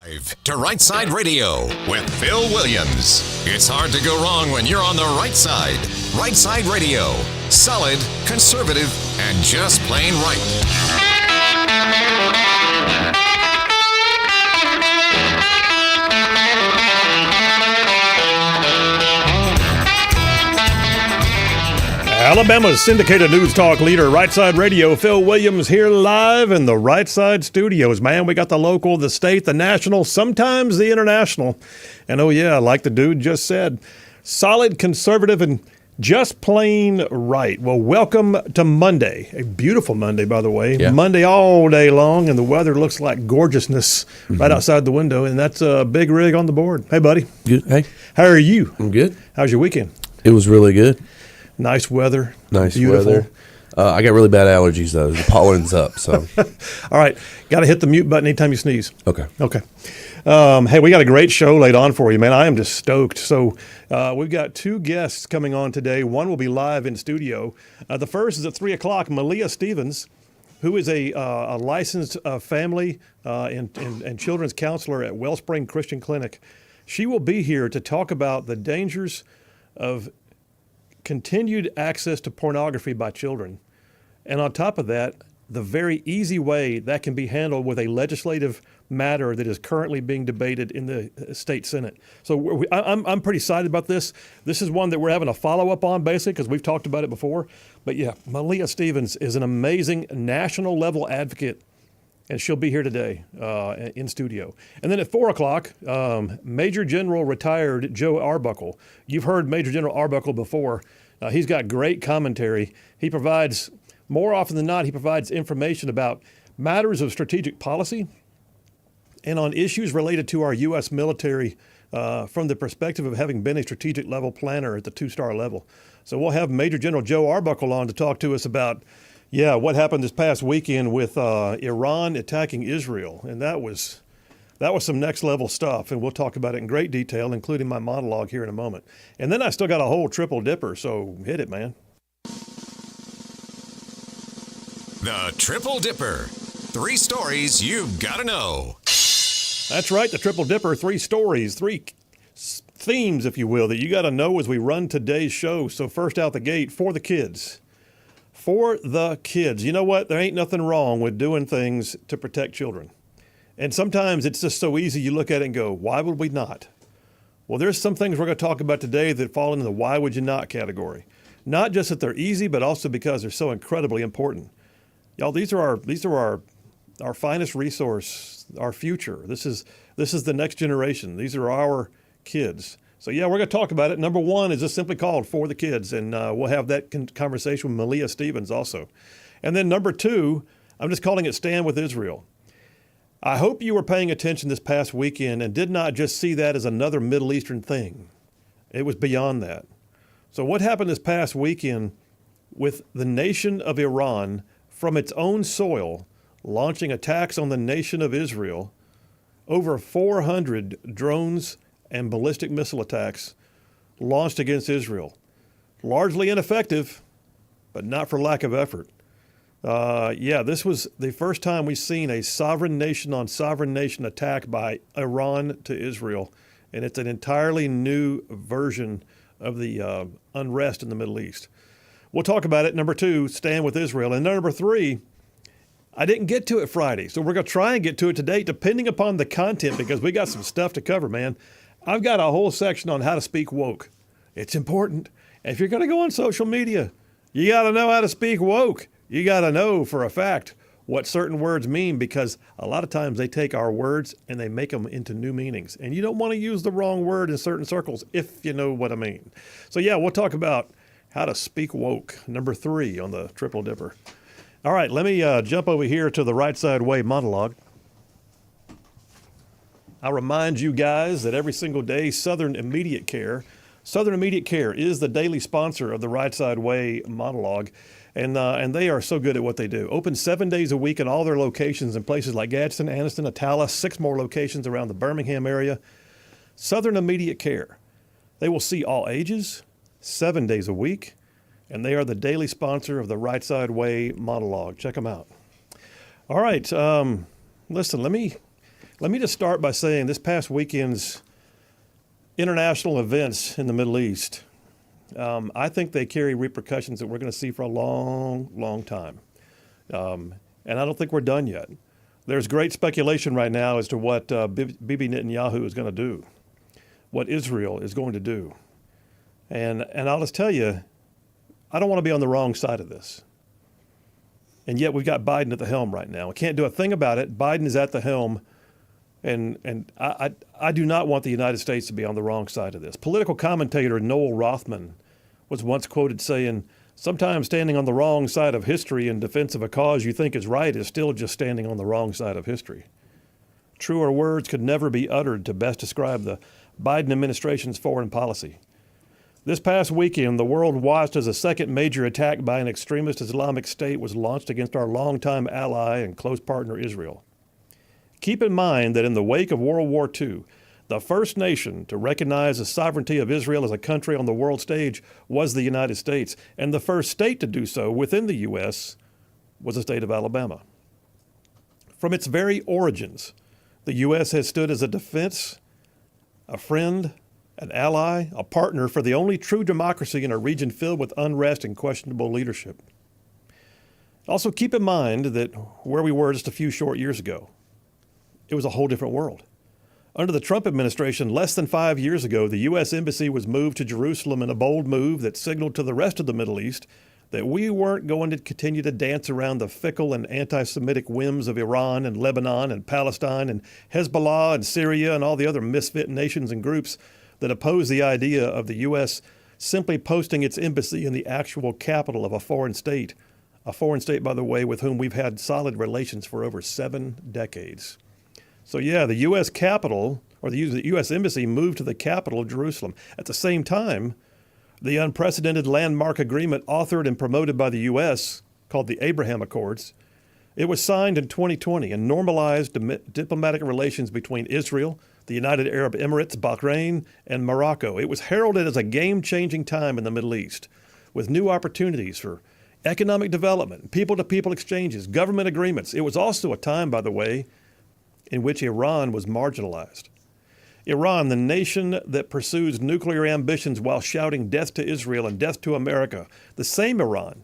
To Rightside Radio with Phil Williams. It's hard to go wrong when you're on the right side. Rightside Radio. Solid, conservative, and just plain right. Alabama's syndicated news talk leader, Rightside Radio. Phil Williams here live in the Rightside studios. Man, we got the local, the state, the national, sometimes the international. And oh yeah, like the dude just said, solid, conservative, and just plain right. Well, welcome to Monday. A beautiful Monday, by the way. Yeah. Monday all day long, and the weather looks like gorgeousness right outside the window, and that's a big rig on the board. Hey, buddy. Good. Hey. How are you? I'm good. How's your weekend? It was really good. Nice weather. Nice beautiful weather. I got really bad allergies, though. The pollen's up, so. All right. Got to hit the mute button anytime you sneeze. Okay. Hey, we got a great show laid on for you, man. I am just stoked. So we've got two guests coming on today. One will be live in studio. The first is at 3 o'clock, Malia Stevens, who is a licensed family and children's counselor at Wellspring Christian Clinic. She will be here to talk about the dangers of continued access to pornography by children. And on top of that, the very easy way that can be handled with a legislative matter that is currently being debated in the state Senate. So I'm pretty excited about this. This is one that we're having a follow-up on, basically, because we've talked about it before. But yeah, Malia Stevens is an amazing national-level advocate, and she'll be here today in studio. And then at 4 o'clock, Major General retired Joe Arbuckle. You've heard Major General Arbuckle before. He's got great commentary. He provides, more often than not, he provides information about matters of strategic policy and on issues related to our U.S. military from the perspective of having been a strategic level planner at the 2-star level. So we'll have Major General Joe Arbuckle on to talk to us about what happened this past weekend with Iran attacking Israel, and that was some next level stuff, and we'll talk about it in great detail, including my monologue here in a moment. And then I still got a whole triple dipper, so hit it, man. The Triple Dipper. 3 stories you've got to know. That's right, the Triple Dipper. 3 stories, 3 themes, if you will, that you got to know as we run today's show. So first out the gate, for the kids. For the kids. You know what? There ain't nothing wrong with doing things to protect children. And sometimes it's just so easy you look at it and go, why would we not? Well, there's some things we're going to talk about today that fall into the why would you not category. Not just that they're easy, but also because they're so incredibly important. Y'all, these are our finest resource, our future. This is the next generation. These are our kids. So yeah, we're going to talk about it. Number 1 is just simply called For the Kids, and we'll have that conversation with Malia Stevens also. And then number 2, I'm just calling it Stand with Israel. I hope you were paying attention this past weekend and did not just see that as another Middle Eastern thing. It was beyond that. So what happened this past weekend with the nation of Iran from its own soil launching attacks on the nation of Israel, over 400 drones and ballistic missile attacks launched against Israel. Largely ineffective, but not for lack of effort. This was the first time we've seen a sovereign nation on sovereign nation attack by Iran to Israel, and it's an entirely new version of the unrest in the Middle East. We'll talk about it. Number 2, stand with Israel. And number 3, I didn't get to it Friday, so we're going to try and get to it today, depending upon the content, because we got some stuff to cover, man. I've got a whole section on how to speak woke. It's important. If you're going to go on social media, you got to know how to speak woke. You got to know for a fact what certain words mean, because a lot of times they take our words and they make them into new meanings. And you don't want to use the wrong word in certain circles, if you know what I mean. So yeah, we'll talk about how to speak woke, number 3 on the Triple Dipper. All right, let me jump over here to the Right Side Way monologue. I'll remind you guys that every single day, Southern Immediate Care is the daily sponsor of the Right Side Way monologue. And they are so good at what they do. Open 7 days a week in all their locations in places like Gadsden, Anniston, Attala, 6 more locations around the Birmingham area. Southern Immediate Care. They will see all ages, 7 days a week, and they are the daily sponsor of the Right Side Way monologue. Check them out. All right, listen, let me Let me just start by saying this past weekend's international events in the Middle East, I think they carry repercussions that we're going to see for a long, long time. And I don't think we're done yet. There's great speculation right now as to what Bibi Netanyahu is going to do, what Israel is going to do. And I'll just tell you, I don't want to be on the wrong side of this. And yet we've got Biden at the helm right now. We can't do a thing about it. Biden is at the helm. And I do not want the United States to be on the wrong side of this. Political commentator Noel Rothman was once quoted saying, sometimes standing on the wrong side of history in defense of a cause you think is right is still just standing on the wrong side of history. Truer words could never be uttered to best describe the Biden administration's foreign policy. This past weekend, the world watched as a second major attack by an extremist Islamic State was launched against our longtime ally and close partner Israel. Keep in mind that in the wake of World War II, the first nation to recognize the sovereignty of Israel as a country on the world stage was the United States, and the first state to do so within the U.S. was the state of Alabama. From its very origins, the U.S. has stood as a defense, a friend, an ally, a partner for the only true democracy in a region filled with unrest and questionable leadership. Also, keep in mind that where we were just a few short years ago, it was a whole different world. Under the Trump administration, less than 5 years ago, the U.S. Embassy was moved to Jerusalem in a bold move that signaled to the rest of the Middle East that we weren't going to continue to dance around the fickle and anti-Semitic whims of Iran and Lebanon and Palestine and Hezbollah and Syria and all the other misfit nations and groups that oppose the idea of the U.S. simply posting its embassy in the actual capital of a foreign state, by the way, with whom we've had solid relations for over 7 decades. So yeah, the U.S. Capitol, or the U.S. Embassy, moved to the capital of Jerusalem. At the same time, the unprecedented landmark agreement authored and promoted by the U.S., called the Abraham Accords, it was signed in 2020 and normalized diplomatic relations between Israel, the United Arab Emirates, Bahrain, and Morocco. It was heralded as a game-changing time in the Middle East, with new opportunities for economic development, people-to-people exchanges, government agreements. It was also a time, by the way, in which Iran was marginalized. Iran, the nation that pursues nuclear ambitions while shouting death to Israel and death to America, the same Iran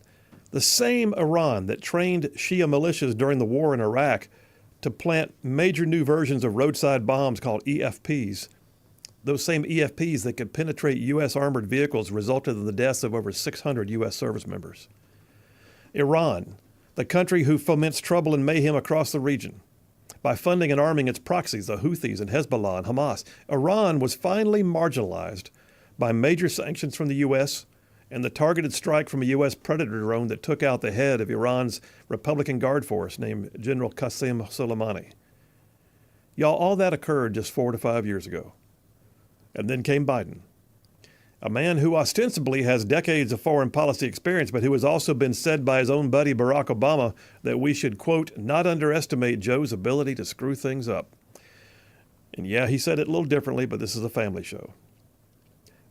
that trained Shia militias during the war in Iraq to plant major new versions of roadside bombs called EFPs. Those same EFPs that could penetrate U.S. armored vehicles resulted in the deaths of over 600 U.S. service members. Iran, the country who foments trouble and mayhem across the region, by funding and arming its proxies, the Houthis and Hezbollah and Hamas, Iran was finally marginalized by major sanctions from the U.S. and the targeted strike from a U.S. Predator drone that took out the head of Iran's Republican Guard force named General Qasem Soleimani. Y'all, all that occurred just 4 to 5 years ago. And then came Biden, a man who ostensibly has decades of foreign policy experience, but who has also been said by his own buddy Barack Obama that we should, quote, not underestimate Joe's ability to screw things up. And yeah, he said it a little differently, but this is a family show.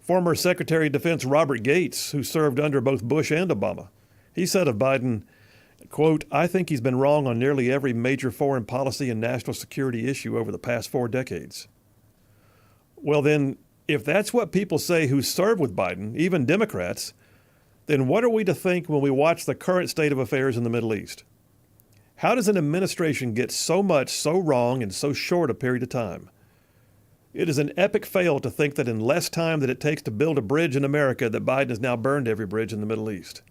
Former Secretary of Defense Robert Gates, who served under both Bush and Obama, he said of Biden, quote, I think he's been wrong on nearly every major foreign policy and national security issue over the past 4 decades. Well then, if that's what people say who serve with Biden, even Democrats, then what are we to think when we watch the current state of affairs in the Middle East? How does an administration get so much so wrong in so short a period of time? It is an epic fail to think that in less time than it takes to build a bridge in America that Biden has now burned every bridge in the Middle East.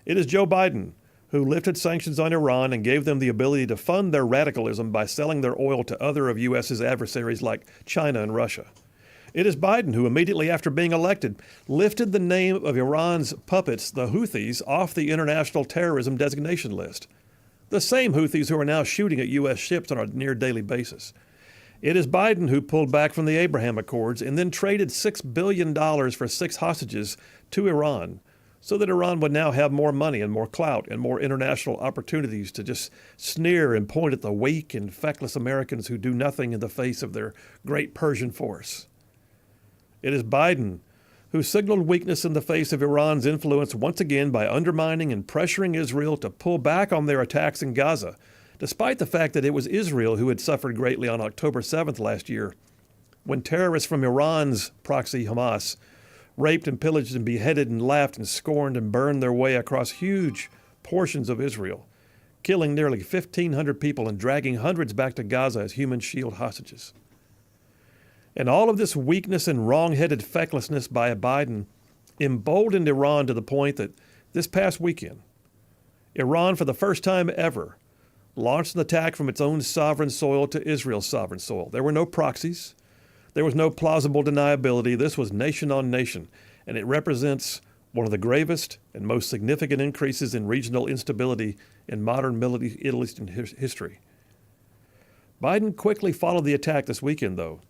It is Joe Biden who lifted sanctions on Iran and gave them the ability to fund their radicalism by selling their oil to other of U.S.'s adversaries like China and Russia. It is Biden who, immediately after being elected, lifted the name of Iran's puppets, the Houthis, off the international terrorism designation list. The same Houthis who are now shooting at U.S. ships on a near-daily basis. It is Biden who pulled back from the Abraham Accords and then traded $6 billion for 6 hostages to Iran, so that Iran would now have more money and more clout and more international opportunities to just sneer and point at the weak and feckless Americans who do nothing in the face of their great Persian force. It is Biden who signaled weakness in the face of Iran's influence once again by undermining and pressuring Israel to pull back on their attacks in Gaza, despite the fact that it was Israel who had suffered greatly on October 7th last year, when terrorists from Iran's proxy Hamas raped and pillaged and beheaded and laughed and scorned and burned their way across huge portions of Israel, killing nearly 1,500 people and dragging hundreds back to Gaza as human shield hostages. And all of this weakness and wrong-headed fecklessness by Biden emboldened Iran to the point that this past weekend, Iran, for the first time ever, launched an attack from its own sovereign soil to Israel's sovereign soil. There were no proxies. There was no plausible deniability. This was nation on nation, and it represents one of the gravest and most significant increases in regional instability in modern Middle Eastern history. Biden quickly followed the attack this weekend, though,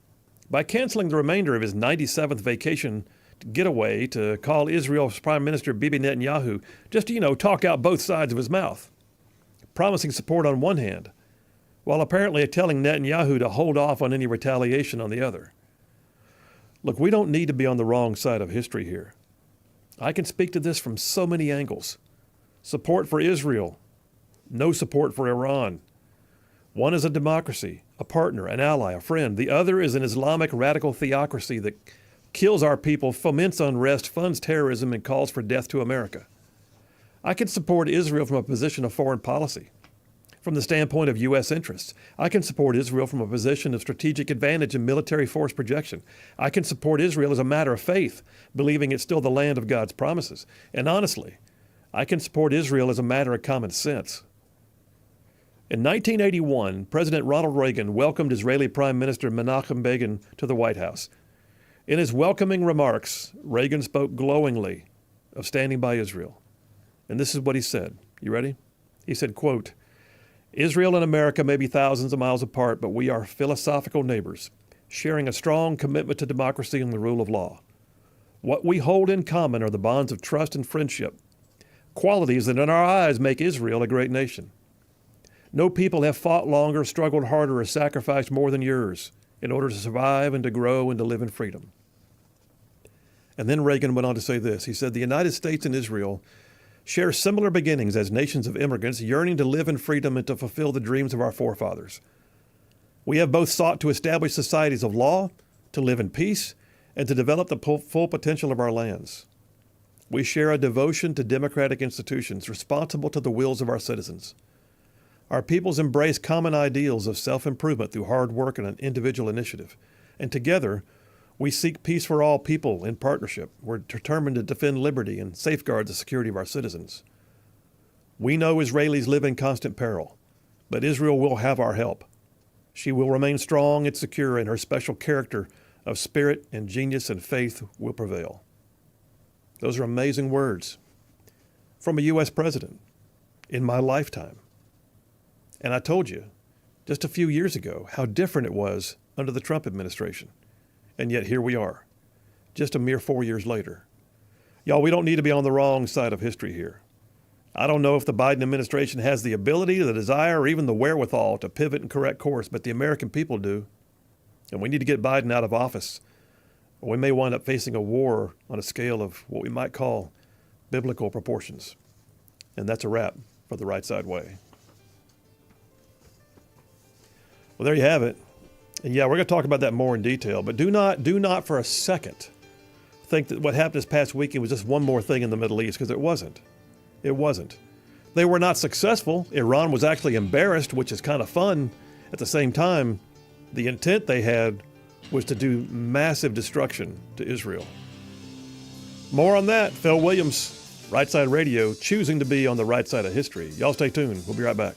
by canceling the remainder of his 97th vacation getaway to call Israel's Prime Minister Bibi Netanyahu just to, talk out both sides of his mouth, promising support on one hand, while apparently telling Netanyahu to hold off on any retaliation on the other. Look, we don't need to be on the wrong side of history here. I can speak to this from so many angles. Support for Israel, no support for Iran. One is a democracy, a partner, an ally, a friend. The other is an Islamic radical theocracy that kills our people, foments unrest, funds terrorism, and calls for death to America. I can support Israel from a position of foreign policy, from the standpoint of U.S. interests. I can support Israel from a position of strategic advantage and military force projection. I can support Israel as a matter of faith, believing it's still the land of God's promises. And honestly, I can support Israel as a matter of common sense. In 1981, President Ronald Reagan welcomed Israeli Prime Minister Menachem Begin to the White House. In his welcoming remarks, Reagan spoke glowingly of standing by Israel. And this is what he said. You ready? He said, quote, "Israel and America may be thousands of miles apart, but we are philosophical neighbors, sharing a strong commitment to democracy and the rule of law. What we hold in common are the bonds of trust and friendship, qualities that in our eyes make Israel a great nation. No people have fought longer, struggled harder, or sacrificed more than yours in order to survive and to grow and to live in freedom." And then Reagan went on to say this. He said, "The United States and Israel share similar beginnings as nations of immigrants yearning to live in freedom and to fulfill the dreams of our forefathers. We have both sought to establish societies of law, to live in peace, and to develop the full potential of our lands. We share a devotion to democratic institutions responsible to the wills of our citizens. Our peoples embrace common ideals of self-improvement through hard work and an individual initiative. And together, we seek peace for all people in partnership. We're determined to defend liberty and safeguard the security of our citizens. We know Israelis live in constant peril, but Israel will have our help. She will remain strong and secure, and her special character of spirit and genius and faith will prevail." Those are amazing words from a U.S. president in my lifetime. And I told you just a few years ago how different it was under the Trump administration. And yet here we are, just a mere 4 years later. Y'all, we don't need to be on the wrong side of history here. I don't know if the Biden administration has the ability, the desire, or even the wherewithal to pivot and correct course, but the American people do. And we need to get Biden out of office, or we may wind up facing a war on a scale of what we might call biblical proportions. And that's a wrap for the Right Side Way. Well, there you have it. And yeah, we're going to talk about that more in detail, but do not for a second think that what happened this past weekend was just one more thing in the Middle East, because it wasn't. It wasn't. They were not successful. Iran was actually embarrassed, which is kind of fun. At the same time, the intent they had was to do massive destruction to Israel. More on that. Phil Williams, Right Side Radio, choosing to be on the right side of history. Y'all stay tuned. We'll be right back.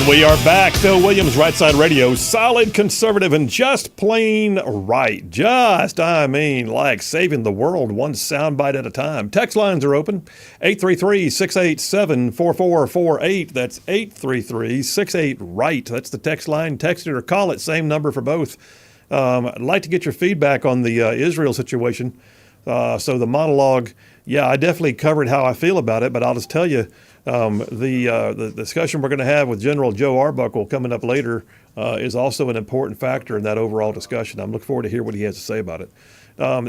And we are back. Phil Williams, Rightside Radio. Solid, conservative, and just plain right. Like saving the world one soundbite at a time. Text lines are open. 833-687-4448. That's 833-68-RIGHT. That's the text line. Text it or call it. Same number for both. I'd like to get your feedback on the Israel situation. So the monologue, yeah, I definitely covered how I feel about it, but I'll just tell you, the discussion we're going to have with General Joe Arbuckle coming up later is also an important factor in that overall discussion. I'm looking forward to hear what he has to say about it.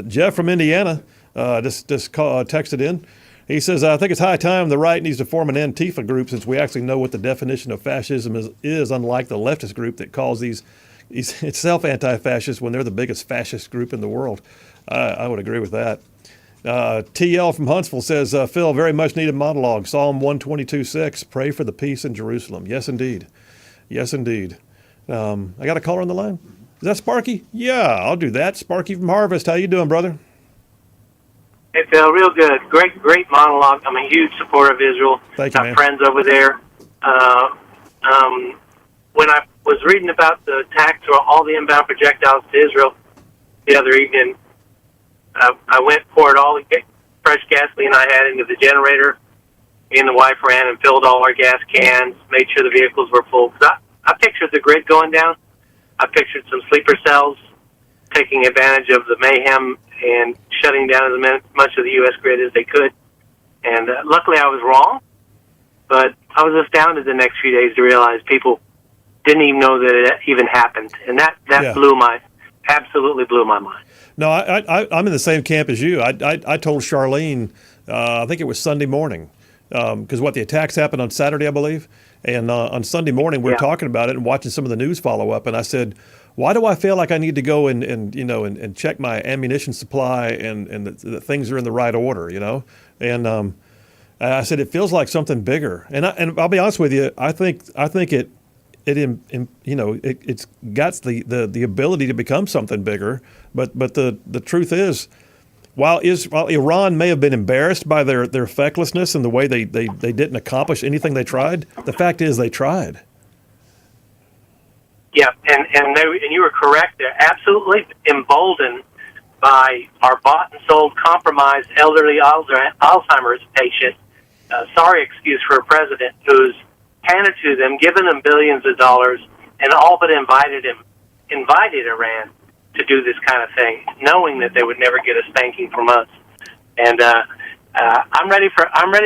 Jeff from Indiana just texted in. He says, I think it's high time the right needs to form an Antifa group since we actually know what the definition of fascism is unlike the leftist group that calls these itself anti-fascist when they're the biggest fascist group in the world. I would agree with that. TL from Huntsville says, Phil, very much needed monologue. Psalm 122:6, pray for the peace in Jerusalem. Yes, indeed. Yes, indeed. I got a caller on the line. Is that Sparky? Yeah, I'll do that. Sparky from Harvest. How you doing, brother? Hey, Phil, real good. Great monologue. I'm a huge supporter of Israel. Thank you, man. Got friends over there. When I was reading about the attacks or all the inbound projectiles to Israel the other evening, I went, poured all the fresh gasoline I had into the generator. Me and the wife ran and filled all our gas cans, made sure the vehicles were full. 'Cause I pictured the grid going down. I pictured some sleeper cells taking advantage of the mayhem and shutting down as much of the U.S. grid as they could. And luckily I was wrong, but I was astounded the next few days to realize people didn't even know that it even happened. And that absolutely blew my mind. No, I'm in the same camp as you. I told Charlene, I think it was Sunday morning, because the attacks happened on Saturday, I believe. And on Sunday morning, we were talking about it and watching some of the news follow up. And I said, why do I feel like I need to go and check my ammunition supply and that things are in the right order, And I said, it feels like something bigger. And I'll be honest with you, I think it's got the ability to become something bigger. But the truth is, while Iran may have been embarrassed by their fecklessness and the way they didn't accomplish anything they tried, the fact is they tried. Yeah, and you were correct. They're absolutely emboldened by our bought and sold, compromised elderly Alzheimer's patient. Sorry excuse for a president who's handed to them, given them billions of dollars, and all but invited Iran to do this kind of thing, knowing that they would never get a spanking from us. And I'm ready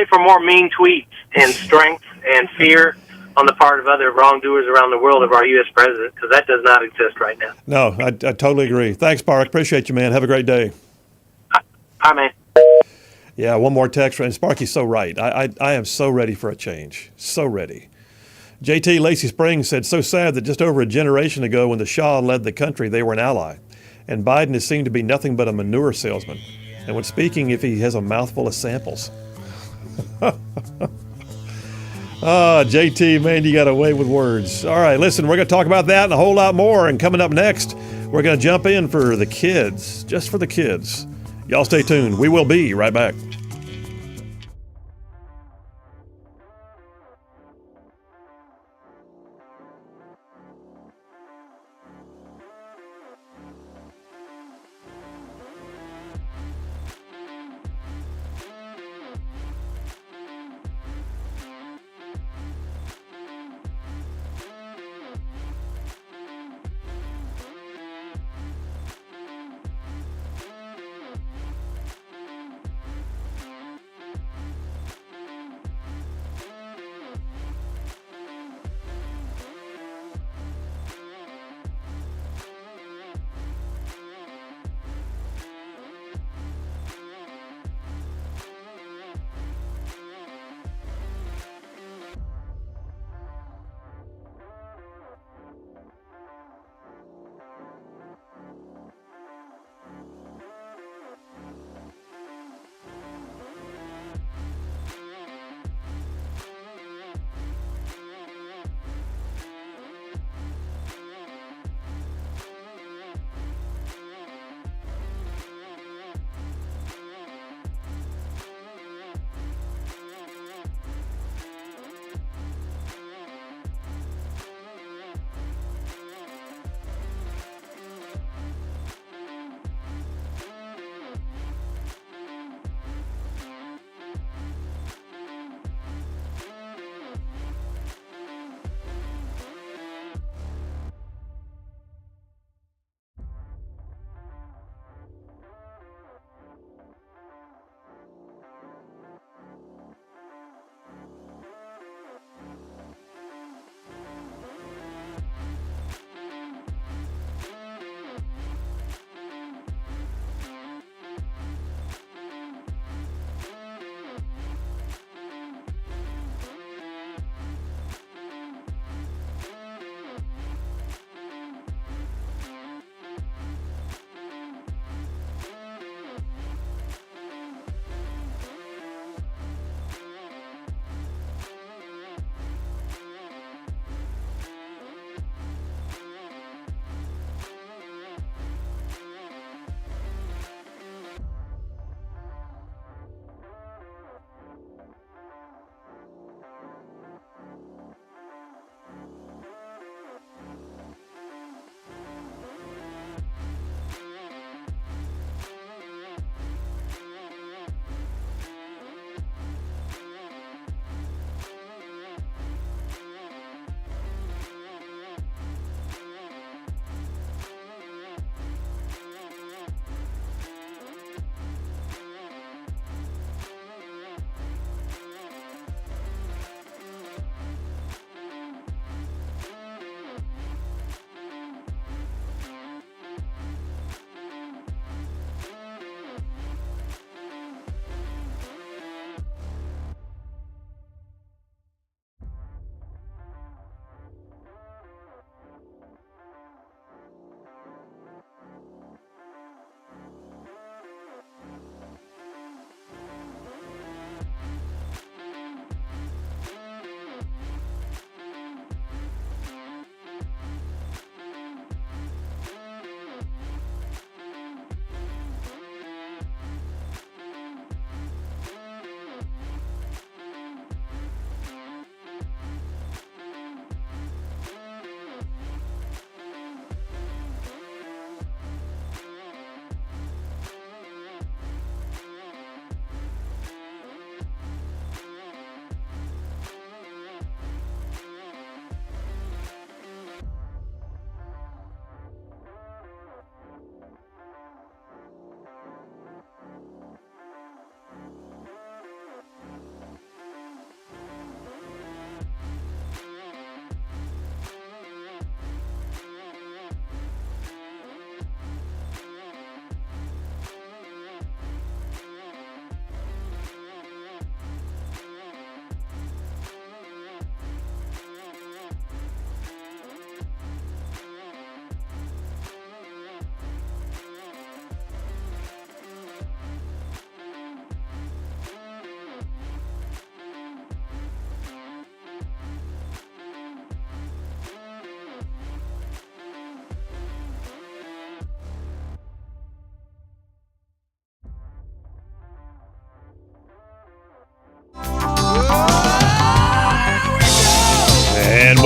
for more mean tweets and strength and fear on the part of other wrongdoers around the world of our U.S. president, because that does not exist right now. No, I totally agree. Thanks, Park. Appreciate you, man. Have a great day. Hi, man. Yeah, one more text. And Sparky's so right. I am so ready for a change. So ready. JT Lacey Springs said, so sad that just over a generation ago when the Shah led the country, they were an ally. And Biden is seen to be nothing but a manure salesman. And when speaking, if he has a mouthful of samples. JT, man, you got away with words. All right, listen, we're going to talk about that and a whole lot more. And coming up next, we're going to jump in for the kids, just for the kids. Y'all stay tuned. We will be right back.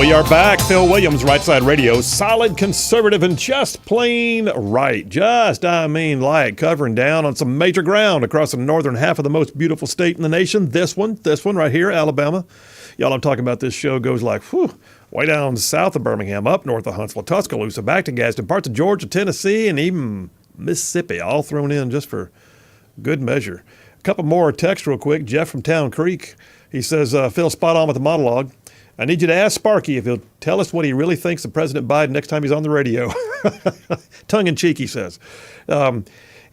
We are back. Phil Williams, Rightside Radio. Solid, conservative, and just plain right. Like covering down on some major ground across the northern half of the most beautiful state in the nation. This one right here, Alabama. Y'all, I'm talking about this show goes like, way down south of Birmingham, up north of Huntsville, Tuscaloosa, back to Gadsden, parts of Georgia, Tennessee, and even Mississippi, all thrown in just for good measure. A couple more texts real quick. Jeff from Town Creek, he says, Phil, spot on with the monologue. I need you to ask Sparky if he'll tell us what he really thinks of President Biden next time he's on the radio. Tongue in cheek, he says. He said,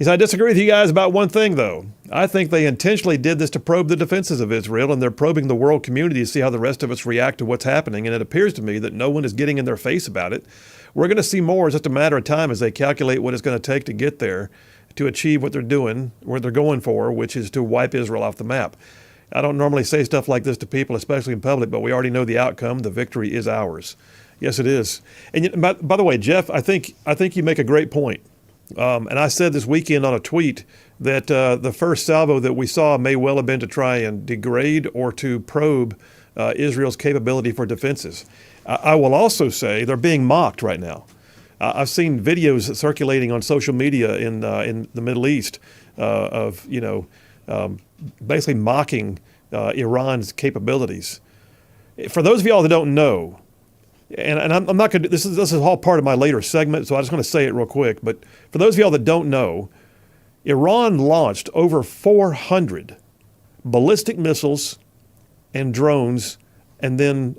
I disagree with you guys about one thing, though. I think they intentionally did this to probe the defenses of Israel, and they're probing the world community to see how the rest of us react to what's happening. And it appears to me that no one is getting in their face about it. We're going to see more. It's just a matter of time as they calculate what it's going to take to get there, to achieve what they're doing, what they're going for, which is to wipe Israel off the map. I don't normally say stuff like this to people, especially in public, but we already know the outcome. The victory is ours. Yes, it is. And by the way, Jeff, I think you make a great point. And I said this weekend on a tweet that the first salvo that we saw may well have been to try and degrade or to probe Israel's capability for defenses. I will also say they're being mocked right now. I've seen videos circulating on social media in the Middle East of basically mocking Iran's capabilities. For those of y'all that don't know, and I'm not going to. This is all part of my later segment, so I just want to say it real quick. But for those of y'all that don't know, Iran launched over 400 ballistic missiles and drones, and then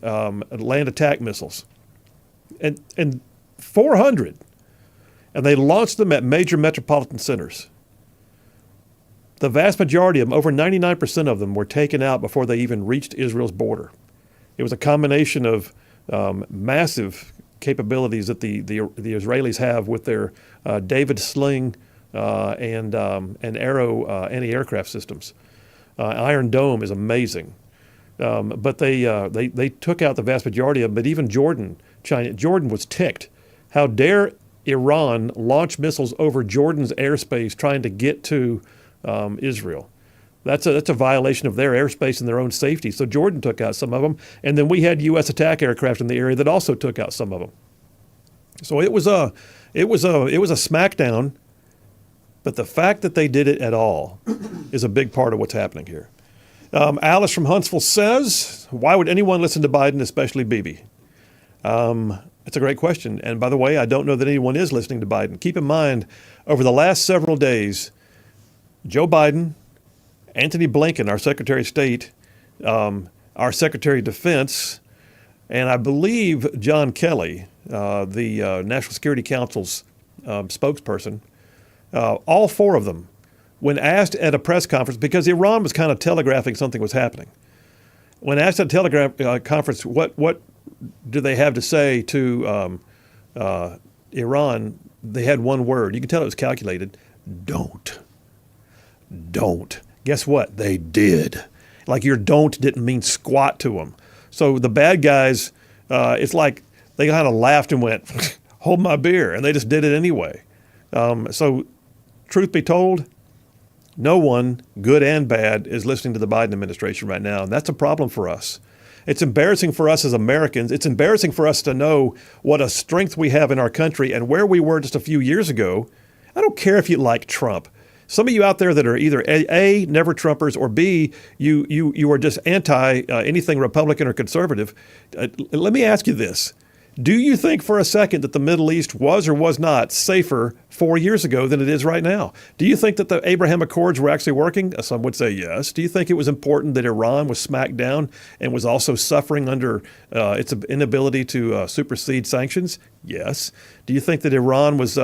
land attack missiles, and 400, and they launched them at major metropolitan centers. The vast majority of them, over 99% of them, were taken out before they even reached Israel's border. It was a combination of massive capabilities that the Israelis have with their David Sling and Arrow anti-aircraft systems. Iron Dome is amazing, but they took out the vast majority of them. But even Jordan was ticked. How dare Iran launch missiles over Jordan's airspace trying to get to Israel? That's a violation of their airspace and their own safety. So Jordan took out some of them, and then we had U.S. attack aircraft in the area that also took out some of them. So it was a smackdown, but the fact that they did it at all is a big part of what's happening here. Alice from Huntsville says, "Why would anyone listen to Biden, especially Bibi?" It's a great question, and by the way, I don't know that anyone is listening to Biden. Keep in mind, over the last several days, Joe Biden, Antony Blinken, our Secretary of State, our Secretary of Defense, and I believe John Kelly, the National Security Council's spokesperson, all four of them, when asked at a press conference, because Iran was kind of telegraphing something was happening, when asked at a telegraph conference what do they have to say to Iran, they had one word. You can tell it was calculated: don't. Guess what? They did. Like your don't didn't mean squat to them. So the bad guys, it's like they kind of laughed and went, hold my beer, and they just did it anyway. So truth be told, no one, good and bad, is listening to the Biden administration right now, and that's a problem for us. It's embarrassing for us as Americans. It's embarrassing for us to know what a strength we have in our country and where we were just a few years ago. I don't care if you like Trump. Some of you out there that are either A, never Trumpers, or B, you are just anti anything Republican or conservative. Let me ask you this. Do you think for a second that the Middle East was or was not safer 4 years ago than it is right now? Do you think that the Abraham Accords were actually working? Some would say yes. Do you think it was important that Iran was smacked down and was also suffering under its inability to supersede sanctions? Yes. Do you think that Iran was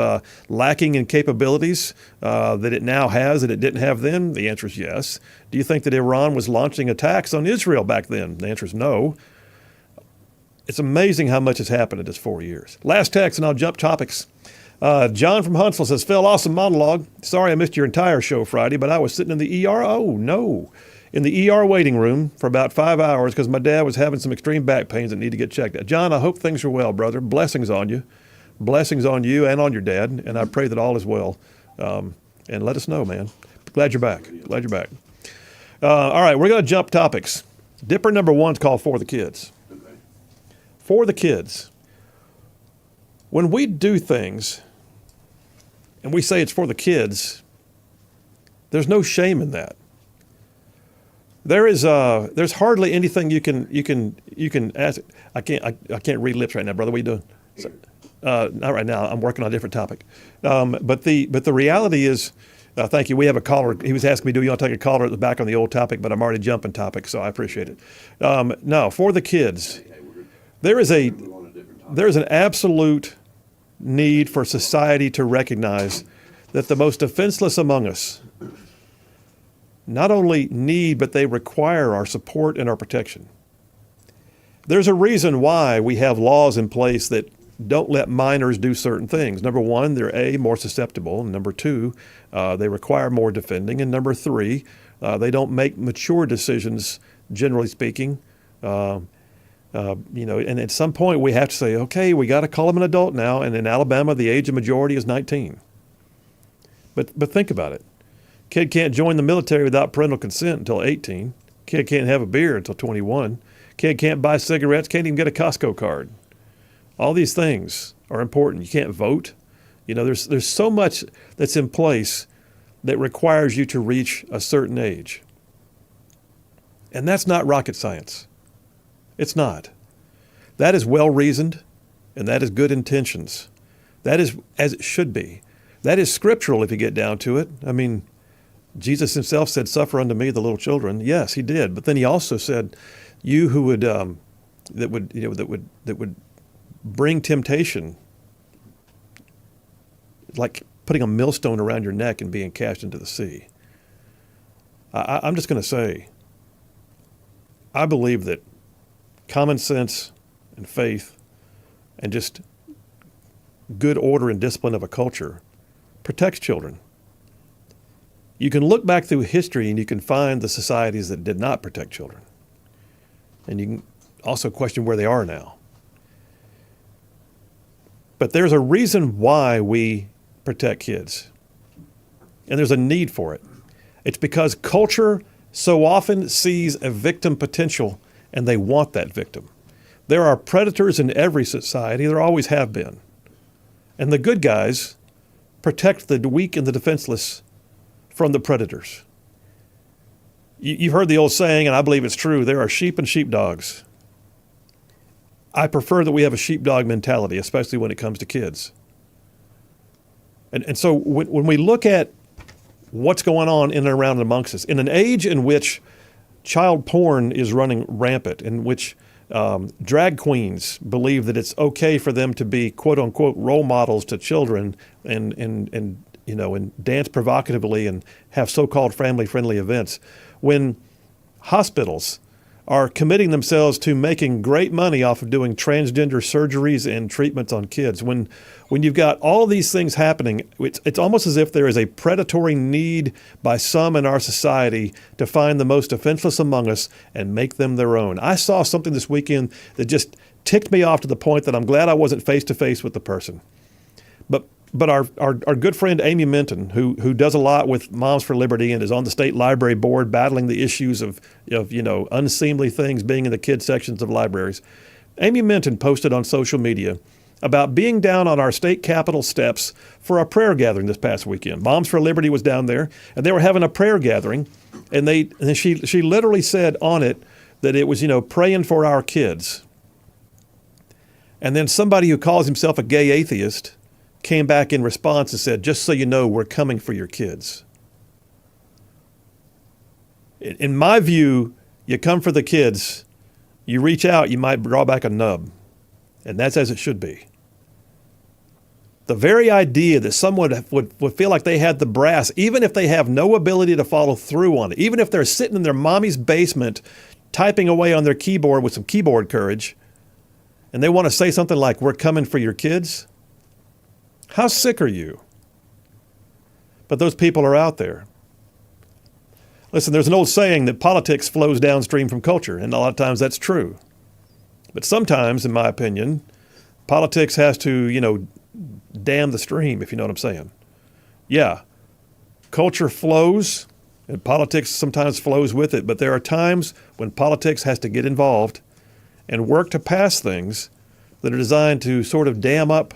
lacking in capabilities that it now has that it didn't have then? The answer is yes. Do you think that Iran was launching attacks on Israel back then? The answer is no. It's amazing how much has happened in just 4 years. Last text, and I'll jump topics. John from Huntsville says, Phil, awesome monologue. Sorry I missed your entire show Friday, but I was sitting in the ER. Oh, no. In the ER waiting room for about 5 hours because my dad was having some extreme back pains that need to get checked out. John, I hope things are well, brother. Blessings on you. Blessings on you and on your dad, and I pray that all is well. And let us know, man. Glad you're back. All right, we're going to jump topics. Dipper number 1 is called For the Kids. for the kids. When we do things and we say it's for the kids, there's no shame in that. There's hardly anything you can ask. I can't read lips right now, brother. What are you doing? Not right now. I'm working on a different topic. But the reality is, thank you. We have a caller. He was asking me, do you want to take a caller at the back on the old topic? But I'm already jumping topic, so I appreciate it. No, for the kids, there's an absolute need for society to recognize that the most defenseless among us not only need, but they require our support and our protection. There's a reason why we have laws in place that don't let minors do certain things. Number one, they're more susceptible. And number two, they require more defending. And number three, they don't make mature decisions, generally speaking. And at some point we have to say, okay, we got to call him an adult now. And in Alabama, the age of majority is 19. But think about it. Kid can't join the military without parental consent until 18. Kid can't have a beer until 21. Kid can't buy cigarettes, can't even get a Costco card. All these things are important. You can't vote. There's so much that's in place that requires you to reach a certain age. And that's not rocket science. It's not. That is well-reasoned, and that is good intentions. That is as it should be. That is scriptural if you get down to it. I mean, Jesus himself said, "Suffer unto me the little children." Yes, he did. But then he also said, "You who would that would bring temptation, like putting a millstone around your neck and being cast into the sea." I'm just going to say, I believe that common sense and faith and just good order and discipline of a culture protects children. You can look back through history and you can find the societies that did not protect children. And you can also question where they are now. But there's a reason why we protect kids. And there's a need for it. It's because culture so often sees a victim potential and they want that victim. There are predators in every society. There always have been. And the good guys protect the weak and the defenseless from the predators. You've heard the old saying, and I believe it's true, there are sheep and sheepdogs. I prefer that we have a sheepdog mentality, especially when it comes to kids. And so when we look at what's going on in and around and amongst us, in an age in which child porn is running rampant, in which drag queens believe that it's okay for them to be quote unquote role models to children and dance provocatively and have so-called family-friendly events, when hospitals are committing themselves to making great money off of doing transgender surgeries and treatments on kids, when you've got all these things happening, it's almost as if there is a predatory need by some in our society to find the most defenseless among us and make them their own. I saw something this weekend that just ticked me off to the point that I'm glad I wasn't face-to-face with the person. But our good friend Amy Minton, who does a lot with Moms for Liberty and is on the state library board battling the issues of unseemly things being in the kids sections of libraries, Amy Minton posted on social media about being down on our state capitol steps for a prayer gathering this past weekend. Moms for Liberty was down there, and they were having a prayer gathering, and she literally said on it that it was praying for our kids. And then somebody who calls himself a gay atheist came back in response and said, "Just so you know, we're coming for your kids." In my view, you come for the kids, you reach out, you might draw back a nub. And that's as it should be. The very idea that someone would feel like they had the brass, even if they have no ability to follow through on it, even if they're sitting in their mommy's basement typing away on their keyboard with some keyboard courage, and they want to say something like, "We're coming for your kids." How sick are you? But those people are out there. Listen, there's an old saying that politics flows downstream from culture, and a lot of times that's true. But sometimes, in my opinion, politics has to, dam the stream, if you know what I'm saying. Yeah, culture flows, and politics sometimes flows with it, but there are times when politics has to get involved and work to pass things that are designed to sort of dam up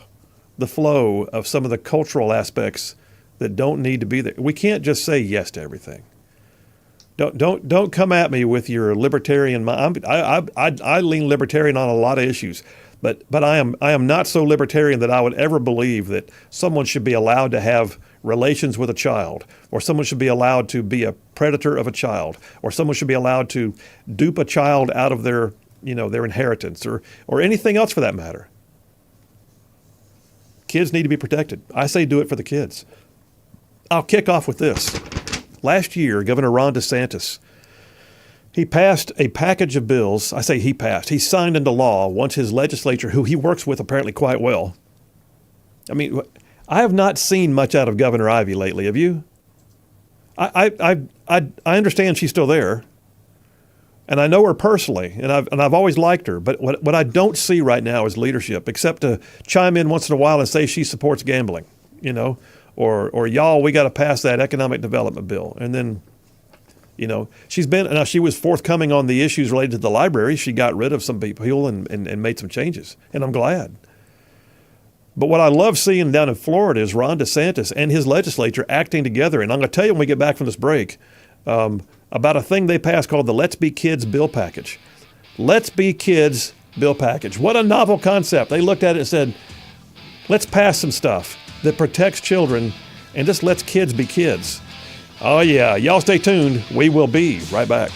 the flow of some of the cultural aspects that don't need to be there. We can't just say yes to everything. Don't come at me with your libertarian. I lean libertarian on a lot of issues, but I am not so libertarian that I would ever believe that someone should be allowed to have relations with a child, or someone should be allowed to be a predator of a child, or someone should be allowed to dupe a child out of their inheritance, or anything else for that matter. Kids need to be protected. I say do it for the kids. I'll kick off with this. Last year, Governor Ron DeSantis, he passed a package of bills. I say he passed. He signed into law once his legislature, who he works with apparently quite well. I mean, I have not seen much out of Governor Ivey lately. Have you? I understand she's still there, and I know her personally, and I've always liked her. But what I don't see right now is leadership, except to chime in once in a while and say she supports gambling, or y'all, we got to pass that economic development bill. And then, she was forthcoming on the issues related to the library. She got rid of some people and made some changes, and I'm glad. But what I love seeing down in Florida is Ron DeSantis and his legislature acting together. And I'm going to tell you when we get back from this break about a thing they passed called the Let's Be Kids bill package. Let's Be Kids bill package. What a novel concept. They looked at it and said, let's pass some stuff that protects children and just lets kids be kids. Oh, yeah. Y'all stay tuned. We will be right back.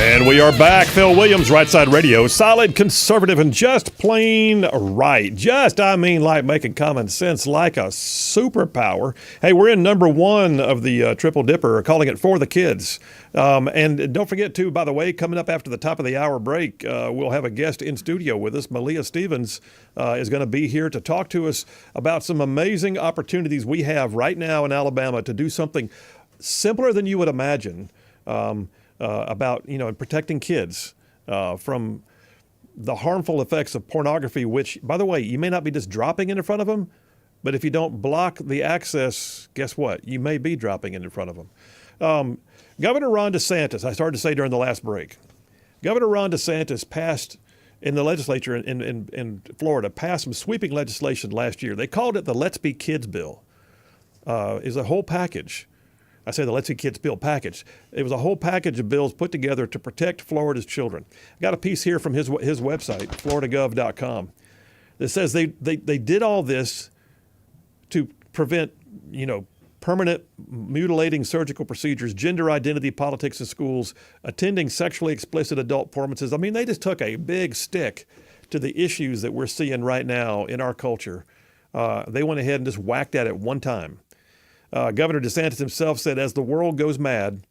And we are back. Phil Williams, Rightside Radio. Solid, conservative, and just plain right. Just, I mean, like making common sense like a superpower. Hey, we're in number one of the Triple Dipper, calling it For the Kids. And don't forget, too, by the way, coming up after the top of the hour break, we'll have a guest in studio with us. Malia Stevens is going to be here to talk to us about some amazing opportunities we have right now in Alabama to do something simpler than you would imagine. About protecting kids from the harmful effects of pornography, which, by the way, you may not be just dropping it in front of them, but if you don't block the access, guess what? You may be dropping it in front of them. Governor Ron DeSantis, I started to say during the last break, Governor Ron DeSantis passed in the legislature in Florida, passed some sweeping legislation last year. They called it the Let's Be Kids bill. Is a whole package. I say the Let's Be Kids bill package. It was a whole package of bills put together to protect Florida's children. I got a piece here from his website, floridagov.com, that says they did all this to prevent, permanent mutilating surgical procedures, gender identity politics in schools, attending sexually explicit adult performances. I mean, they just took a big stick to the issues that we're seeing right now in our culture. They went ahead and just whacked at it one time. Governor DeSantis himself said, as the world goes mad,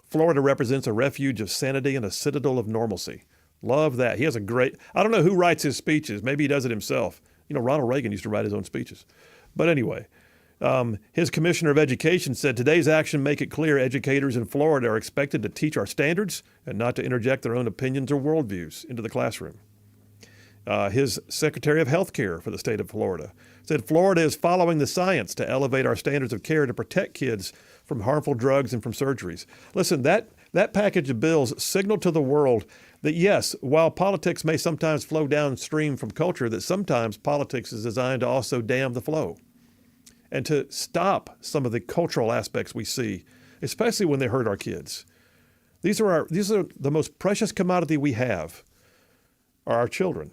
Florida represents a refuge of sanity and a citadel of normalcy. Love that. He has a great, I don't know who writes his speeches. Maybe he does it himself. Ronald Reagan used to write his own speeches. But anyway, his commissioner of education said, today's action make it clear educators in Florida are expected to teach our standards and not to interject their own opinions or worldviews into the classroom. His secretary of health care for the state of Florida said Florida is following the science to elevate our standards of care to protect kids from harmful drugs and from surgeries. Listen, that package of bills signaled to the world that, yes, while politics may sometimes flow downstream from culture, that sometimes politics is designed to also dam the flow and to stop some of the cultural aspects we see, especially when they hurt our kids. These are the most precious commodity we have, are our children.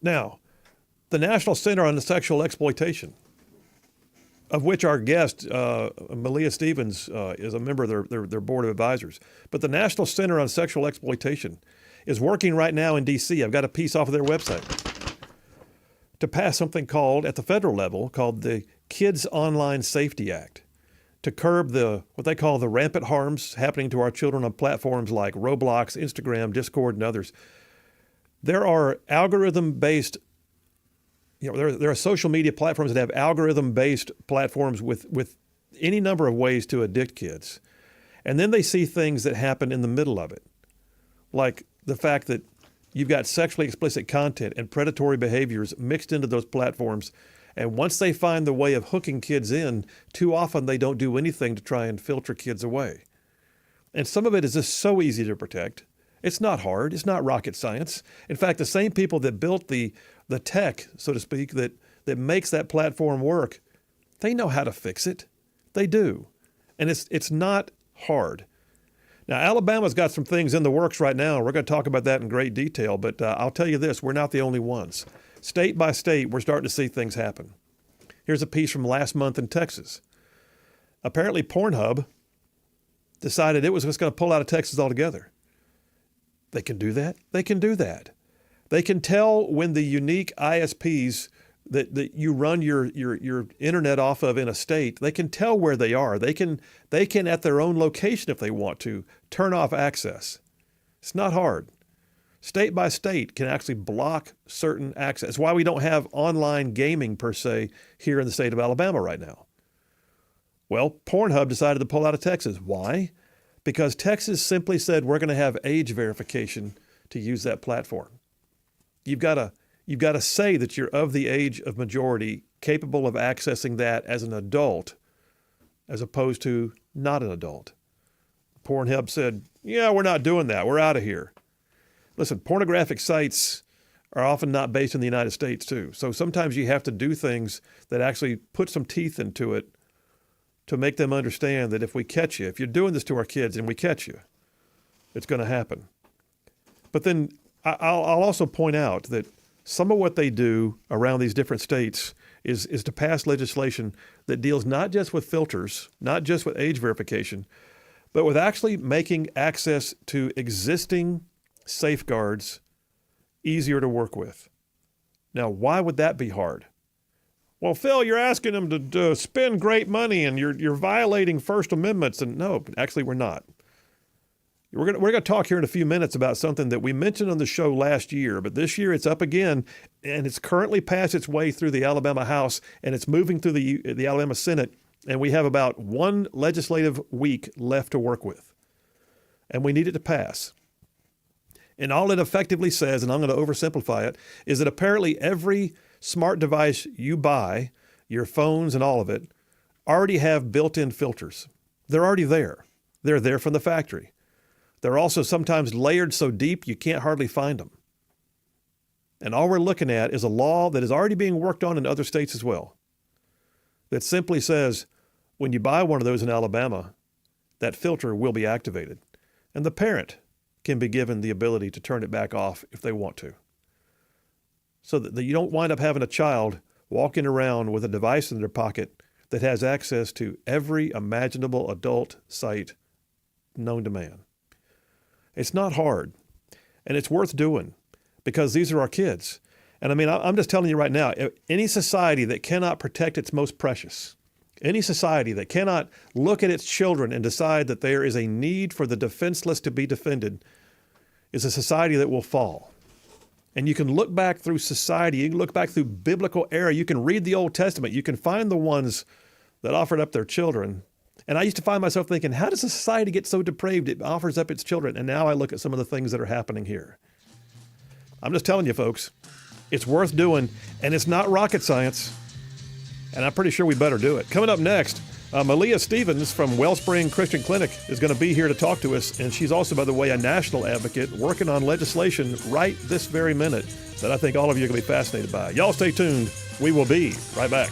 Now, the National Center on Sexual Exploitation, of which our guest, Malia Stevens, is a member of their board of advisors. But the National Center on Sexual Exploitation is working right now in D.C. I've got a piece off of their website to pass something called, at the federal level, called the Kids Online Safety Act, to curb what they call the rampant harms happening to our children on platforms like Roblox, Instagram, Discord, and others. There are algorithm-based, there are social media platforms that have algorithm-based platforms with any number of ways to addict kids. And then they see things that happen in the middle of it, like the fact that you've got sexually explicit content and predatory behaviors mixed into those platforms. And once they find the way of hooking kids in, too often they don't do anything to try and filter kids away. And some of it is just so easy to protect. It's not hard. It's not rocket science. In fact, the same people that built the tech, so to speak, that makes that platform work, they know how to fix it. They do. And it's not hard. Now, Alabama's got some things in the works right now. We're going to talk about that in great detail. But I'll tell you this, we're not the only ones. State by state, we're starting to see things happen. Here's a piece from last month in Texas. Apparently, Pornhub decided it was just going to pull out of Texas altogether. They can do that. They can do that. They can tell when the unique ISPs that you run your internet off of in a state, they can tell where they are. They can at their own location, if they want to, turn off access. It's not hard. State by state can actually block certain access. That's why we don't have online gaming per se here in the state of Alabama right now. Well, Pornhub decided to pull out of Texas. Why? Because Texas simply said we're going to have age verification to use that platform. You've got to say that you're of the age of majority, capable of accessing that as an adult, as opposed to not an adult. Pornhub said, yeah, we're not doing that. We're out of here. Listen, pornographic sites are often not based in the United States too. So sometimes you have to do things that actually put some teeth into it to make them understand that if we catch you, if you're doing this to our kids and we catch you, it's going to happen. But then I'll also point out that some of what they do around these different states is to pass legislation that deals not just with filters, not just with age verification, but with actually making access to existing safeguards easier to work with. Now, why would that be hard? Well, Phil, you're asking them to spend great money and you're violating First Amendments. And no, actually, we're not. We're going to talk here in a few minutes about something that we mentioned on the show last year, but this year it's up again, and it's currently passed its way through the Alabama House, and it's moving through the Alabama Senate, and we have about one legislative week left to work with. And we need it to pass. And all it effectively says, and I'm going to oversimplify it, is that apparently every smart device you buy, your phones and all of it, already have built-in filters. They're already there. They're there from the factory. They're also sometimes layered so deep you can't hardly find them. And all we're looking at is a law that is already being worked on in other states as well, that simply says when you buy one of those in Alabama, that filter will be activated. And the parent can be given the ability to turn it back off if they want to. So that you don't wind up having a child walking around with a device in their pocket that has access to every imaginable adult site known to man. It's not hard, and it's worth doing because these are our kids. And I mean, I'm just telling you right now, any society that cannot protect its most precious, any society that cannot look at its children and decide that there is a need for the defenseless to be defended is a society that will fall. And you can look back through society, you can look back through biblical era, you can read the Old Testament, you can find the ones that offered up their children. And I used to find myself thinking, how does a society get so depraved it offers up its children? And now I look at some of the things that are happening here. I'm just telling you, folks, it's worth doing, and it's not rocket science. And I'm pretty sure we better do it. Coming up next, Malia Stevens from Wellspring Christian Clinic is going to be here to talk to us. And she's also, by the way, a national advocate working on legislation right this very minute that I think all of you are going to be fascinated by. Y'all stay tuned. We will be right back.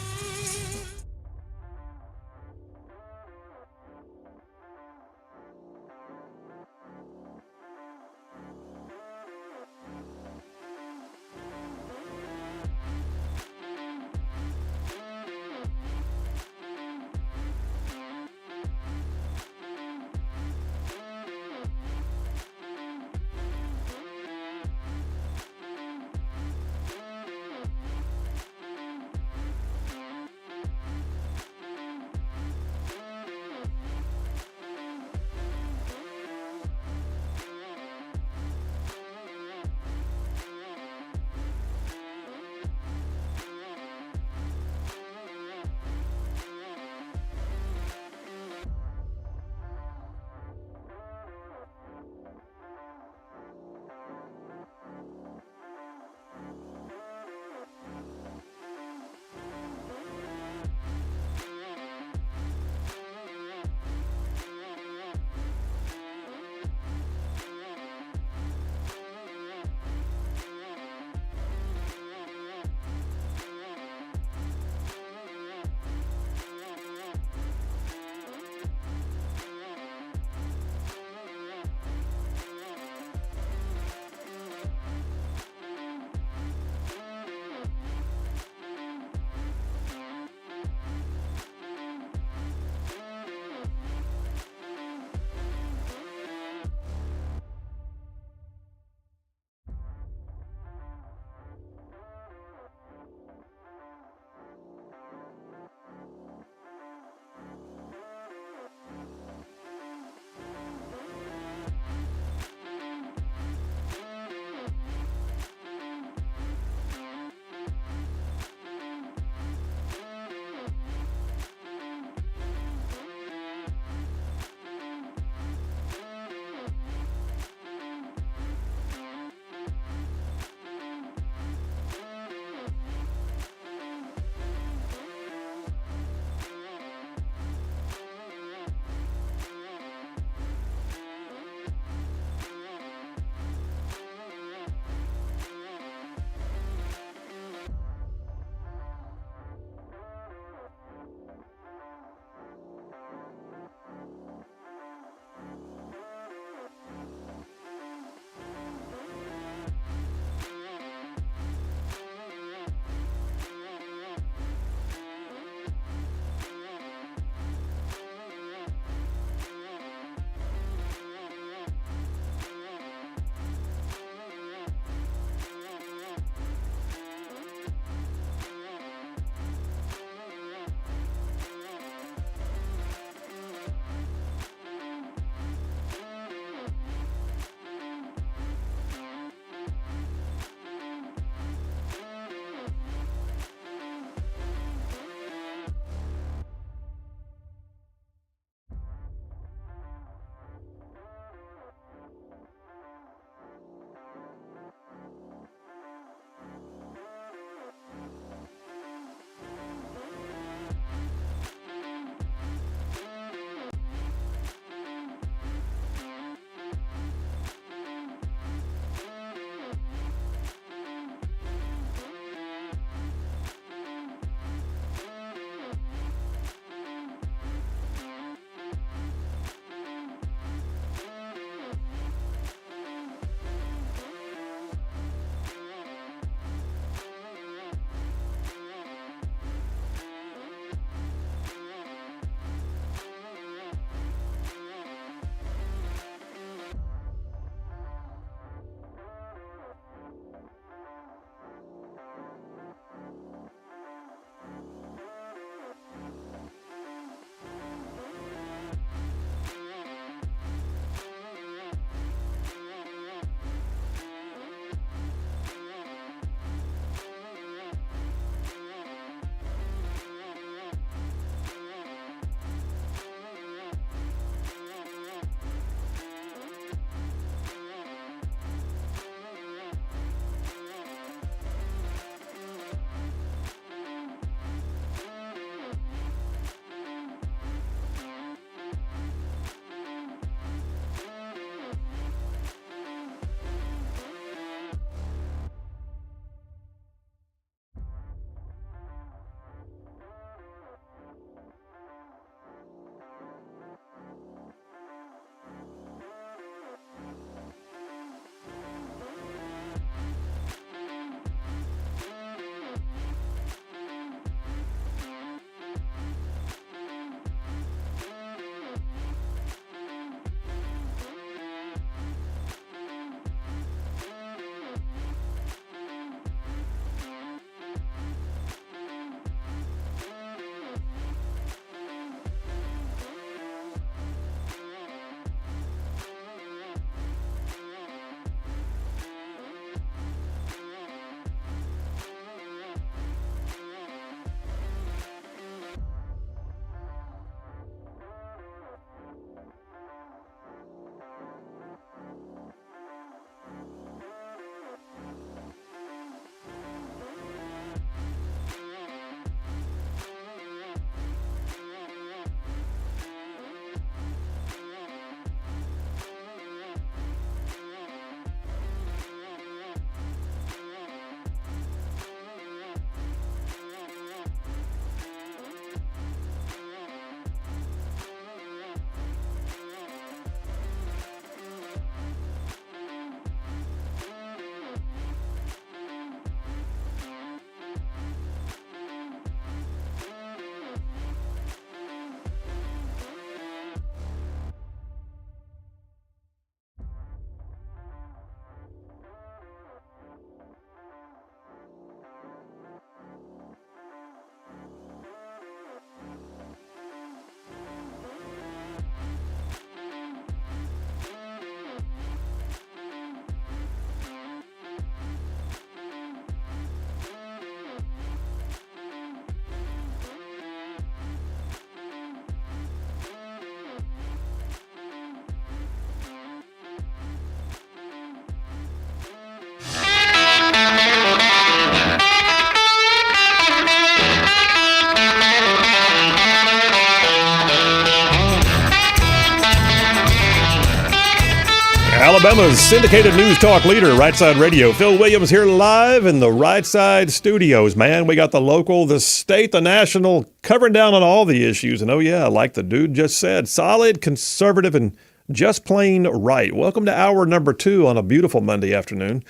Alabama's syndicated news talk leader, Rightside Radio. Phil Williams here live in the Rightside studios. Man, we got the local, the state, the national, covering down on all the issues. And oh yeah, like the dude just said, solid, conservative, and just plain right. Welcome to hour number 2 on a beautiful Monday afternoon.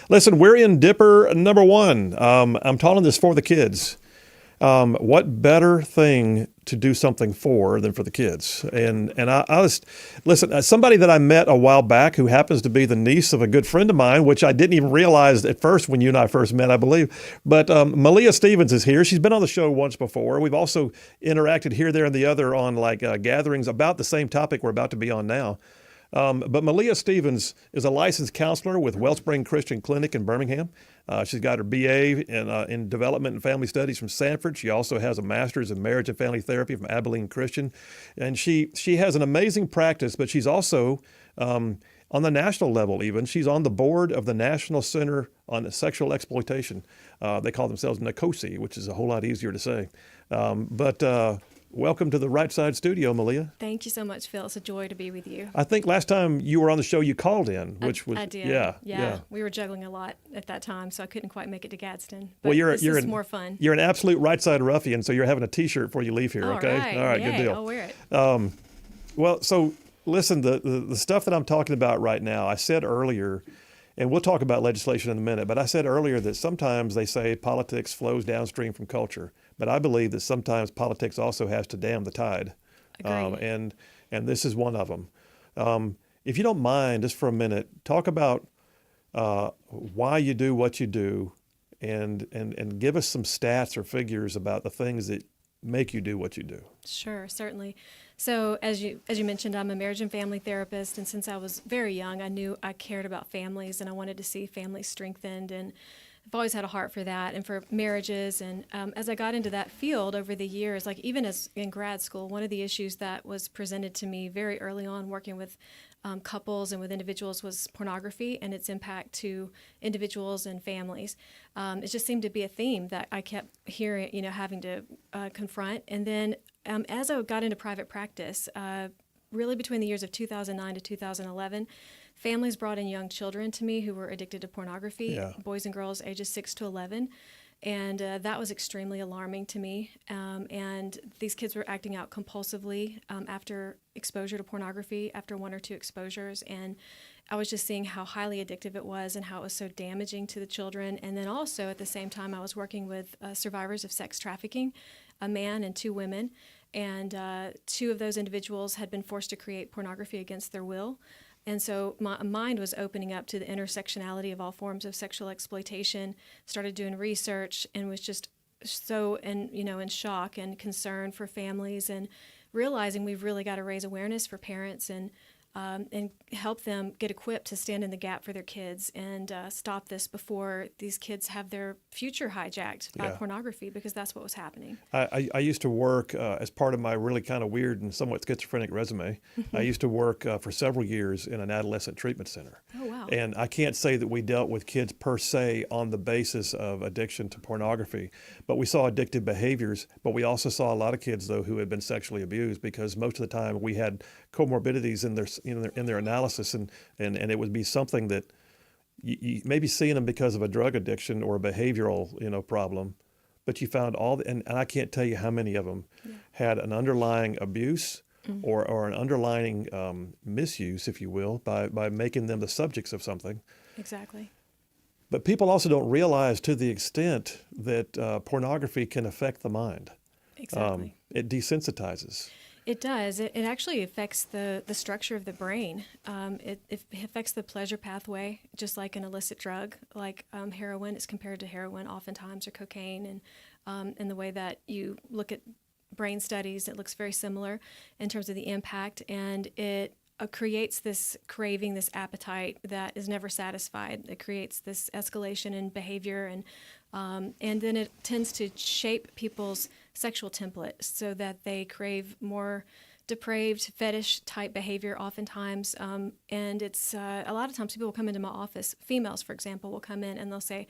Listen, we're in Dipper number 1. I'm calling this for the kids. What better thing to do something for than for the kids? And I was, listen, somebody that I met a while back who happens to be the niece of a good friend of mine, which I didn't even realize at first when you and I first met, I believe. But Malia Stevens is here. She's been on the show once before. We've also interacted here, there, and the other on gatherings about the same topic we're about to be on now. But Malia Stevens is a licensed counselor with Wellspring Christian Clinic in Birmingham. She's got her BA in Development and Family Studies from Sanford. She also has a Master's in Marriage and Family Therapy from Abilene Christian. And she has an amazing practice, but she's also on the national level even. She's on the board of the National Center on Sexual Exploitation. They call themselves NACOSI, which is a whole lot easier to say. Welcome to the Rightside studio, Malia. Thank you so much, Phil. It's a joy to be with you. I think last time you were on the show, you called in, which was I did. Yeah. We were juggling a lot at that time, so I couldn't quite make it to Gadsden. Well, But you're this is more fun. You're an absolute Rightside ruffian, so you're having a T-shirt before you leave here. All Okay, right. all right, Yay, good deal. I'll wear it. Well, so listen, the stuff that I'm talking about right now, I said earlier, and we'll talk about legislation in a minute, but I said earlier that sometimes they say politics flows downstream from culture, but I believe that sometimes politics also has to dam the tide. And this is one of them. If you don't mind, just for a minute, talk about why you do what you do, and give us some stats or figures about the things that make you do what you do. Sure, certainly. So as you mentioned, I'm a marriage and family therapist, and since I was very young, I knew I cared about families and I wanted to see families strengthened, and I've always had a heart for that and for marriages. And as I got into that field over the years, like even as in grad school, one of the issues that was presented to me very early on working with couples and with individuals was pornography and its impact to individuals and families. It just seemed to be a theme that I kept hearing, having to confront. And then as I got into private practice, really between the years of 2009 to 2011, families brought in young children to me who were addicted to pornography, boys and girls ages 6 to 11. And that was extremely alarming to me. And these kids were acting out compulsively after exposure to pornography, after 1 or 2 exposures. And I was just seeing how highly addictive it was and how it was so damaging to the children. And then also at the same time, I was working with survivors of sex trafficking, a man and 2 women. And 2 of those individuals had been forced to create pornography against their will. And so my mind was opening up to the intersectionality of all forms of sexual exploitation, started doing research, and was just so in shock and concern for families, and realizing we've really got to raise awareness for parents and help them get equipped to stand in the gap for their kids and stop this before these kids have their future hijacked by pornography, because that's what was happening. I used to work as part of my really kind of weird and somewhat schizophrenic resume. I used to work for several years in an adolescent treatment center. Oh, wow. And I can't say that we dealt with kids per se on the basis of addiction to pornography, but we saw addictive behaviors. But we also saw a lot of kids, though, who had been sexually abused, because most of the time we had comorbidities in their analysis, and it would be something that you may be seeing them because of a drug addiction or a behavioral problem, but you found and I can't tell you how many of them had an underlying abuse or an underlying misuse, if you will, by making them the subjects of something. Exactly. But people also don't realize to the extent that pornography can affect the mind. Exactly. It desensitizes. It does. It actually affects the structure of the brain. It affects the pleasure pathway, just like an illicit drug, like heroin is compared to heroin oftentimes, or cocaine. And in the way that you look at brain studies, it looks very similar in terms of the impact. And it creates this craving, this appetite that is never satisfied. It creates this escalation in behavior, and then it tends to shape people's sexual template so that they crave more depraved fetish type behavior oftentimes. And it's a lot of times people will come into my office, females, for example, will come in and they'll say,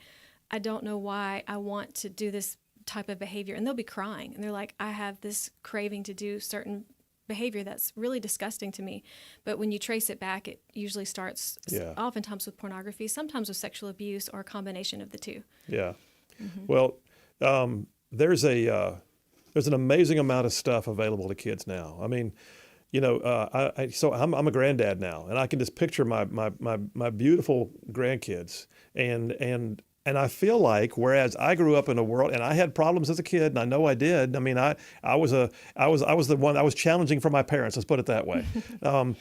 I don't know why I want to do this type of behavior. And they'll be crying. And they're like, I have this craving to do certain behavior that's really disgusting to me. But when you trace it back, it usually starts oftentimes with pornography, sometimes with sexual abuse, or a combination of the two. Yeah. Well, there's an amazing amount of stuff available to kids now. I mean, so I'm a granddad now, and I can just picture my beautiful grandkids, and I feel like, whereas I grew up in a world, and I had problems as a kid, and I know I did. I mean, I was the one, I was challenging for my parents. Let's put it that way. And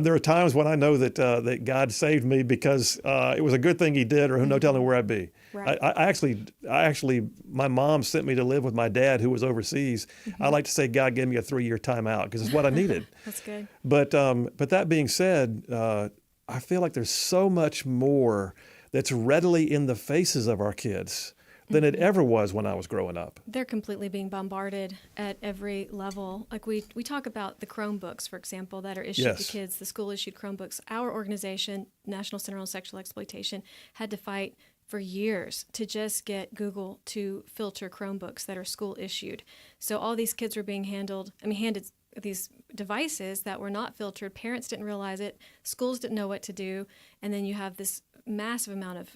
there are times when I know that God saved me because it was a good thing He did, or no telling where I'd be. Right. I actually, my mom sent me to live with my dad, who was overseas. I like to say God gave me a 3-year timeout because it's what I needed. That's good. But that being said, I feel like there's so much more that's readily in the faces of our kids than it ever was when I was growing up. They're completely being bombarded at every level. Like we talk about the Chromebooks, for example, that are issued to kids, the school-issued Chromebooks. Our organization, National Center on Sexual Exploitation, had to fight for years to just get Google to filter Chromebooks that are school-issued. So all these kids were being handed these devices that were not filtered. Parents didn't realize it. Schools didn't know what to do. And then you have this massive amount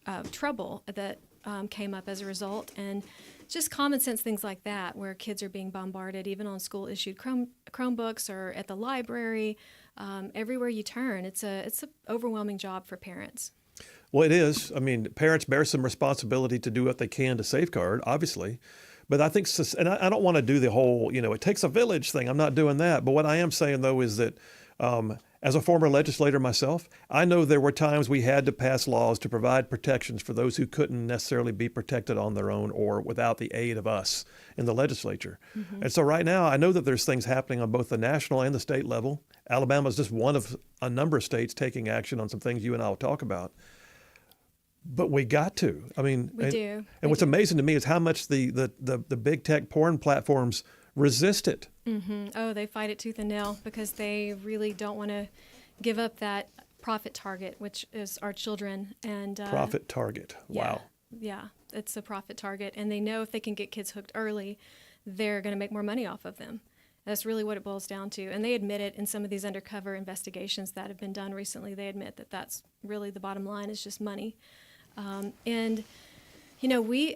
of trouble that came up as a result, and just common sense things like that, where kids are being bombarded even on school-issued Chromebooks or at the library. Everywhere you turn, it's a overwhelming job for parents. Well, it is. I mean, parents bear some responsibility to do what they can to safeguard, obviously. But I think, and I don't want to do the whole, it takes a village thing. I'm not doing that. But what I am saying, though, is that as a former legislator myself, I know there were times we had to pass laws to provide protections for those who couldn't necessarily be protected on their own or without the aid of us in the legislature. And so right now, I know that there's things happening on both the national and the state level. Alabama is just one of a number of states taking action on some things you and I will talk about. But we got to. I mean, we do. And what's amazing to me is how much the big tech porn platforms resist it. Oh, they fight it tooth and nail because they really don't want to give up that profit target, which is our children. And profit target. Wow. Yeah, it's a profit target. And they know if they can get kids hooked early, they're going to make more money off of them. That's really what it boils down to. And they admit it in some of these undercover investigations that have been done recently. They admit that that's really the bottom line, is just money.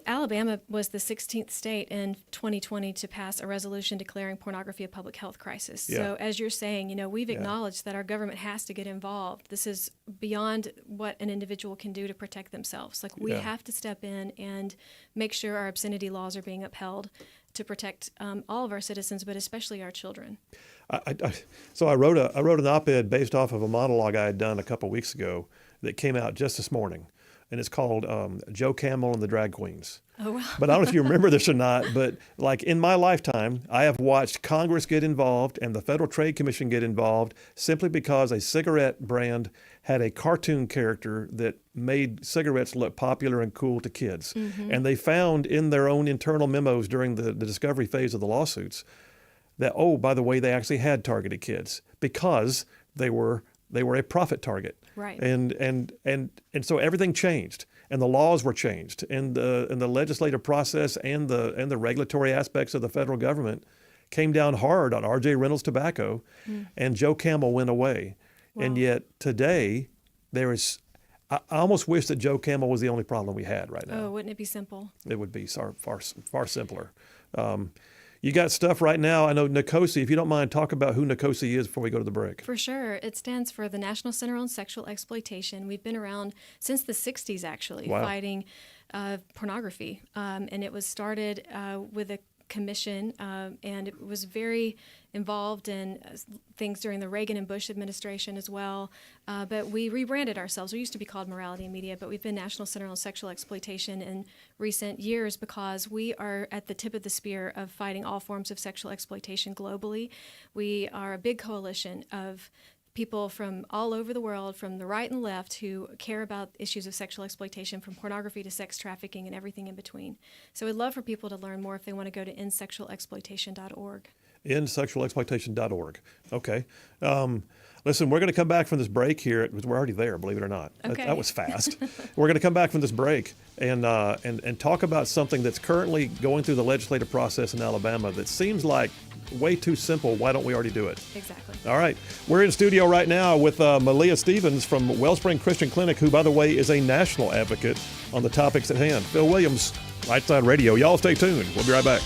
Alabama was the 16th state in 2020 to pass a resolution declaring pornography a public health crisis. Yeah. So as you're saying, we've acknowledged that our government has to get involved. This is beyond what an individual can do to protect themselves. Like, we have to step in and make sure our obscenity laws are being upheld to protect all of our citizens, but especially our children. So I wrote an op-ed based off of a monologue I had done a couple weeks ago that came out just this morning. And it's called Joe Camel and the Drag Queens. Oh, wow. But I don't know if you remember this or not, but like in my lifetime, I have watched Congress get involved and the Federal Trade Commission get involved simply because a cigarette brand had a cartoon character that made cigarettes look popular and cool to kids. And they found in their own internal memos during the discovery phase of the lawsuits that, oh, by the way, they actually had targeted kids because they were a profit target. Right. And so everything changed, and the laws were changed, and the legislative process and the regulatory aspects of the federal government came down hard on R.J. Reynolds Tobacco, and Joe Camel went away. Wow. And yet today I almost wish that Joe Camel was the only problem we had right now. Oh, wouldn't it be simple? It would be far simpler. You got stuff right now. I know NACOSI, if you don't mind, talk about who NACOSI is before we go to the break. For sure. It stands for the National Center on Sexual Exploitation. We've been around since the 60s, actually, fighting pornography. And it was started with a commission, and it was very involved in things during the Reagan and Bush administration as well. But we rebranded ourselves. We used to be called Morality and Media, but we've been National Center on Sexual Exploitation in recent years because we are at the tip of the spear of fighting all forms of sexual exploitation globally. We are a big coalition of people from all over the world, from the right and left, who care about issues of sexual exploitation, from pornography to sex trafficking and everything in between. So we'd love for people to learn more if they want to go to endsexualexploitation.org. Endsexualexploitation.org. Okay. Listen, we're going to come back from this break here. We're already there, believe it or not. Okay. That was fast. We're going to come back from this break and talk about something that's currently going through the legislative process in Alabama that seems like way too simple. Why don't we already do it? Exactly. All right. We're in studio right now with Malia Stevens from Wellspring Christian Clinic, who, by the way, is a national advocate on the topics at hand. Phil Williams, Rightside Radio. Y'all stay tuned. We'll be right back.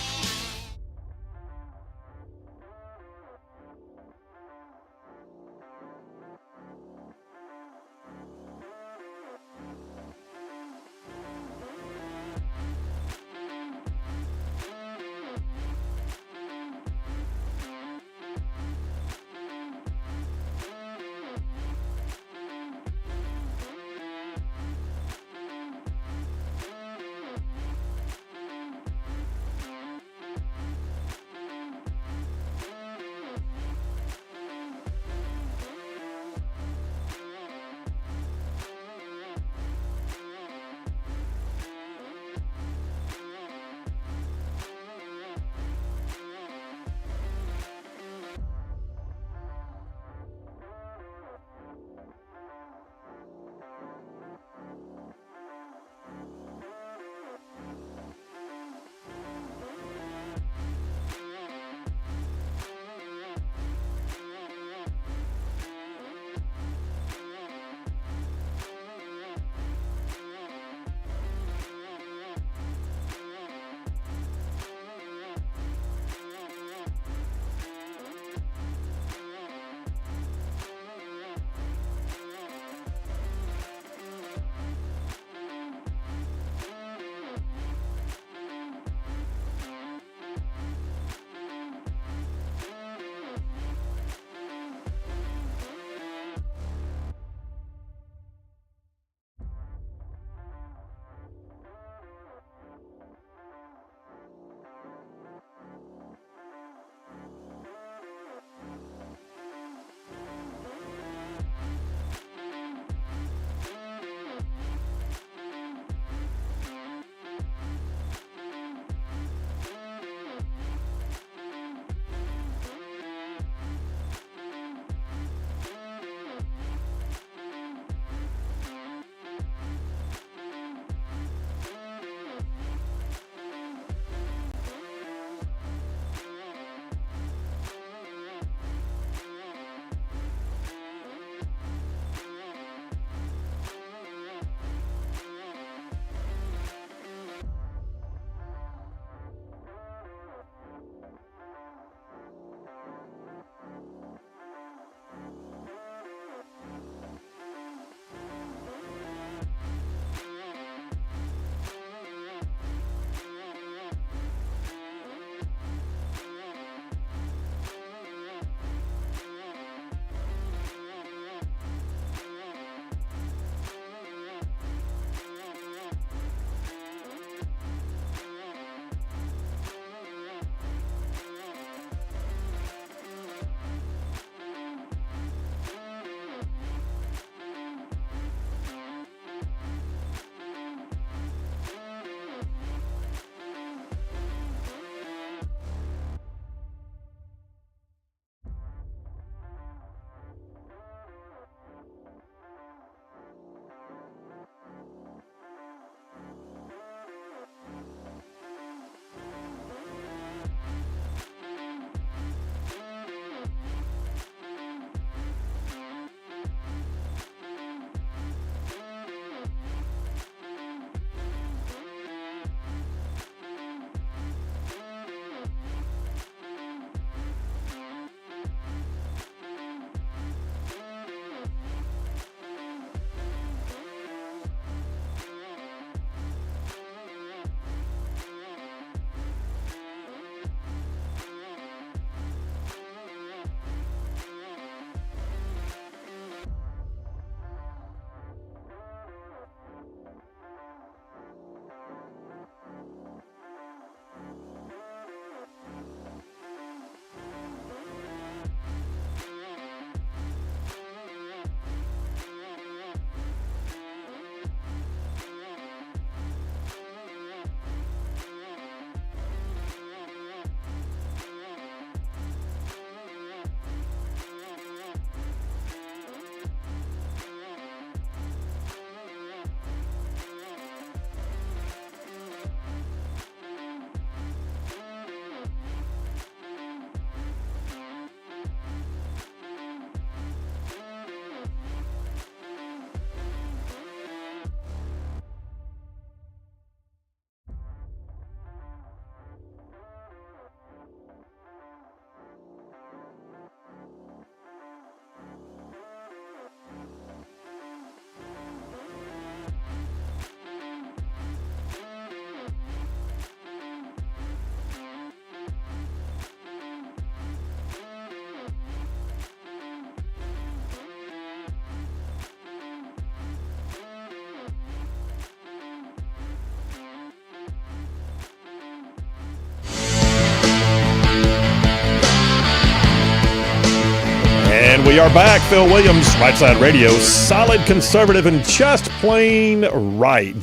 And we are back. Phil Williams, Rightside Radio, solid conservative and just plain right.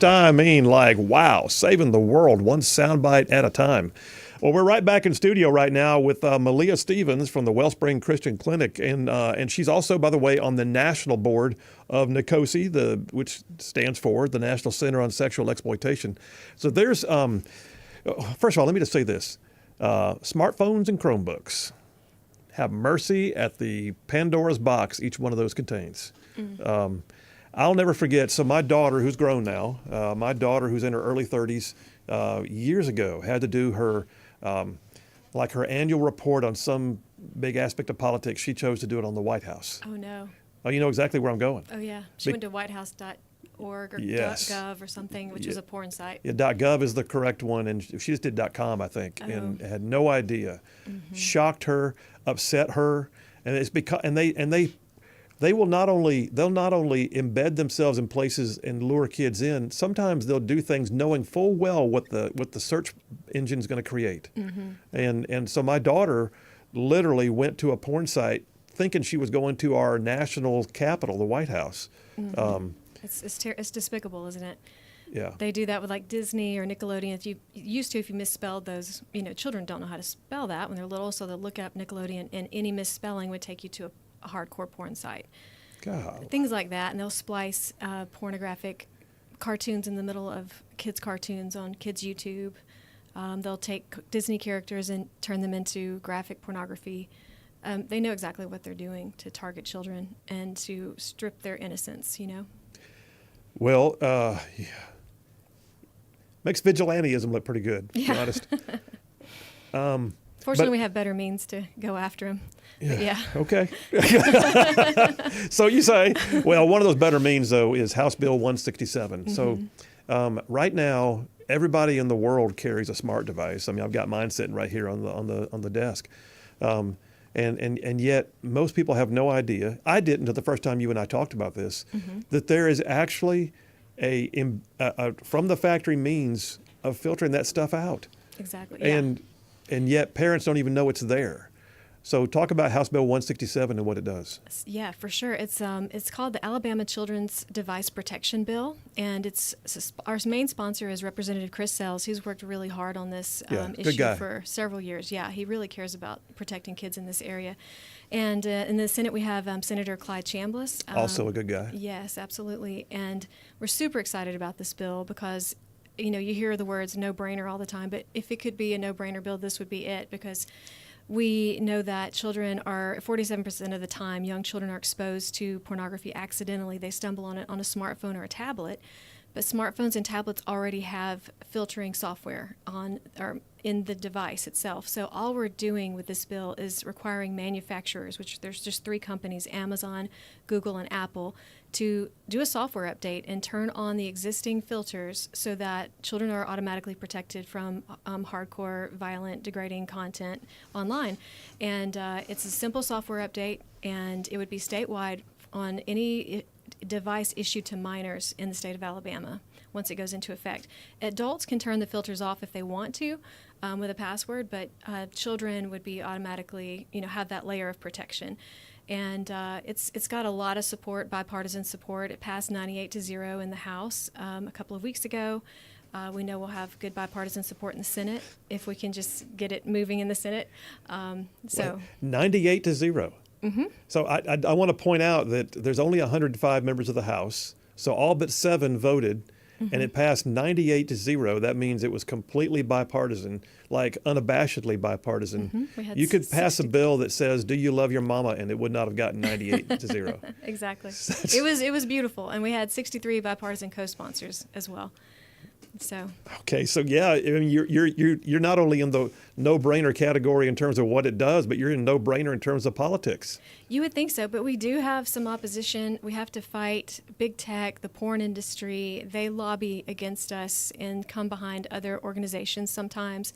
I mean, like, wow, saving the world one soundbite at a time. Well, we're right back in studio right now with Malia Stevens from the Wellspring Christian Clinic, and she's also, by the way, on the national board of NACOSE, which stands for the National Center on Sexual Exploitation. So there's, first of all, let me just say this: smartphones and Chromebooks. Have mercy at the Pandora's box each one of those contains. I'll never forget. So my daughter, who's grown now, my daughter who's in her early 30s, years ago had to do her like her annual report on some big aspect of politics. She chose to do it on the White House. Oh, no. Oh, you know exactly where I'm going. Oh, yeah. She went to whitehouse.org or Yes. .gov or something, which is a porn site. Yeah, .gov is the correct one, and she just did .com, I think, and had no idea. Shocked her, upset her, and it's because they will not only embed themselves in places and lure kids in. Sometimes they'll do things knowing full well what the search engine is going to create. And so my daughter literally went to a porn site thinking she was going to our national capital, the White House. It's despicable, isn't it? Yeah. They do that with like Disney or Nickelodeon. If you misspelled those, children don't know how to spell that when they're little, so they'll look up Nickelodeon, and any misspelling would take you to a hardcore porn site. God. Things like that, and they'll splice pornographic cartoons in the middle of kids' cartoons on kids' YouTube. They'll take Disney characters and turn them into graphic pornography. They know exactly what they're doing to target children and to strip their innocence, Well, yeah. Makes vigilantism look pretty good, to be honest. Fortunately, we have better means to go after them. Yeah. Okay. So you say, well, one of those better means, though, is House Bill 167. So right now, everybody in the world carries a smart device. I mean, I've got mine sitting right here on the desk. And yet most people have no idea. I didn't until the first time you and I talked about this, that there is actually a from the factory means of filtering that stuff out. Exactly. Yeah. And yet parents don't even know it's there. So talk about House Bill 167 and what it does. Yeah, for sure. It's called the Alabama Children's Device Protection Bill, and our main sponsor is Representative Chris Sells. He's worked really hard on this issue for several years. Yeah, he really cares about protecting kids in this area. And in the Senate, we have Senator Clyde Chambliss. Also a good guy. Yes, absolutely. And we're super excited about this bill because you hear the words no-brainer all the time, but if it could be a no-brainer bill, this would be it, because we know that children are, 47% of the time, young children are exposed to pornography accidentally. They stumble on it on a smartphone or a tablet. But smartphones and tablets already have filtering software in the device itself. So all we're doing with this bill is requiring manufacturers, which there's just 3 companies, Amazon, Google, and Apple, to do a software update and turn on the existing filters so that children are automatically protected from hardcore, violent, degrading content online. And it's a simple software update, and it would be statewide on any device issued to minors in the state of Alabama once it goes into effect. Adults can turn the filters off if they want to with a password, but children would be automatically, have that layer of protection. And it's got a lot of support, bipartisan support. It passed 98-0 in the House a couple of weeks ago. We know we'll have good bipartisan support in the Senate if we can just get it moving in the Senate. 98-0. So I want to point out that there's only 105 members of the House, so all but 7 voted, and it passed 98-0. That means it was completely bipartisan, like unabashedly bipartisan. You could pass a bill that says, "Do you love your mama?" and it would not have gotten 98-0. Exactly. It was beautiful, and we had 63 bipartisan co-sponsors as well. So okay, so yeah, I mean, you're not only in the no-brainer category in terms of what it does, but you're in no-brainer in terms of politics. You would think so, but we do have some opposition. We have to fight big tech, the porn industry. They lobby against us and come behind other organizations sometimes.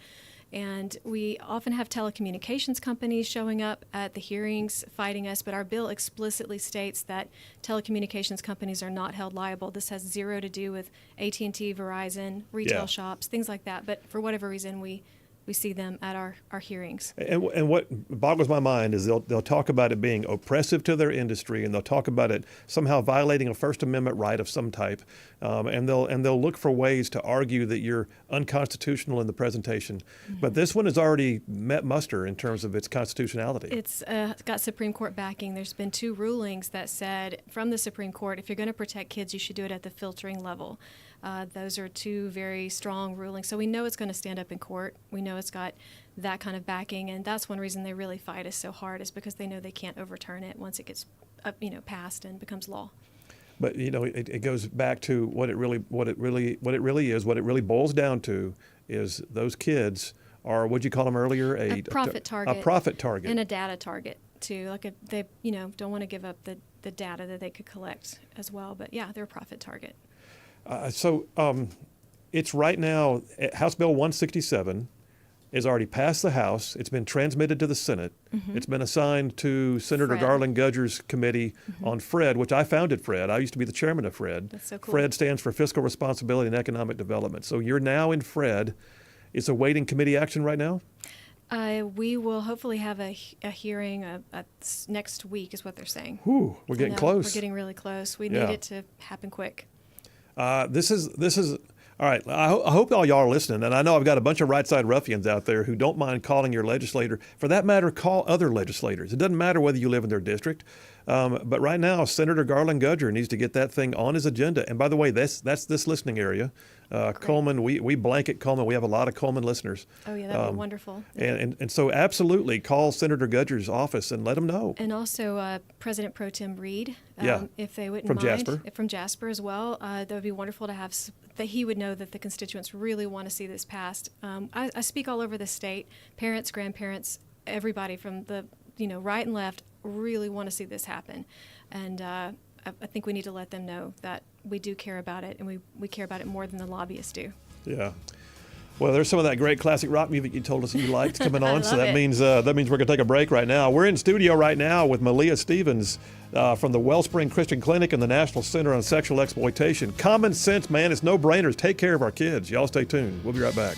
And we often have telecommunications companies showing up at the hearings fighting us, but our bill explicitly states that telecommunications companies are not held liable. This has zero to do with AT&T, Verizon, retail shops, things like that. But for whatever reason, we we see them at our hearings. And what boggles my mind is they'll talk about it being oppressive to their industry, and they'll talk about it somehow violating a First Amendment right of some type, and they'll look for ways to argue that you're unconstitutional in the presentation. Mm-hmm. But this one has already met muster in terms of its constitutionality. It's got Supreme Court backing. There's been 2 rulings that said from the Supreme Court, if you're going to protect kids, you should do it at the filtering level. Those are 2 very strong rulings. So we know it's going to stand up in court. We know it's got that kind of backing, and that's one reason they really fight us so hard, is because they know they can't overturn it once it gets passed and becomes law. But it goes back to what it really boils down to is those kids are, what'd you call them earlier? A profit target. A profit target. And a data target too. They don't want to give up the data that they could collect as well. But yeah, they're a profit target. It's right now, House Bill 167 is already passed the House. It's been transmitted to the Senate. Mm-hmm. It's been assigned to Senator Garland Gudger's committee on FRED, which I founded FRED. I used to be the chairman of FRED. That's so cool. FRED stands for Fiscal Responsibility and Economic Development. So you're now in FRED. It's awaiting committee action right now? We will hopefully have a hearing next week, is what they're saying. Whew, we're getting close. We're getting really close. We need it to happen quick. This is all right. I hope all y'all are listening, and I know I've got a bunch of right side ruffians out there who don't mind calling your legislator. For that matter, call other legislators. It doesn't matter whether you live in their district. But right now, Senator Garland Gudger needs to get that thing on his agenda. And by the way, that's this listening area. Coleman, we blanket Coleman. We have a lot of Coleman listeners. Oh, yeah, that would be wonderful. And so absolutely call Senator Gudger's office and let him know. And also President Pro Tem Reed, if they wouldn't from mind. Jasper. From Jasper as well. That would be wonderful to have, that he would know that the constituents really want to see this passed. I speak all over the state. Parents, grandparents, everybody from the right and left really want to see this happen. And I think we need to let them know that we do care about it, and we care about it more than the lobbyists do. Yeah. Well, there's some of that great classic rock music you told us you liked coming on, so that means we're going to take a break right now. We're in studio right now with Malia Stevens from the Wellspring Christian Clinic and the National Center on Sexual Exploitation. Common sense, man. It's no-brainers. Take care of our kids. Y'all stay tuned. We'll be right back.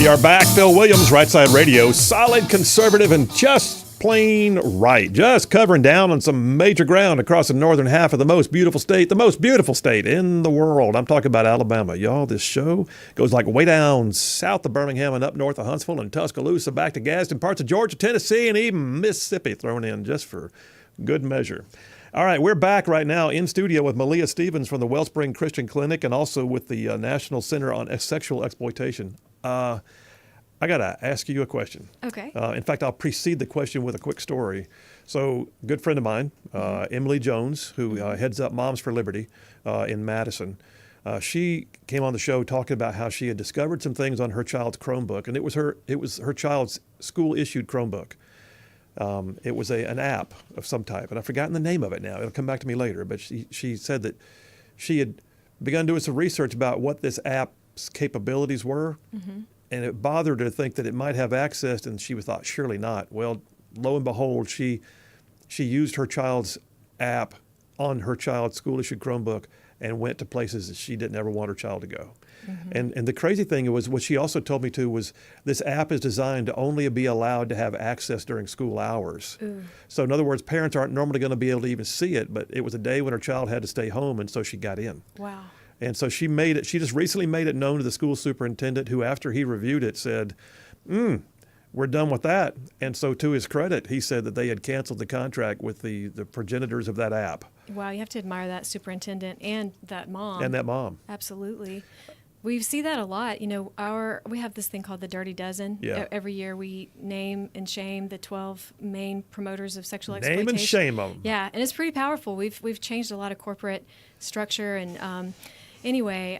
We are back. Phil Williams, Rightside Radio. Solid, conservative, and just plain right. Just covering down on some major ground across the northern half of the most beautiful state in the world. I'm talking about Alabama. Y'all, this show goes like way down south of Birmingham and up north of Huntsville and Tuscaloosa, back to Gadsden, parts of Georgia, Tennessee, and even Mississippi thrown in just for good measure. All right, we're back right now in studio with Malia Stevens from the Wellspring Christian Clinic and also with the National Center on Sexual Exploitation. I got to ask you a question. Okay. In fact, I'll precede the question with a quick story. So, a good friend of mine, Emily Jones, who heads up Moms for Liberty in Madison, she came on the show talking about how she had discovered some things on her child's Chromebook, and it was her child's school-issued Chromebook. It was an app of some type, and I've forgotten the name of it now. It'll come back to me later. But she said that she had begun doing some research about what this app's capabilities were, and it bothered her to think that it might have access, and she thought, surely not. Well, lo and behold, she used her child's app on her child's school-issued Chromebook and went to places that she didn't ever want her child to go. And the crazy thing was, what she also told me too, was this app is designed to only be allowed to have access during school hours. Ooh. So in other words, parents aren't normally going to be able to even see it, but it was a day when her child had to stay home, and so she got in. Wow. And so she just recently made it known to the school superintendent, who after he reviewed it said, we're done with that. And so to his credit, he said that they had canceled the contract with the progenitors of that app. Wow, you have to admire that superintendent and that mom. And that mom. Absolutely. We see that a lot. You know, we have this thing called the Dirty Dozen. Yeah. Every year we name and shame the 12 main promoters of sexual exploitation. Name and shame them. Yeah, and it's pretty powerful. We've changed a lot of corporate structure, and anyway,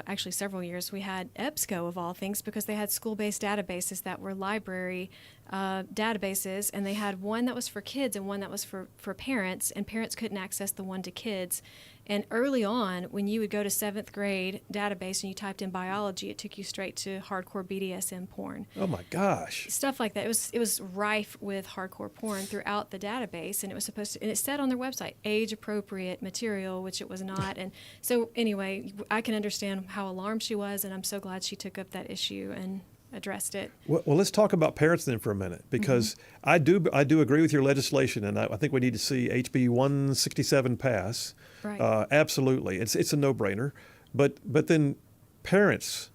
actually several years, we had EBSCO of all things, because they had school-based databases that were library databases, and they had one that was for kids and one that was for parents, and parents couldn't access the one to kids. And early on, when you would go to 7th grade database and you typed in biology, it took you straight to hardcore BDSM porn. Oh my gosh. Stuff like that. It was rife with hardcore porn throughout the database, and and it said on their website, age-appropriate material, which it was not. And so anyway, I can understand how alarmed she was, and I'm so glad she took up that issue and addressed it. Well, let's talk about parents then for a minute, because I do agree with your legislation, and I think we need to see HB 167 pass. Right. Absolutely, it's a no-brainer. But then parents,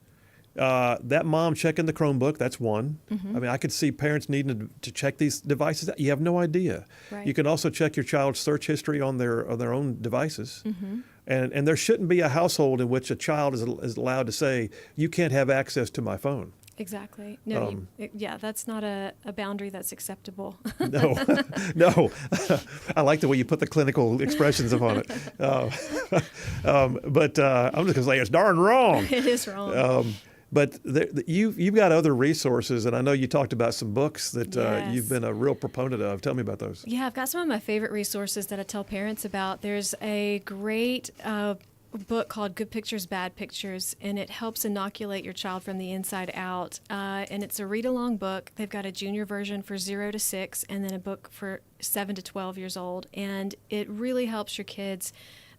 that mom checking the Chromebook, that's one. I mean, I could see parents needing to check these devices. You have no idea. Right. You can also check your child's search history on their own devices. And there shouldn't be a household in which a child is allowed to say, you can't have access to my phone. Exactly. No, that's not a boundary that's acceptable. No. I like the way you put the clinical expressions upon it. But I'm just going to say it's darn wrong. It is wrong. But you've got other resources, and I know you talked about some books that Yes. you've been a real proponent of. Tell me about those. Yeah, I've got some of my favorite resources that I tell parents about. There's a great book called Good Pictures, Bad Pictures, and it helps inoculate your child from the inside out. And it's a read-along book. They've got a junior version for 0 to 6, and then a book for 7 to 12 years old. And it really helps your kids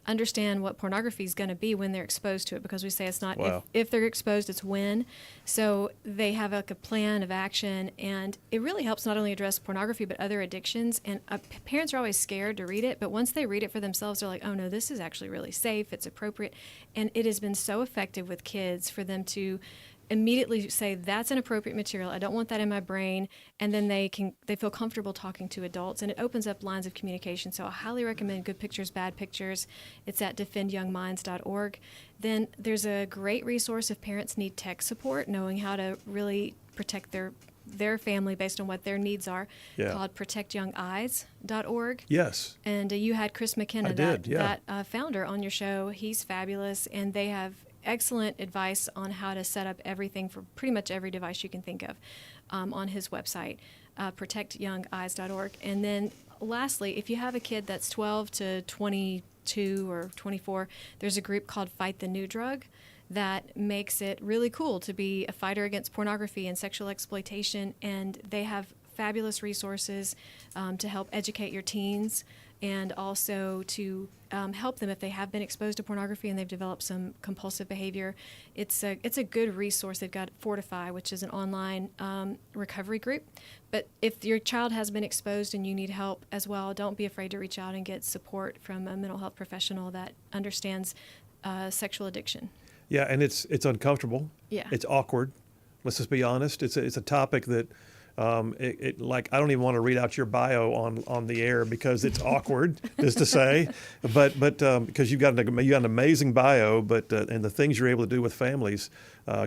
understand what pornography is going to be when they're exposed to it, because we say it's not if they're exposed, it's when. So they have like a plan of action, and it really helps not only address pornography but other addictions. And parents are always scared to read it, but once they read it for themselves, they're like, oh no, this is actually really safe, it's appropriate. And it has been so effective with kids for them to immediately say, that's inappropriate material, I don't want that in my brain, and then they feel comfortable talking to adults, and it opens up lines of communication. So I highly recommend Good Pictures, Bad Pictures. It's at defendyoungminds.org. Then there's a great resource if parents need tech support, knowing how to really protect their family based on what their needs are, called protectyoungeyes.org. Yes. And you had Chris McKenna, that founder, on your show. He's fabulous, and they have excellent advice on how to set up everything for pretty much every device you can think of on his website, protectyoungeyes.org. And then lastly, if you have a kid that's 12 to 22 or 24, there's a group called Fight the New Drug that makes it really cool to be a fighter against pornography and sexual exploitation, and they have fabulous resources to help educate your teens and also to help them if they have been exposed to pornography and they've developed some compulsive behavior. It's a good resource. They've got Fortify, which is an online recovery group. But if your child has been exposed and you need help as well, don't be afraid to reach out and get support from a mental health professional that understands sexual addiction. Yeah, and it's uncomfortable. Yeah. It's awkward. Let's just be honest. It's a topic that like I don't even want to read out your bio on the air because it's awkward, just to say, but because you've got an amazing bio, but and the things you're able to do with families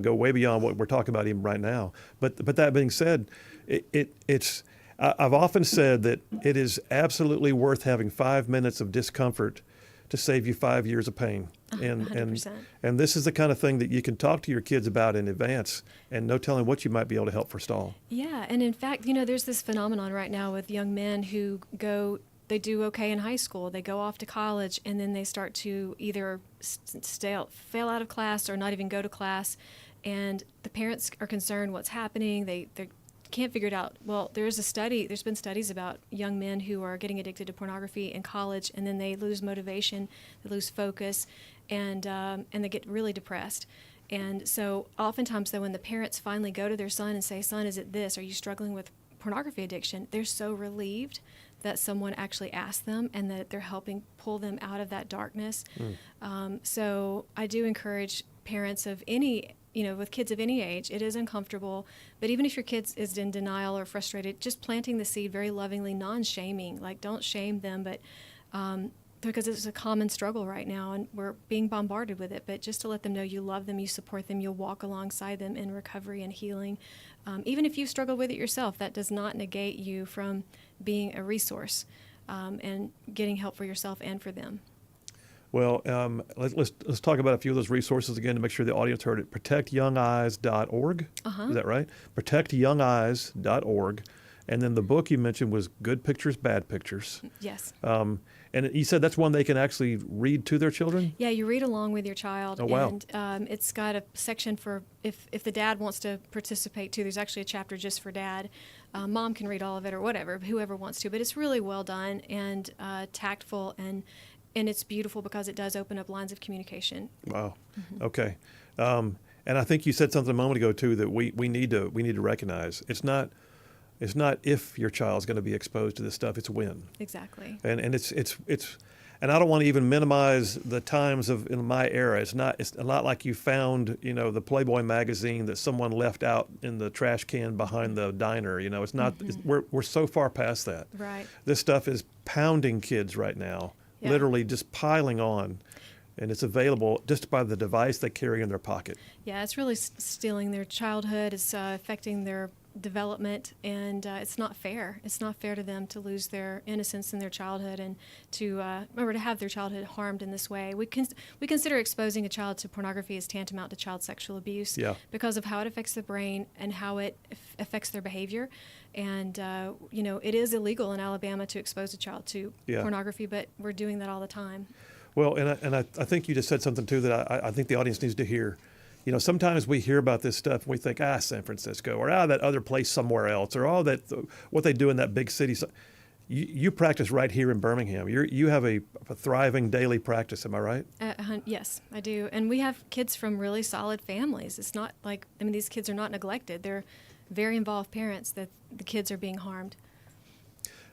go way beyond what we're talking about even right now. But that being said, it's I've often said that it is absolutely worth having 5 minutes of discomfort to save you 5 years of pain. And 100%. and this is the kind of thing that you can talk to your kids about in advance, and no telling what you might be able to help forestall. Yeah, and in fact, there's this phenomenon right now with young men who they do okay in high school, they go off to college, and then they start to either fail out of class or not even go to class, and the parents are concerned what's happening. They can't figure it out. Well, there's been studies about young men who are getting addicted to pornography in college, and then they lose motivation, they lose focus, and they get really depressed. And so oftentimes, though, when the parents finally go to their son and say, "Son, is it this? Are you struggling with pornography addiction?" they're so relieved that someone actually asked them and that they're helping pull them out of that darkness. So I do encourage parents of any, with kids of any age, it is uncomfortable, but even if your kid is in denial or frustrated, just planting the seed very lovingly, non-shaming, like don't shame them, but because it's a common struggle right now and we're being bombarded with it, but just to let them know you love them, you support them, you'll walk alongside them in recovery and healing. Even if you struggle with it yourself, that does not negate you from being a resource and getting help for yourself and for them. Well, let's talk about a few of those resources again to make sure the audience heard it. ProtectYoungEyes.org. Is that right? ProtectYoungEyes.org. And then the book you mentioned was Good Pictures, Bad Pictures. Yes. And you said that's one they can actually read to their children? Yeah, you read along with your child. Oh, wow. And it's got a section for if the dad wants to participate too. There's actually a chapter just for dad. Mom can read all of it or whatever, whoever wants to. But it's really well done and tactful, and it's beautiful because it does open up lines of communication. Wow. Okay. And I think you said something a moment ago too that we need to recognize. It's not if your child's going to be exposed to this stuff, it's when. Exactly. And it's and I don't want to even minimize the times of in my era. It's not like you found, the Playboy magazine that someone left out in the trash can behind the diner. It's not we're so far past that. Right. This stuff is pounding kids right now. Yeah. Literally just piling on. And it's available just by the device they carry in their pocket. Yeah, it's really stealing their childhood. It's affecting their development, and it's not fair. It's not fair to them to lose their innocence in their childhood and to have their childhood harmed in this way. We consider exposing a child to pornography as tantamount to child sexual abuse because of how it affects the brain and how it affects their behavior. And it is illegal in Alabama to expose a child to pornography, but we're doing that all the time. Well, and I think you just said something too that I think the audience needs to hear. Sometimes we hear about this stuff and we think, San Francisco, or that other place somewhere else, or what they do in that big city. So you practice right here in Birmingham. You have a thriving daily practice. Am I right? Yes, I do. And we have kids from really solid families. It's not like, these kids are not neglected. They're very involved parents that the kids are being harmed.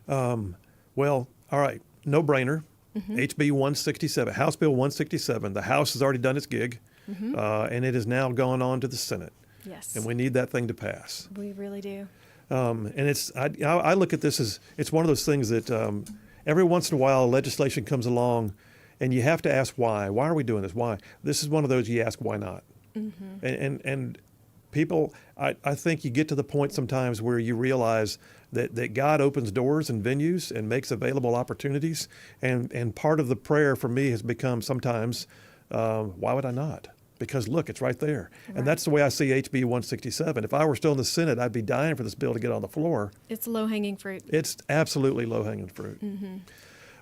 Well, all right, no brainer. HB 167, House Bill 167. The House has already done its gig. And it has now gone on to the Senate. Yes. And we need that thing to pass. We really do. And I look at this as it's one of those things that every once in a while legislation comes along and you have to ask why. Why are we doing this? Why? This is one of those you ask why not. And people, I think you get to the point sometimes where you realize that God opens doors and venues and makes available opportunities. And part of the prayer for me has become sometimes, why would I not? Because look, it's right there. Right. And that's the way I see HB 167. If I were still in the Senate, I'd be dying for this bill to get on the floor. It's low-hanging fruit. It's absolutely low-hanging fruit.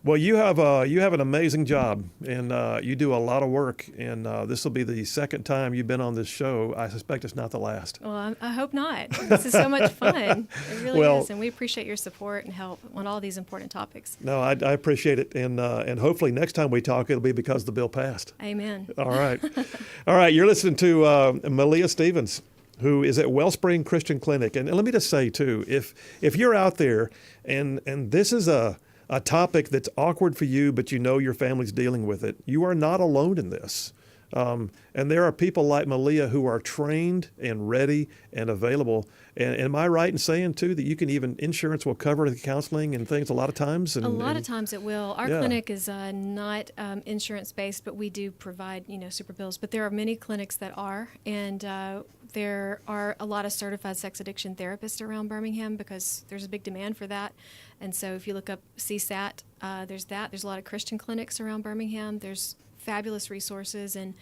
Well, you have an amazing job, and you do a lot of work. And this will be the second time you've been on this show. I suspect it's not the last. Well, I hope not. This is so much fun. It really Well- is, and we appreciate your support and help on all these important topics. No, I appreciate it, and hopefully next time we talk, it'll be because the bill passed. Amen. All right, all right. You're listening to Malia Stevens, who is at Wellspring Christian Clinic, and let me just say too, if you're out there and this is a topic that's awkward for you, but you know your family's dealing with it, you are not alone in this. And there are people like Malia who are trained and ready and available. And am I right in saying too that you can even insurance will cover the counseling and things a lot of times? And, A lot of times it will. Our Yeah. clinic is not insurance based, but we do provide super bills. But there are many clinics that are, and there are a lot of certified sex addiction therapists around Birmingham because there's a big demand for that. And so if you look up CSAT, there's that. There's a lot of Christian clinics around Birmingham. There's fabulous resources, and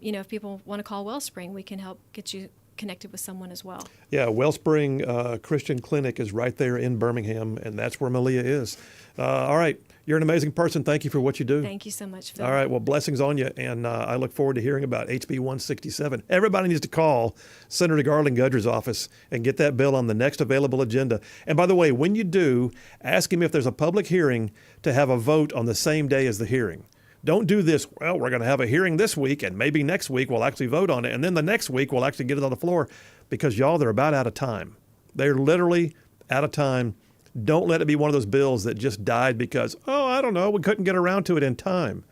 if people want to call Wellspring, we can help get you connected with someone as well. Yeah, Wellspring Christian Clinic is right there in Birmingham, and that's where Malia is. All right, you're an amazing person. Thank you for what you do. Thank you so much, Phil. All right, well, blessings on you, and I look forward to hearing about HB 167. Everybody needs to call Senator Garland Gudger's office and get that bill on the next available agenda. And by the way, when you do, ask him if there's a public hearing to have a vote on the same day as the hearing. Don't do this, well, we're going to have a hearing this week, and maybe next week we'll actually vote on it, and then the next week we'll actually get it on the floor, because y'all, they're about out of time. They're literally out of time. Don't let it be one of those bills that just died because, I don't know, we couldn't get around to it in time.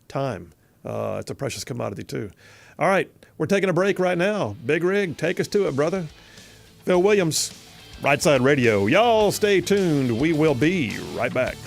Time. It's a precious commodity, too. All right, we're taking a break right now. Big Rig, take us to it, brother. Phil Williams, Rightside Radio. Y'all stay tuned. We will be right back.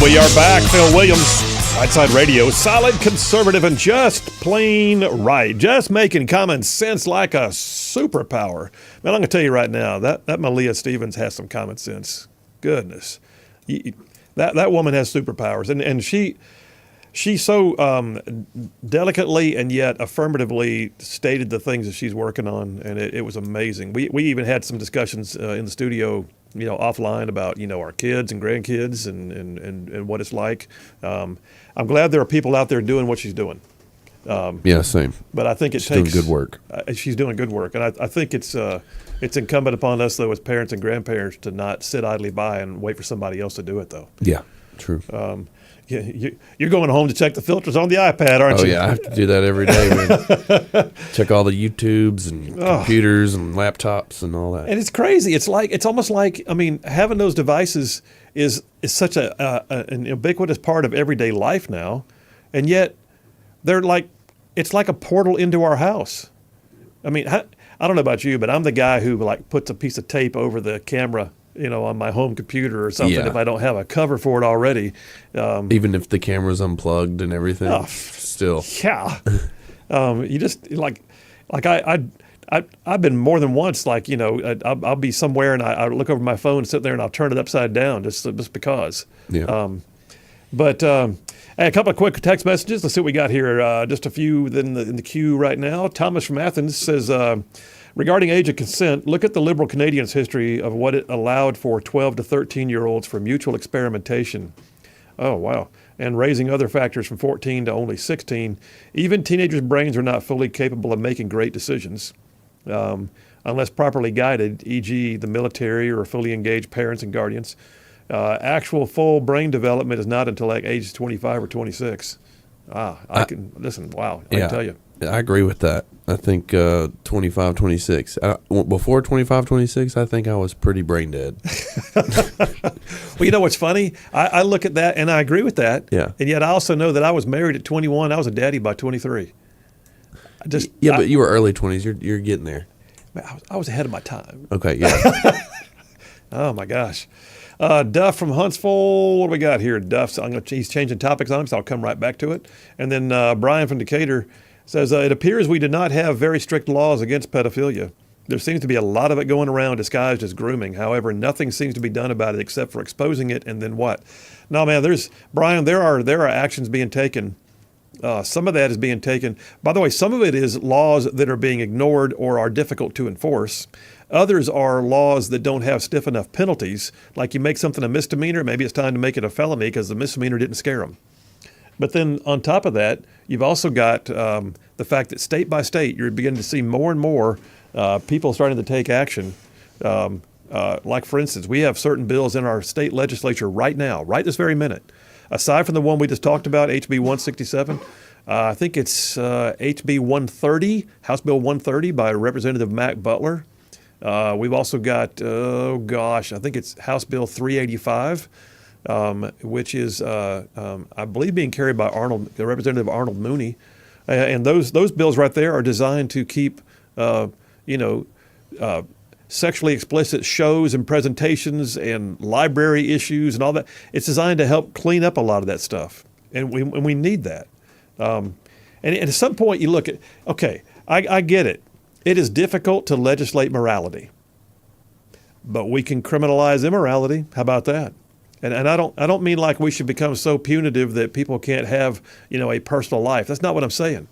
We are back. Phil Williams, Rightside Radio, solid, conservative, and just plain right. Just making common sense like a superpower. Man, I'm going to tell you right now, that Malia Stevens has some common sense. Goodness. That woman has superpowers. And she so delicately and yet affirmatively stated the things that she's working on, and it was amazing. We even had some discussions in the studio, offline about, our kids and grandkids and what it's like. I'm glad there are people out there doing what she's doing. Yeah, same. But I think She's doing good work. She's doing good work, and I think it's incumbent upon us, though, as parents and grandparents, to not sit idly by and wait for somebody else to do it, though. Yeah, true. You're going home to check the filters on the iPad, aren't you? Oh, yeah, I have to do that every day, man. Check all the YouTubes and computers and laptops and all that. And it's crazy. It's almost like, having those devices is such an ubiquitous part of everyday life now, and yet it's like a portal into our house. I don't know about you, but I'm the guy who puts a piece of tape over the camera, on my home computer or something, if I don't have a cover for it already. Even if the camera's unplugged and everything, still. Yeah. You just I've been more than once, I'll be somewhere and I look over my phone, sit there and I'll turn it upside down just because. Yeah. A couple of quick text messages. Let's see what we got here. Just a few in the queue right now. Thomas from Athens says, regarding age of consent, look at the liberal Canadians' history of what it allowed for 12 to 13-year-olds for mutual experimentation. Oh, wow. And raising other factors from 14 to only 16. Even teenagers' brains are not fully capable of making great decisions unless properly guided, e.g. the military or fully engaged parents and guardians. Actual full brain development is not until age 25 or 26. I can tell you. I agree with that. I think 25, 26. Before 25, 26, I think I was pretty brain dead. Well, you know what's funny? I look at that and I agree with that. Yeah. And yet I also know that I was married at 21. I was a daddy by 23. But you were early 20s. You're getting there. I was ahead of my time. Okay, yeah. Oh, my gosh. Duff from Huntsville. What do we got here? Duff, he's changing topics on him, so I'll come right back to it. And then Brian from Decatur says, it appears we do not have very strict laws against pedophilia. There seems to be a lot of it going around disguised as grooming. However, nothing seems to be done about it except for exposing it, and then what? No, man, Brian, there are actions being taken. Some of that is being taken. By the way, some of it is laws that are being ignored or are difficult to enforce. Others are laws that don't have stiff enough penalties. Like you make something a misdemeanor, maybe it's time to make it a felony because the misdemeanor didn't scare them. But then on top of that, you've also got the fact that state by state, you're beginning to see more and more people starting to take action. Like, for instance, we have certain bills in our state legislature right now, right this very minute. Aside from the one we just talked about, HB 167, I think it's HB 130, House Bill 130 by Representative Mac Butler. We've also got, I think it's House Bill 385. Which is, I believe, being carried by Representative Arnold Mooney. And those bills right there are designed to keep, sexually explicit shows and presentations and library issues and all that. It's designed to help clean up a lot of that stuff. And we need that. And at some point you look at, okay, I get it. It is difficult to legislate morality. But we can criminalize immorality. How about that? And I don't mean like we should become so punitive that people can't have, a personal life. That's not what I'm saying.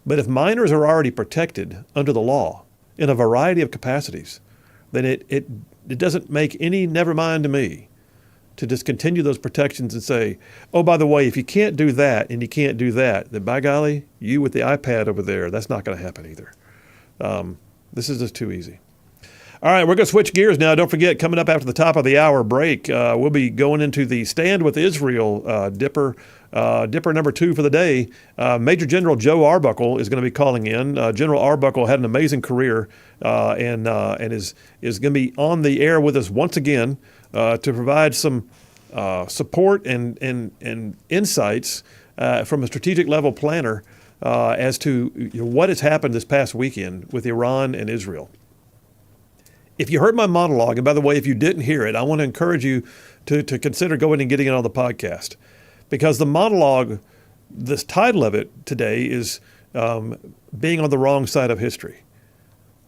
But if minors are already protected under the law in a variety of capacities, then it doesn't make any never mind to me to discontinue those protections and say, oh, by the way, if you can't do that and you can't do that, then by golly, you with the iPad over there, that's not going to happen either. This is just too easy. All right, we're going to switch gears now. Don't forget, coming up after the top of the hour break, we'll be going into the Stand with Israel Dipper number 2 for the day. Major General Joe Arbuckle is going to be calling in. General Arbuckle had an amazing career and is going to be on the air with us once again to provide some support and insights from a strategic level planner as to what has happened this past weekend with Iran and Israel. If you heard my monologue, and by the way, if you didn't hear it, I want to encourage you to consider going and getting it on the podcast. Because the monologue, this title of it today is being on the wrong side of history.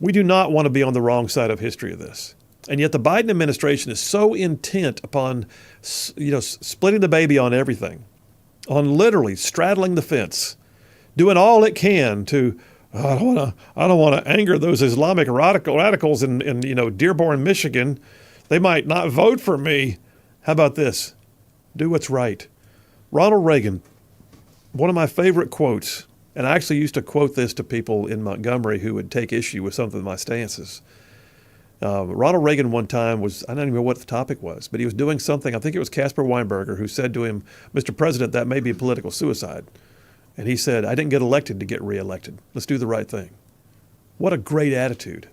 We do not want to be on the wrong side of history of this. And yet the Biden administration is so intent upon, splitting the baby on everything, on literally straddling the fence, doing all it can to, I don't want to anger those Islamic radicals in Dearborn, Michigan. They might not vote for me. How about this? Do what's right. Ronald Reagan, one of my favorite quotes, and I actually used to quote this to people in Montgomery who would take issue with some of my stances. Ronald Reagan one time I don't even know what the topic was, but he was doing something, I think it was Caspar Weinberger, who said to him, "Mr. President, that may be political suicide." And he said, "I didn't get elected to get reelected. Let's do the right thing." What a great attitude.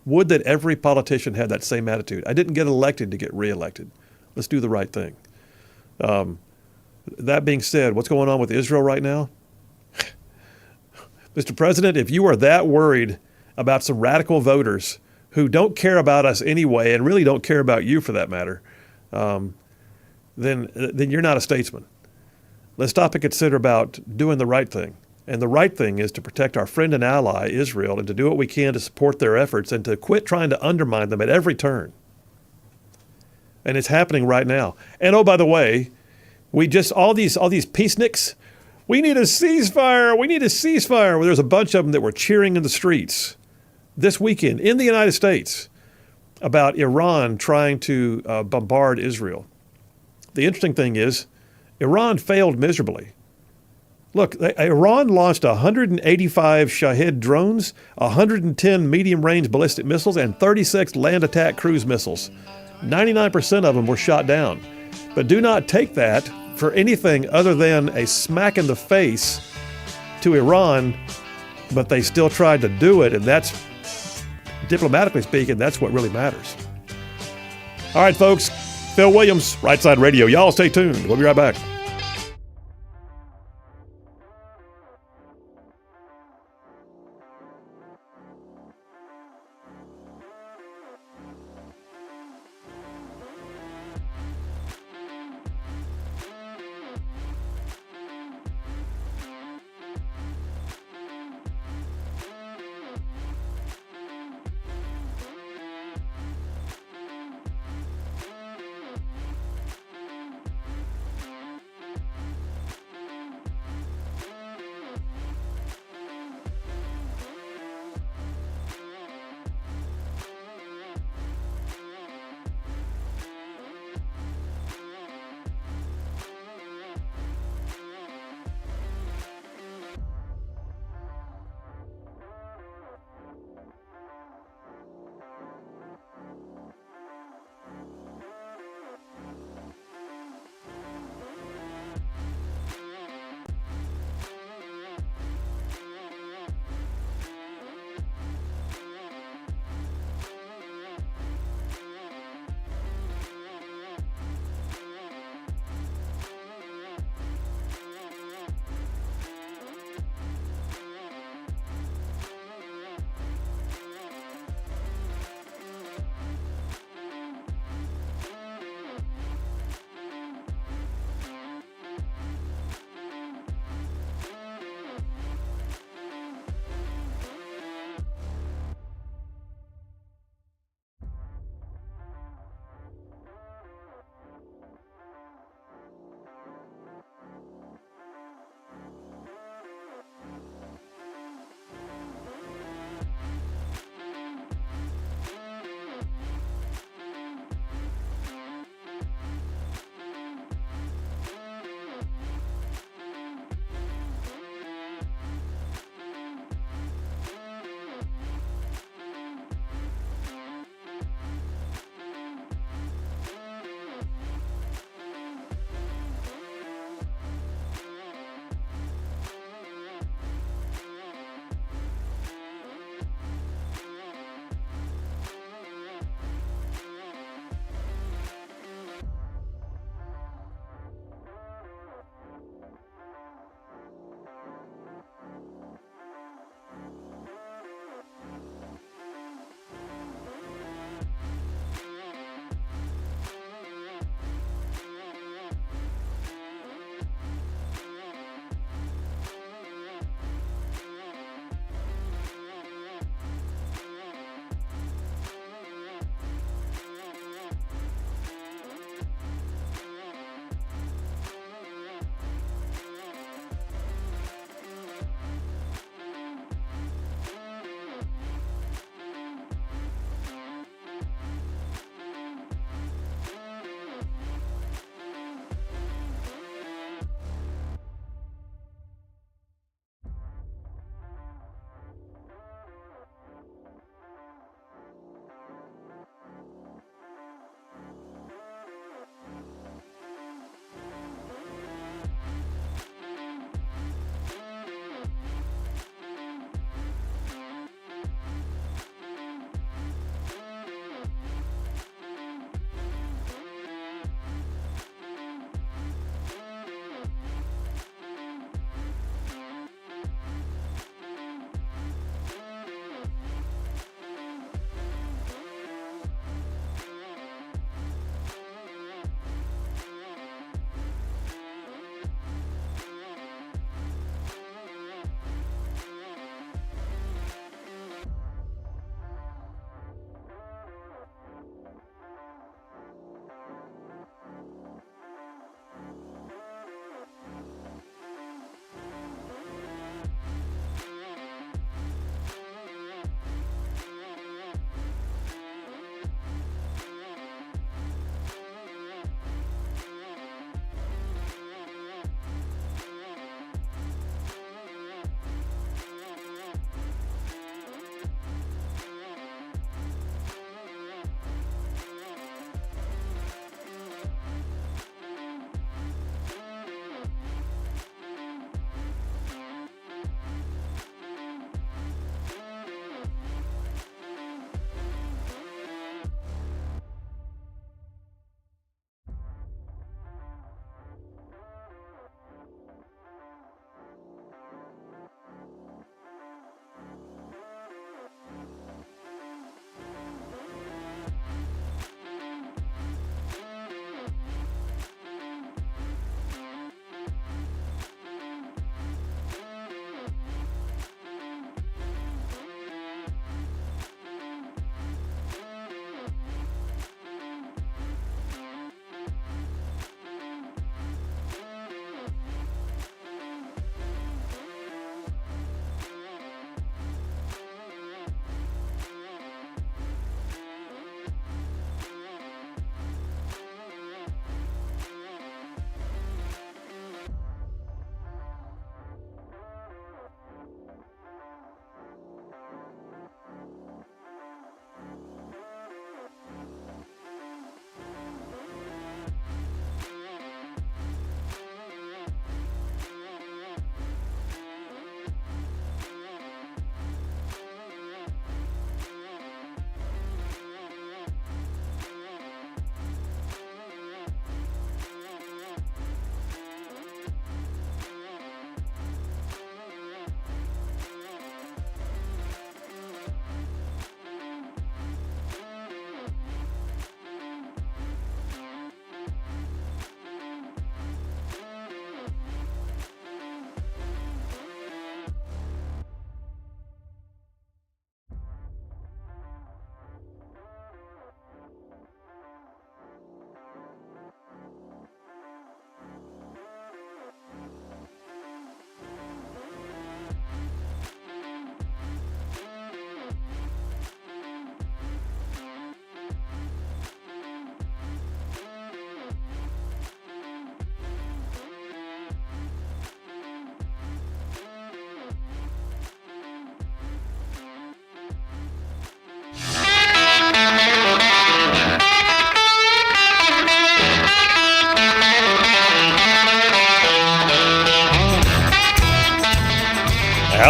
Would that every politician had that same attitude. I didn't get elected to get reelected. Let's do the right thing. That being said, what's going on with Israel right now? Mr. President, if you are that worried about some radical voters who don't care about us anyway and really don't care about you for that matter, then you're not a statesman. Let's stop and consider about doing the right thing. And the right thing is to protect our friend and ally, Israel, and to do what we can to support their efforts and to quit trying to undermine them at every turn. And it's happening right now. And oh, by the way, all these peaceniks, we need a ceasefire. We need a ceasefire. Well, there's a bunch of them that were cheering in the streets this weekend in the United States about Iran trying to bombard Israel. The interesting thing is, Iran failed miserably. Look, Iran launched 185 Shahed drones, 110 medium-range ballistic missiles, and 36 land attack cruise missiles. 99% of them were shot down. But do not take that for anything other than a smack in the face to Iran, but they still tried to do it, and that's, diplomatically speaking, that's what really matters. All right, folks, Phil Williams, Rightside Radio. Y'all stay tuned. We'll be right back.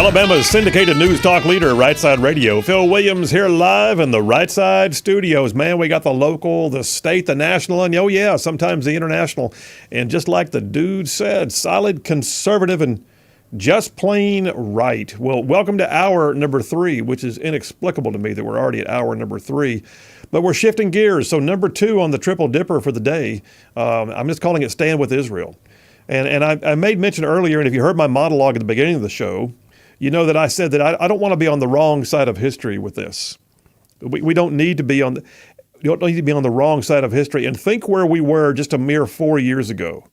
Alabama's syndicated news talk leader, Rightside Radio. Phil Williams here live in the Rightside studios. Man, we got the local, the state, the national, and oh yeah, sometimes the international. And just like the dude said, solid, conservative, and just plain right. Well, welcome to hour number 3, which is inexplicable to me that we're already at hour number 3. But we're shifting gears. So number 2 on the Triple Dipper for the day, I'm just calling it Stand With Israel. And I made mention earlier, and if you heard my monologue at the beginning of the show, you know that I said that I don't want to be on the wrong side of history with this. We don't need to be on the wrong side of history. And think where we were just a mere 4 years ago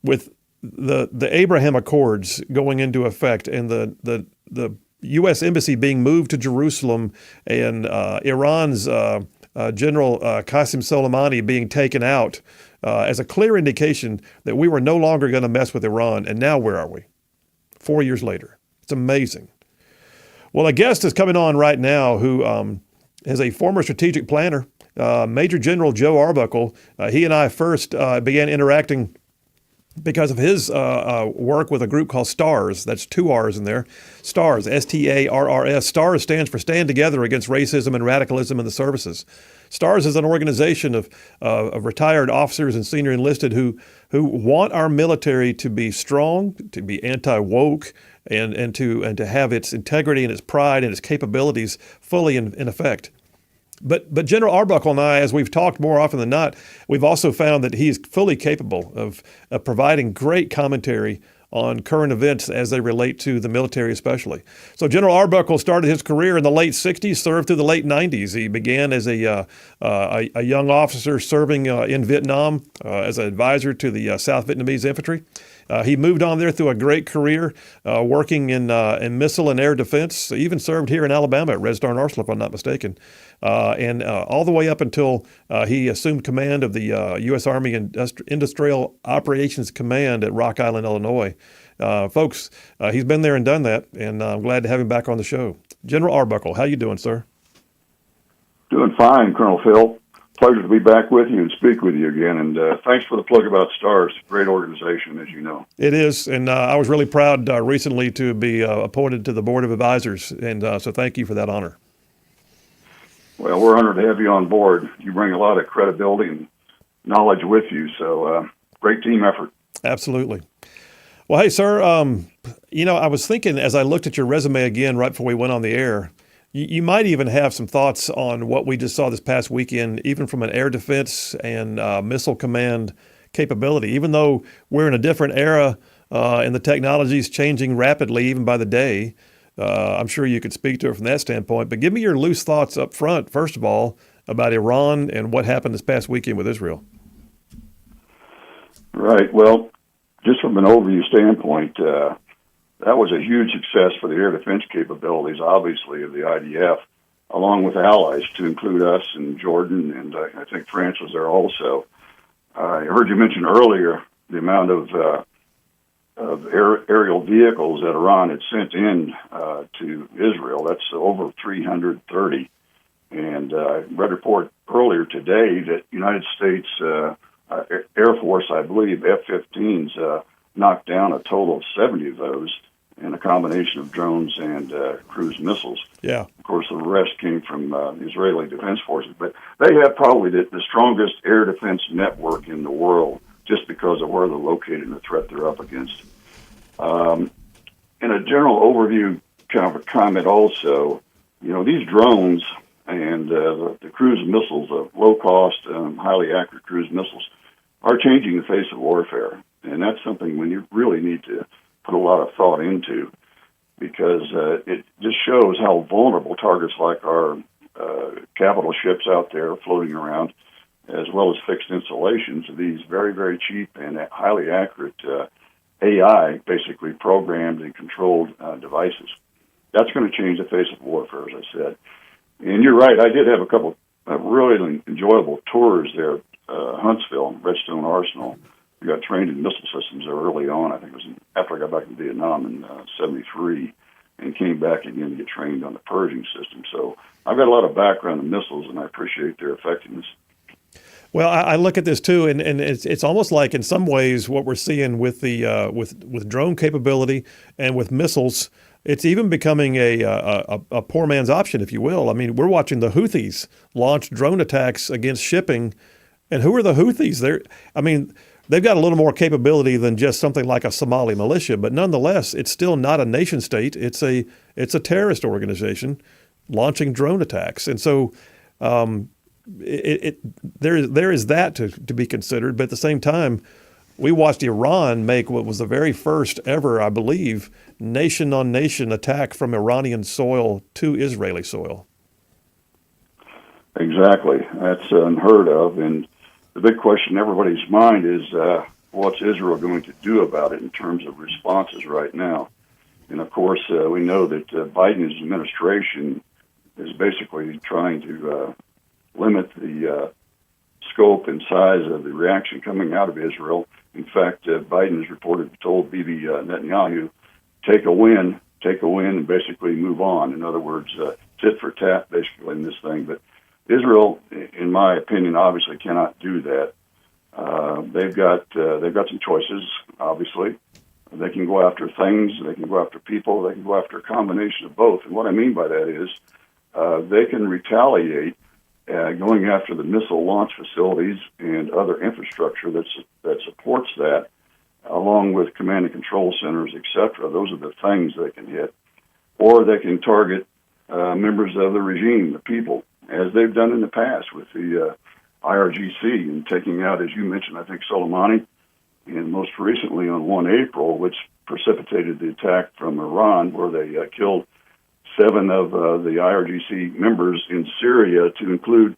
with the Abraham Accords going into effect and the U.S. Embassy being moved to Jerusalem and Iran's General Qasem Soleimani being taken out as a clear indication that we were no longer going to mess with Iran. And now where are we? 4 years later. It's amazing. Well, a guest is coming on right now who is a former strategic planner, Major General Joe Arbuckle. He and I first began interacting because of his work with a group called STARS. That's 2 R's in there. STARS, STARRS. STARS stands for Stand Together Against Racism and Radicalism in the Services. STARS is an organization of retired officers and senior enlisted who want our military to be strong, to be anti-woke, and to have its integrity and its pride and its capabilities fully in effect. But General Arbuckle and I, as we've talked more often than not, we've also found that he's fully capable of providing great commentary on current events as they relate to the military especially. So General Arbuckle started his career in the late 60s, served through the late 90s. He began as a young officer serving in Vietnam as an advisor to the South Vietnamese infantry. He moved on there through a great career working in missile and air defense. He even served here in Alabama at Red Star Arsenal, if I'm not mistaken. And all the way up until he assumed command of the U.S. Army Industrial Operations Command at Rock Island, Illinois. Folks, he's been there and done that, and I'm glad to have him back on the show. General Arbuckle, how you doing, sir? Doing fine, Colonel Phil. Pleasure to be back with you and speak with you again. And thanks for the plug about STARS. Great organization, as you know. It is, and I was really proud recently to be appointed to the Board of Advisors, and so thank you for that honor. Well, we're honored to have you on board. You bring a lot of credibility and knowledge with you, so great team effort. Absolutely. Well, hey, sir, I was thinking as I looked at your resume again right before we went on the air, you might even have some thoughts on what we just saw this past weekend, even from an air defense and missile command capability. Even though we're in a different era and the technology is changing rapidly, even by the day, I'm sure you could speak to it from that standpoint. But give me your loose thoughts up front, first of all, about Iran and what happened this past weekend with Israel. Right. Well, just from an overview standpoint, that was a huge success for the air defense capabilities, obviously, of the IDF, along with allies, to include us and Jordan, and I think France was there also. I heard you mention earlier the amount of aerial vehicles that Iran had sent in to Israel. That's over 330. And I read a report earlier today that United States Air Force, I believe, F-15s, knocked down a total of 70 of those in a combination of drones and cruise missiles. Yeah. Of course, the rest came from the Israeli Defense Forces. But they have probably the strongest air defense network in the world just because of where they're located and the threat they're up against. In a general overview kind of a comment also, these drones and the cruise missiles, low-cost, highly accurate cruise missiles, are changing the face of warfare. And that's something when you really need to put a lot of thought into, because it just shows how vulnerable targets like our capital ships out there floating around, as well as fixed installations of these very, very cheap and highly accurate AI, basically programmed and controlled devices. That's going to change the face of warfare, as I said. And you're right, I did have a couple of really enjoyable tours there at Huntsville, Redstone Arsenal. We got trained in missile systems there early on. I think it was after I got back to Vietnam in '73, and came back again to get trained on the Pershing system. So I've got a lot of background in missiles, and I appreciate their effectiveness. Well, I look at this too, and it's almost like in some ways what we're seeing with the with drone capability and with missiles. it's even becoming a poor man's option, if you will. I mean, we're watching the Houthis launch drone attacks against shipping, and who are the Houthis? They've got a little more capability than just something like a Somali militia, but nonetheless, it's still not a nation state. It's a terrorist organization launching drone attacks, and so there is that to be considered. But at the same time, we watched Iran make what was the very first ever, I believe, nation-on-nation attack from Iranian soil to Israeli soil. Exactly. That's unheard of. And the big question in everybody's mind is, what's Israel going to do about it in terms of responses right now? And of course, we know that Biden's administration is basically trying to limit the scope and size of the reaction coming out of Israel. In fact, Biden has told Bibi Netanyahu, take a win, and basically move on. In other words, tit for tat, basically, in this thing. But Israel, in my opinion, obviously cannot do that. They've got some choices. Obviously, they can go after things, they can go after people, they can go after a combination of both. And what I mean by that is they can retaliate, going after the missile launch facilities and other infrastructure that supports that, along with command and control centers, etc. Those are the things they can hit, or they can target members of the regime, the people, as they've done in the past with the IRGC and taking out, as you mentioned, I think Soleimani, and most recently on 1 April, which precipitated the attack from Iran, where they killed 7 of the IRGC members in Syria, to include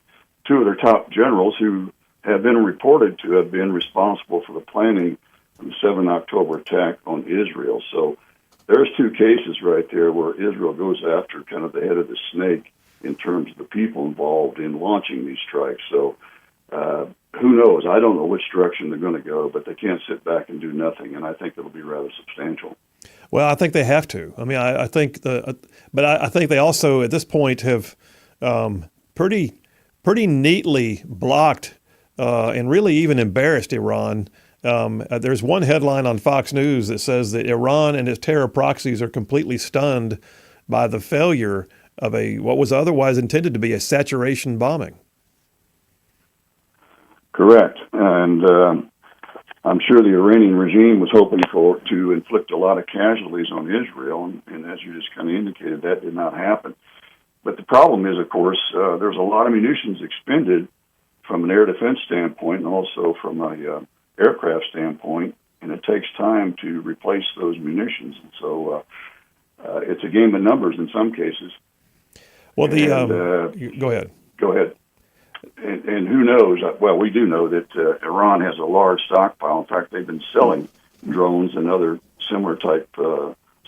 2 of their top generals who have been reported to have been responsible for the planning of the 7 October attack on Israel. So there's 2 cases right there where Israel goes after kind of the head of the snake in terms of the people involved in launching these strikes. So who knows? I don't know which direction they're going to go, but they can't sit back and do nothing, and I think it'll be rather substantial. Well, I think they have to. I mean, I think I think they also at this point have pretty neatly blocked and really even embarrassed Iran. There's one headline on Fox News that says that Iran and its terror proxies are completely stunned by the failure of what was otherwise intended to be a saturation bombing. Correct. And I'm sure the Iranian regime was hoping to inflict a lot of casualties on Israel, and as you just kind of indicated, that did not happen. But the problem is, of course, there's a lot of munitions expended from an air defense standpoint and also from a aircraft standpoint, and it takes time to replace those munitions. And so it's a game of numbers in some cases. Well, go ahead. Go ahead. And who knows? Well, we do know that Iran has a large stockpile. In fact, they've been selling drones and other similar type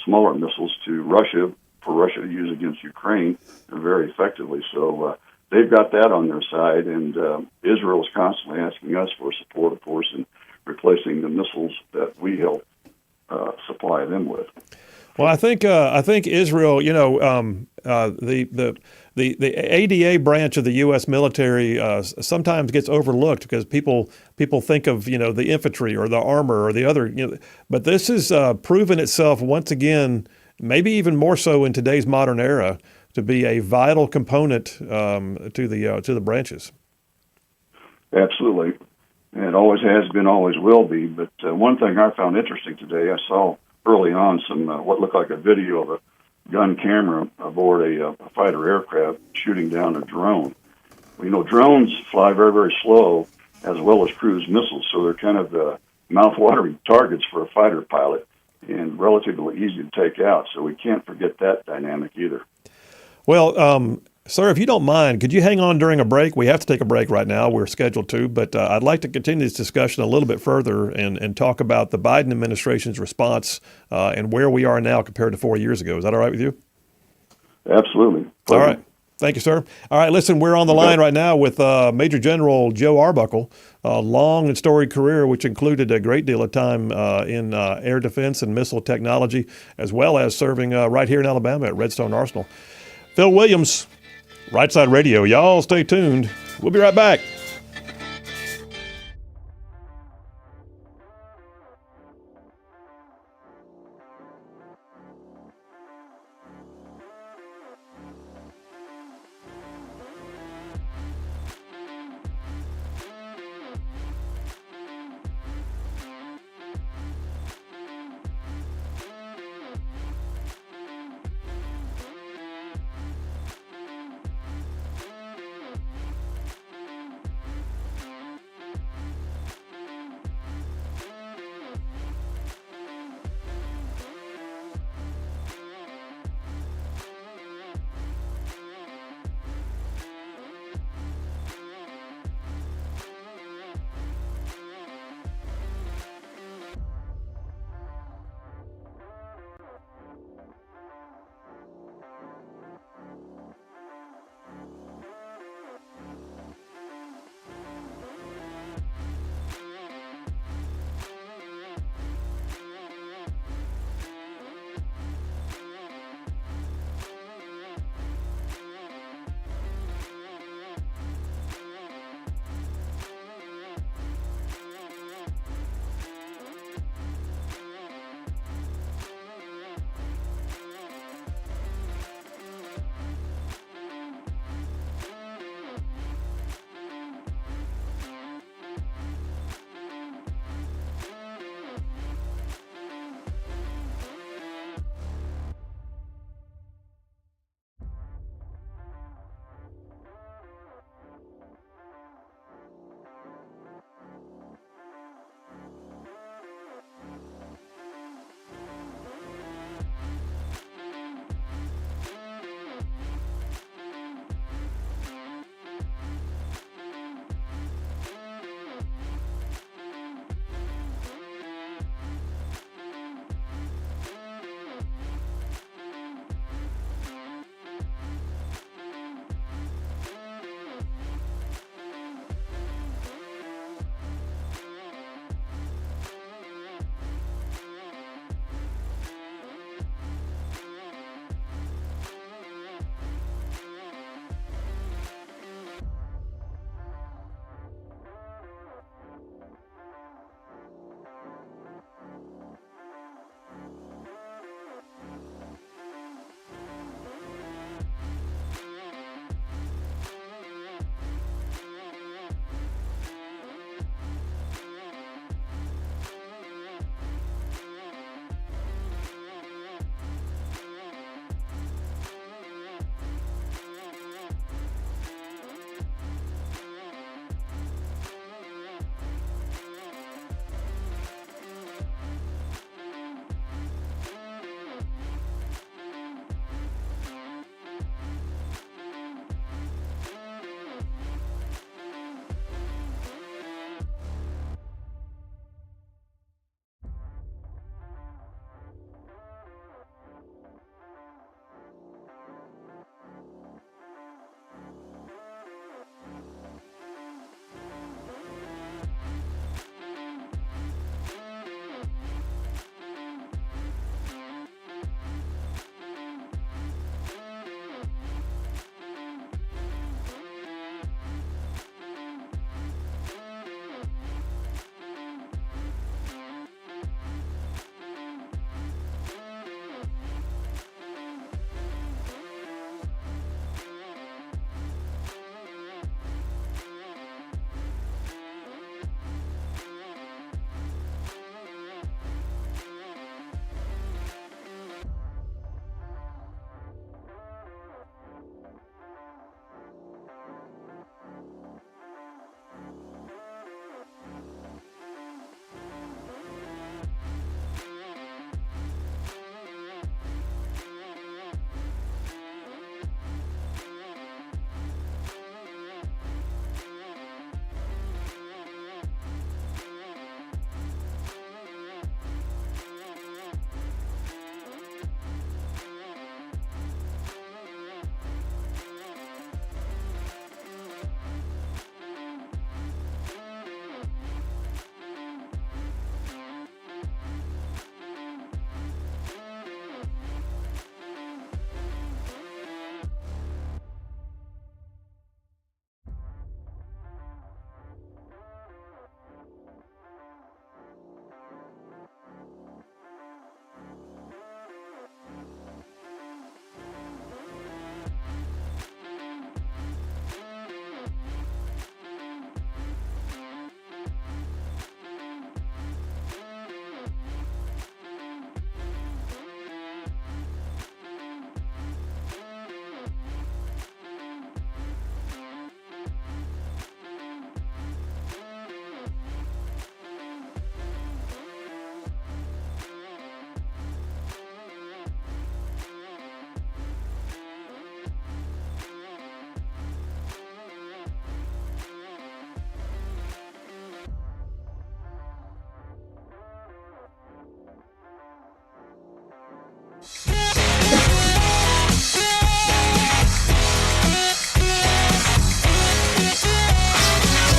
smaller missiles to Russia for Russia to use against Ukraine very effectively. So they've got that on their side, and Israel is constantly asking us for support, of course, in replacing the missiles that we help supply them with. Well, I think Israel, the ADA branch of the U.S. military sometimes gets overlooked because people think of the infantry or the armor or the other. But this has proven itself once again, maybe even more so in today's modern era, to be a vital component to the branches. Absolutely, and it always has been, always will be. But one thing I found interesting today, I saw early on some what looked like a video of a gun camera aboard a fighter aircraft shooting down a drone. Well, drones fly very, very slow, as well as cruise missiles, so they're kind of mouth-watering targets for a fighter pilot and relatively easy to take out. So we can't forget that dynamic either. Well, sir, if you don't mind, could you hang on during a break? We have to take a break right now. We're scheduled to, but I'd like to continue this discussion a little bit further and talk about the Biden administration's response and where we are now compared to 4 years ago. Is that all right with you? Absolutely. All right. Thank you, sir. All right, listen, we're on the line right now with Major General Joe Arbuckle, a long and storied career which included a great deal of time in air defense and missile technology, as well as serving right here in Alabama at Redstone Arsenal. Phil Williams, Rightside Radio. Y'all stay tuned. We'll be right back.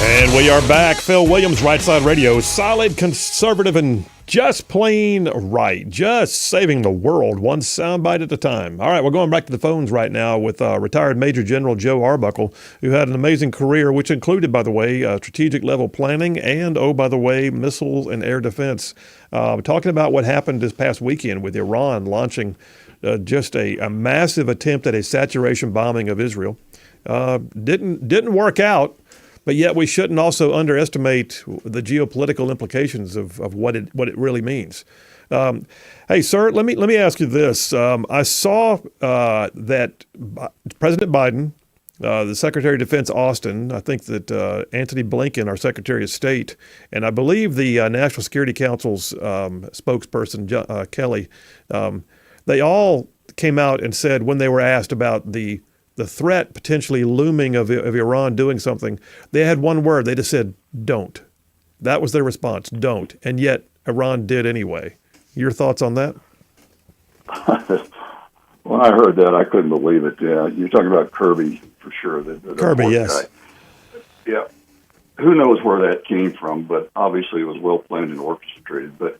And we are back. Phil Williams, Rightside Radio. Solid, conservative, and just plain right. Just saving the world one soundbite at a time. All right, we're going back to the phones right now with retired Major General Joe Arbuckle, who had an amazing career, which included, by the way, strategic level planning and, oh, by the way, missiles and air defense. Talking about what happened this past weekend with Iran launching just a massive attempt at a saturation bombing of Israel. Didn't work out. But yet we shouldn't also underestimate the geopolitical implications of what it really means. Hey, sir, let me ask you this. I saw that President Biden, the Secretary of Defense Austin, I think that Antony Blinken, our Secretary of State, and I believe the National Security Council's spokesperson, Kelly, they all came out and said when they were asked about the threat potentially looming of Iran doing something, they had one word. They just said, don't. That was their response, don't. And yet Iran did anyway. Your thoughts on that? When I heard that, I couldn't believe it. Yeah, you're talking about Kirby for sure. The Kirby, yes. Guy. Yeah. Who knows where that came from, but obviously it was well planned and orchestrated. But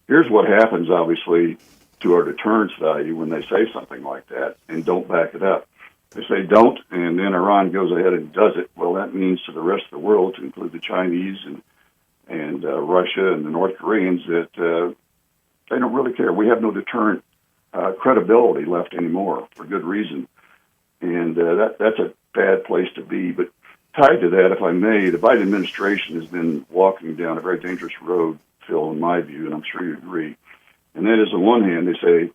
here's what happens, obviously, to our deterrence value when they say something like that and don't back it up. They say don't, and then Iran goes ahead and does it. Well, that means to the rest of the world, to include the Chinese and Russia and the North Koreans, that they don't really care. We have no deterrent credibility left anymore for good reason, and that's a bad place to be. But tied to that, if I may, the Biden administration has been walking down a very dangerous road, Phil, in my view, and I'm sure you agree. And that is, on one hand, they say,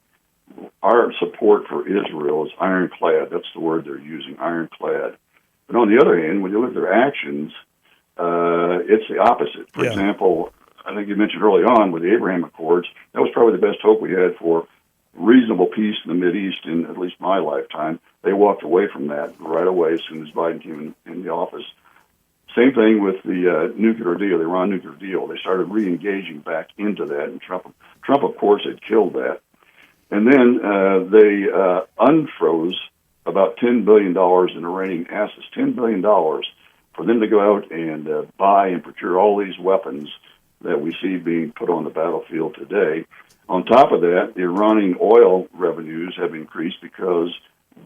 our support for Israel is ironclad. That's the word they're using, ironclad. But on the other hand, when you look at their actions, it's the opposite. For example, I think you mentioned early on with the Abraham Accords, that was probably the best hope we had for reasonable peace in the Mideast in at least my lifetime. They walked away from that right away as soon as Biden came in the office. Same thing with the nuclear deal, the Iran nuclear deal. They started re-engaging back into that, and Trump, of course, had killed that. And then they unfroze about $10 billion in Iranian assets, $10 billion for them to go out and buy and procure all these weapons that we see being put on the battlefield today. On top of that, the Iranian oil revenues have increased because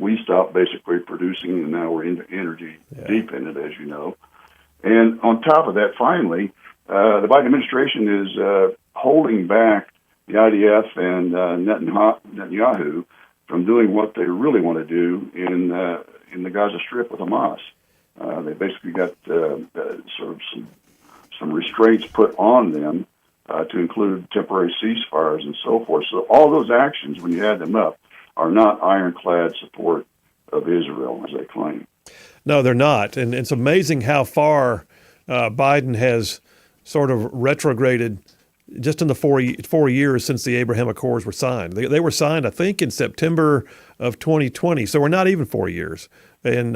we stopped basically producing, and now we're into energy deep in it, as you know. And on top of that, finally, the Biden administration is holding back the IDF and Netanyahu from doing what they really want to do in the Gaza Strip with Hamas. They basically got sort of some restraints put on them to include temporary ceasefires and so forth. So all those actions, when you add them up, are not ironclad support of Israel, as they claim. No, they're not. And it's amazing how far Biden has sort of retrograded just in the 4 years since the Abraham Accords were signed. They were signed, I think, in September of 2020. So we're not even 4 years. And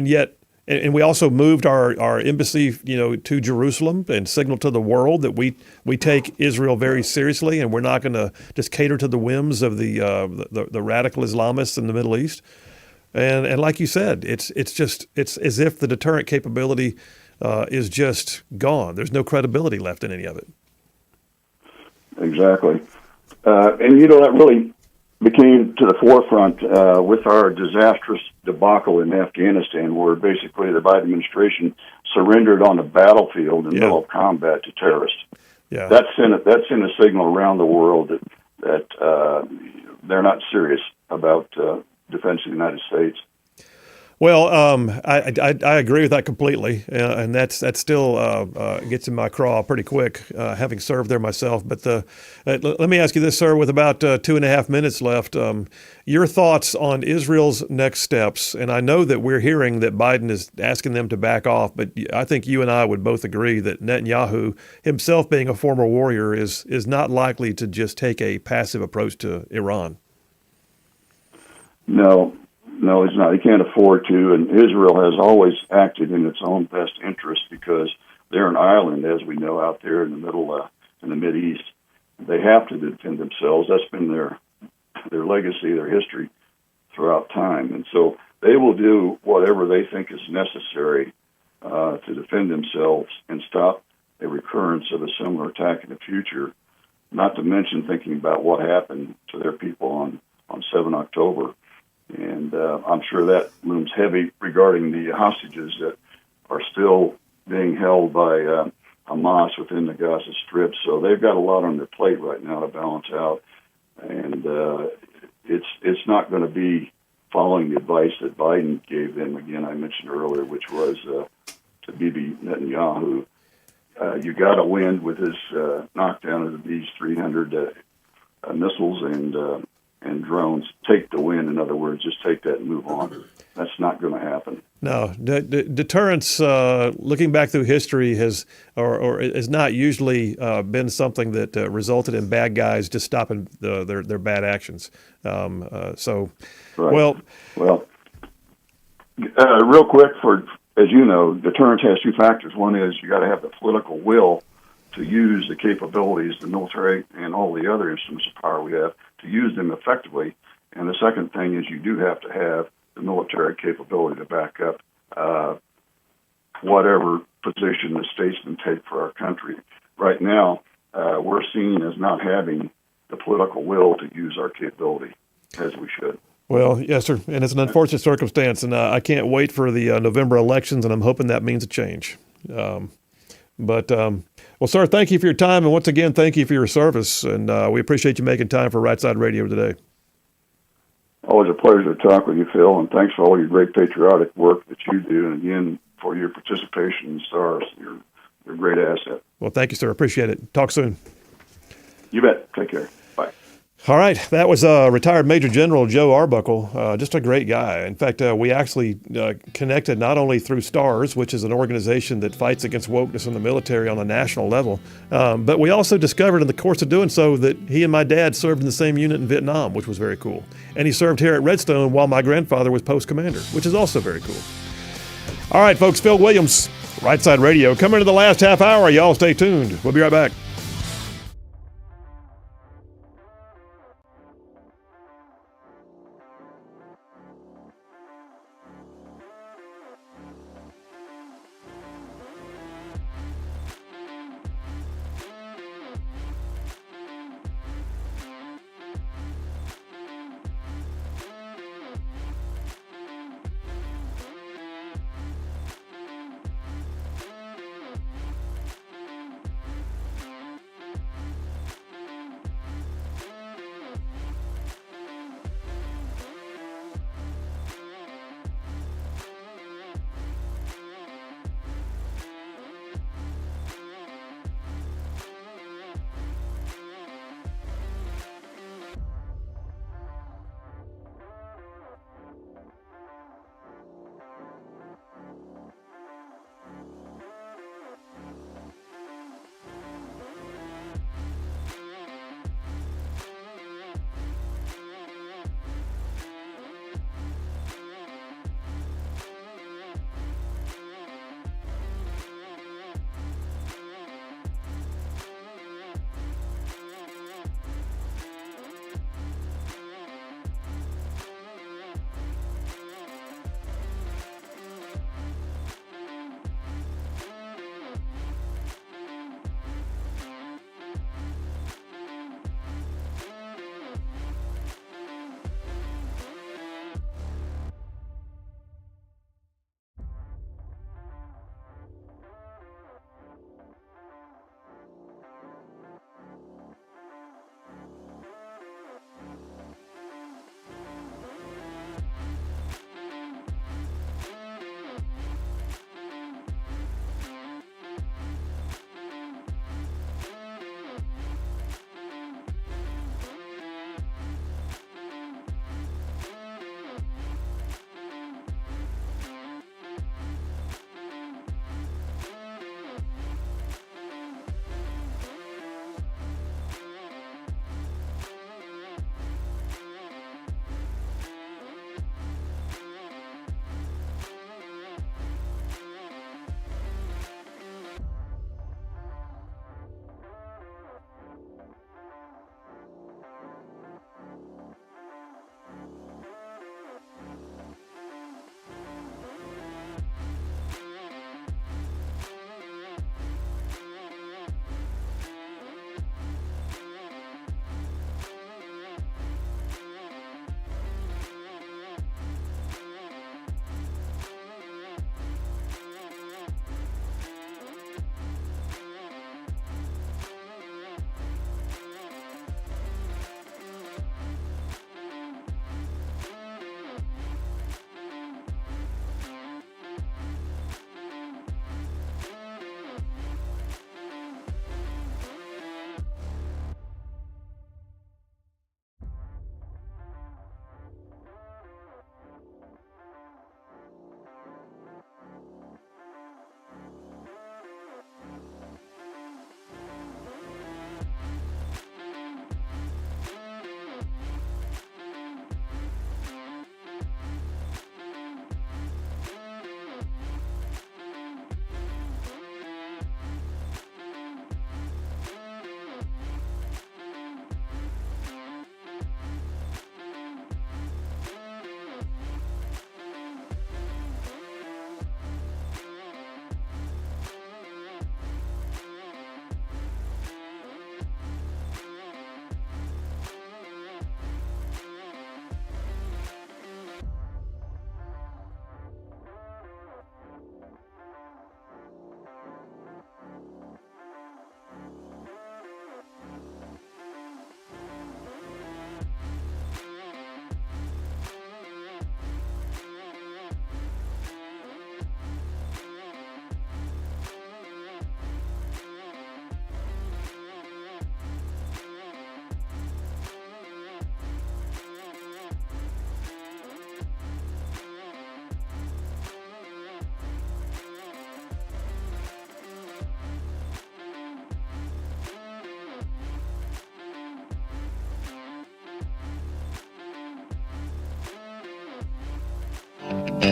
yet we also moved our embassy, to Jerusalem and signaled to the world that we take Israel very seriously, and we're not going to just cater to the whims of the radical Islamists in the Middle East. And like you said, it's as if the deterrent capability is just gone. There's no credibility left in any of it. Exactly. And, that really became to the forefront with our disastrous debacle in Afghanistan, where basically the Biden administration surrendered on the battlefield in the middle of combat to terrorists. Yeah. That sent a signal around the world that they're not serious about defense of the United States. Well, I agree with that completely, and that's still gets in my craw pretty quick, having served there myself. But let me ask you this, sir, with about 2.5 minutes left, your thoughts on Israel's next steps. And I know that we're hearing that Biden is asking them to back off, but I think you and I would both agree that Netanyahu, himself being a former warrior, is not likely to just take a passive approach to Iran. No, it's not. He can't afford to, and Israel has always acted in its own best interest because they're an island, as we know, out there in the middle, in the Mideast. They have to defend themselves. That's been their legacy, their history throughout time, and so they will do whatever they think is necessary to defend themselves and stop a recurrence of a similar attack in the future, not to mention thinking about what happened to their people on 7 October. And I'm sure that looms heavy regarding the hostages that are still being held by Hamas within the Gaza Strip. So they've got a lot on their plate right now to balance out. And it's not going to be following the advice that Biden gave them, again, I mentioned earlier, which was to Bibi Netanyahu. You got to win with this knockdown of these 300 missiles and drones. Take the win, in other words, just take that and move on. That's not going to happen. No, deterrence, looking back through history, has not usually been something that resulted in bad guys just stopping their bad actions. So, right. Well, real quick, as you know, deterrence has two factors. One is you got to have the political will to use the capabilities, the military, and all the other instruments of power we have to use them effectively. And the second thing is you do have to have the military capability to back up whatever position the statesmen take for our country. Right now, we're seen as not having the political will to use our capability as we should. Well, yes, sir, and it's an unfortunate circumstance, and I can't wait for the November elections, and I'm hoping that means a change. Well, sir, thank you for your time, and once again, thank you for your service, and we appreciate you making time for Rightside Radio today. Always a pleasure to talk with you, Phil, and thanks for all your great patriotic work that you do, and again, for your participation in STARS. You're a great asset. Well, thank you, sir. Appreciate it. Talk soon. You bet. Take care. Bye. All right. That was retired Major General Joe Arbuckle, just a great guy. In fact, we actually connected not only through STARS, which is an organization that fights against wokeness in the military on a national level, but we also discovered in the course of doing so that he and my dad served in the same unit in Vietnam, which was very cool. And he served here at Redstone while my grandfather was post commander, which is also very cool. All right, folks, Phil Williams, Rightside Radio. Coming to the last half hour. Y'all stay tuned. We'll be right back.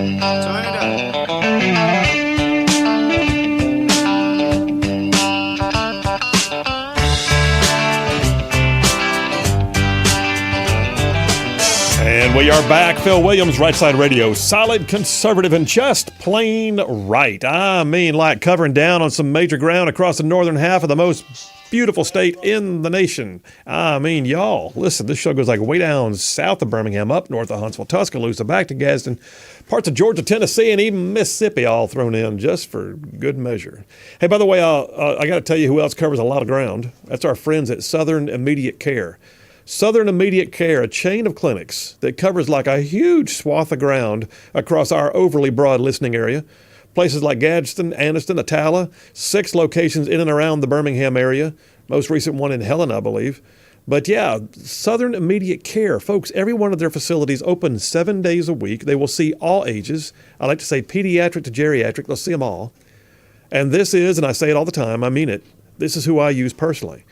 Turn it up. And we are back. Phil Williams, Rightside Radio. Solid, conservative, and just plain right. I mean, like covering down on some major ground across the northern half of the most beautiful state in the nation. I mean, y'all, listen, this show goes like way down south of Birmingham, up north of Huntsville, Tuscaloosa, back to Gadsden, parts of Georgia, Tennessee, and even Mississippi all thrown in just for good measure. Hey, by the way, I got to tell you who else covers a lot of ground. That's our friends at Southern Immediate Care. Southern Immediate Care, a chain of clinics that covers like a huge swath of ground across our overly broad listening area. Places like Gadsden, Anniston, Attala, 6 locations in and around the Birmingham area. Most recent one in Helena, I believe. But yeah, Southern Immediate Care, folks, every one of their facilities open 7 days a week. They will see all ages. I like to say pediatric to geriatric. They'll see them all. And this is, and I say it all the time, I mean it, this is who I use personally.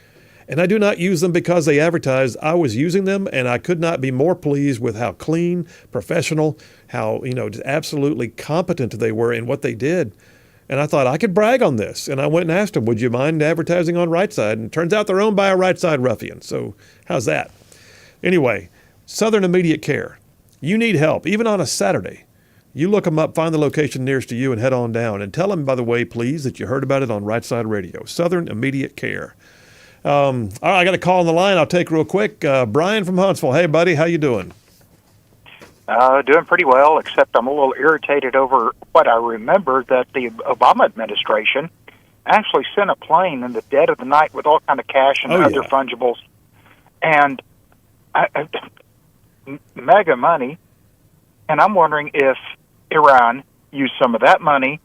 And I do not use them because they advertise. I was using them, and I could not be more pleased with how clean, professional, how, just absolutely competent they were in what they did. And I thought I could brag on this. And I went and asked them, would you mind advertising on Rightside? And it turns out they're owned by a Rightside ruffian. So how's that? Anyway, Southern Immediate Care. You need help, even on a Saturday. You look them up, find the location nearest to you, and head on down. And tell them, by the way, please, that you heard about it on Rightside Radio. Southern Immediate Care. All right, I got a call on the line. I'll take real quick. Brian from Huntsville. Hey, buddy, how you doing? Doing pretty well, except I'm a little irritated over what I remember that the Obama administration actually sent a plane in the dead of the night with all kind of cash and other fungibles, and mega money. And I'm wondering if Iran used some of that money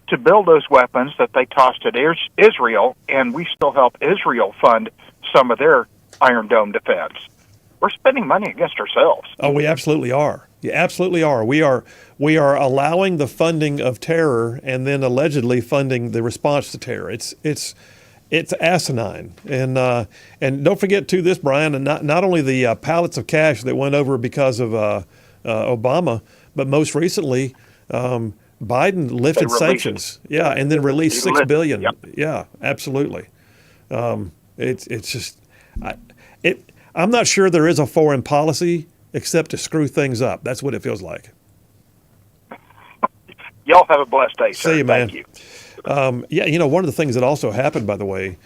to build those weapons that they tossed at Israel, and we still help Israel fund some of their Iron Dome defense. We're spending money against ourselves. Oh, we absolutely are. You absolutely are. We are allowing the funding of terror and then allegedly funding the response to terror. It's asinine. And don't forget too this, Brian, and not only the pallets of cash that went over because of Obama, but most recently. Biden lifted sanctions, and then released $6 billion. Yep. Yeah, absolutely. It's just, I'm not sure there is a foreign policy except to screw things up. That's what it feels like. Y'all have a blessed day, sir. See you, man. Thank you. One of the things that also happened, by the way,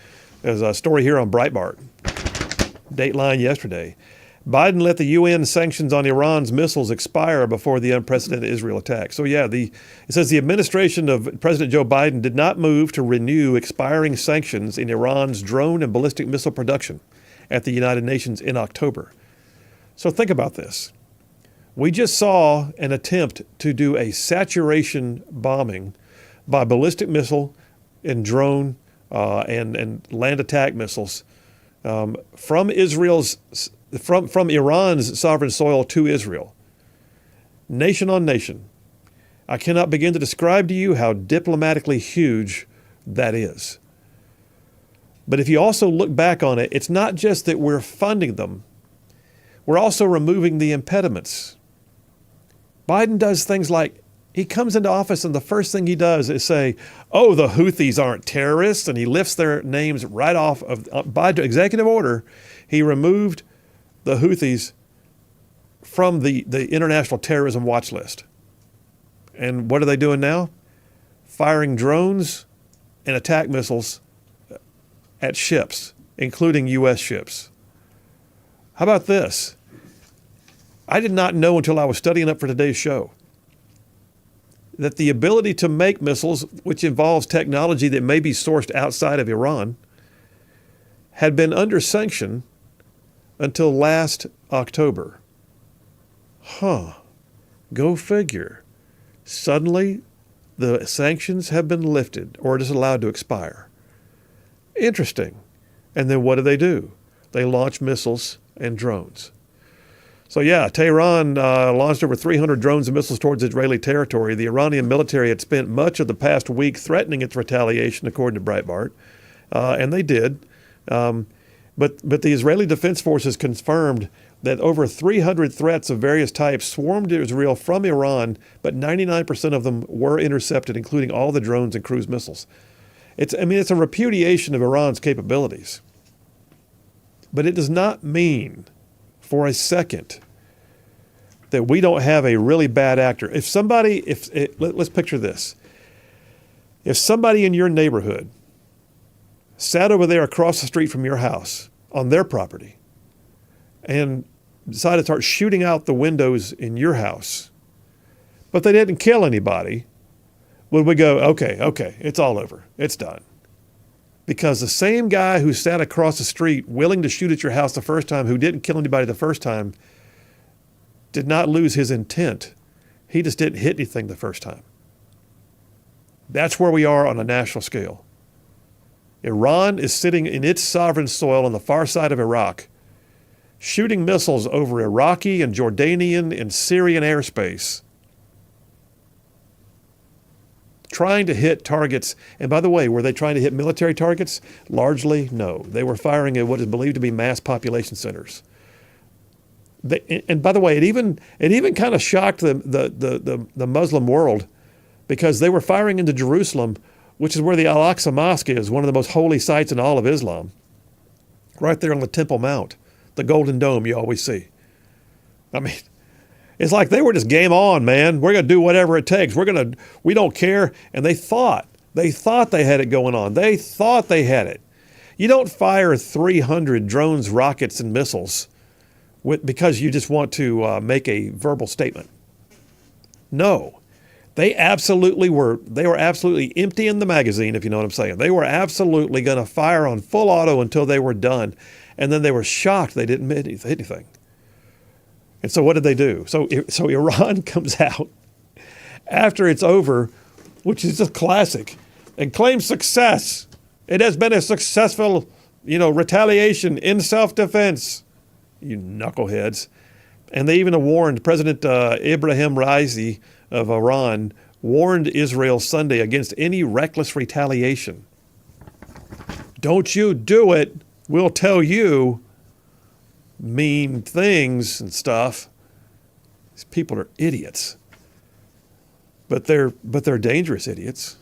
is a story here on Breitbart. Dateline yesterday. Biden let the UN sanctions on Iran's missiles expire before the unprecedented Israel attack. So it says the administration of President Joe Biden did not move to renew expiring sanctions in Iran's drone and ballistic missile production at the United Nations in October. So think about this. We just saw an attempt to do a saturation bombing by ballistic missile and drone and land attack missiles from Iran's sovereign soil to Israel, nation on nation. I cannot begin to describe to you how diplomatically huge that is. But if you also look back on it, it's not just that we're funding them. We're also removing the impediments. Biden does things like he comes into office and the first thing he does is say, oh, the Houthis aren't terrorists, and he lifts their names right off of, by executive order, he removed the Houthis from the international terrorism watch list. And what are they doing now? Firing drones and attack missiles at ships, including U.S. ships. How about this? I did not know until I was studying up for today's show that the ability to make missiles, which involves technology that may be sourced outside of Iran, had been under sanction until last October. Go figure. Suddenly, the sanctions have been lifted, or it is allowed to expire. Interesting. And then what do? They launch missiles and drones. So Tehran launched over 300 drones and missiles towards Israeli territory. The Iranian military had spent much of the past week threatening its retaliation, according to Breitbart, and they did. But the Israeli Defense Forces confirmed that over 300 threats of various types swarmed Israel from Iran, but 99% of them were intercepted, including all the drones and cruise missiles. It's a repudiation of Iran's capabilities. But it does not mean for a second that we don't have a really bad actor. Let's picture this. If somebody in your neighborhood sat over there across the street from your house on their property and decided to start shooting out the windows in your house, but they didn't kill anybody, would we go, okay, it's all over, it's done? Because the same guy who sat across the street willing to shoot at your house the first time, who didn't kill anybody the first time, did not lose his intent. He just didn't hit anything the first time. That's where we are on a national scale. Iran is sitting in its sovereign soil on the far side of Iraq, shooting missiles over Iraqi and Jordanian and Syrian airspace, trying to hit targets. And by the way, were they trying to hit military targets? Largely, no. They were firing at what is believed to be mass population centers. And by the way, it even kind of shocked the Muslim world, because they were firing into Jerusalem, which is where the Al-Aqsa Mosque is, one of the most holy sites in all of Islam, right there on the Temple Mount, the Golden Dome you always see. I mean, it's like they were just game on, man. We're going to do whatever it takes. We don't care. And they thought they had it going on. They thought they had it. You don't fire 300 drones, rockets, and missiles because you just want to make a verbal statement. No. They were absolutely emptying the magazine, if you know what I'm saying. They were absolutely going to fire on full auto until they were done. And then they were shocked they didn't hit anything. And so what did they do? So Iran comes out after it's over, which is just classic, and claims success. It has been a successful, retaliation in self-defense. You knuckleheads. And they even warned President Ibrahim Raisi of Iran warned Israel Sunday against any reckless retaliation. Don't you do it. We'll tell you mean things and stuff. These people are idiots. But they're dangerous idiots.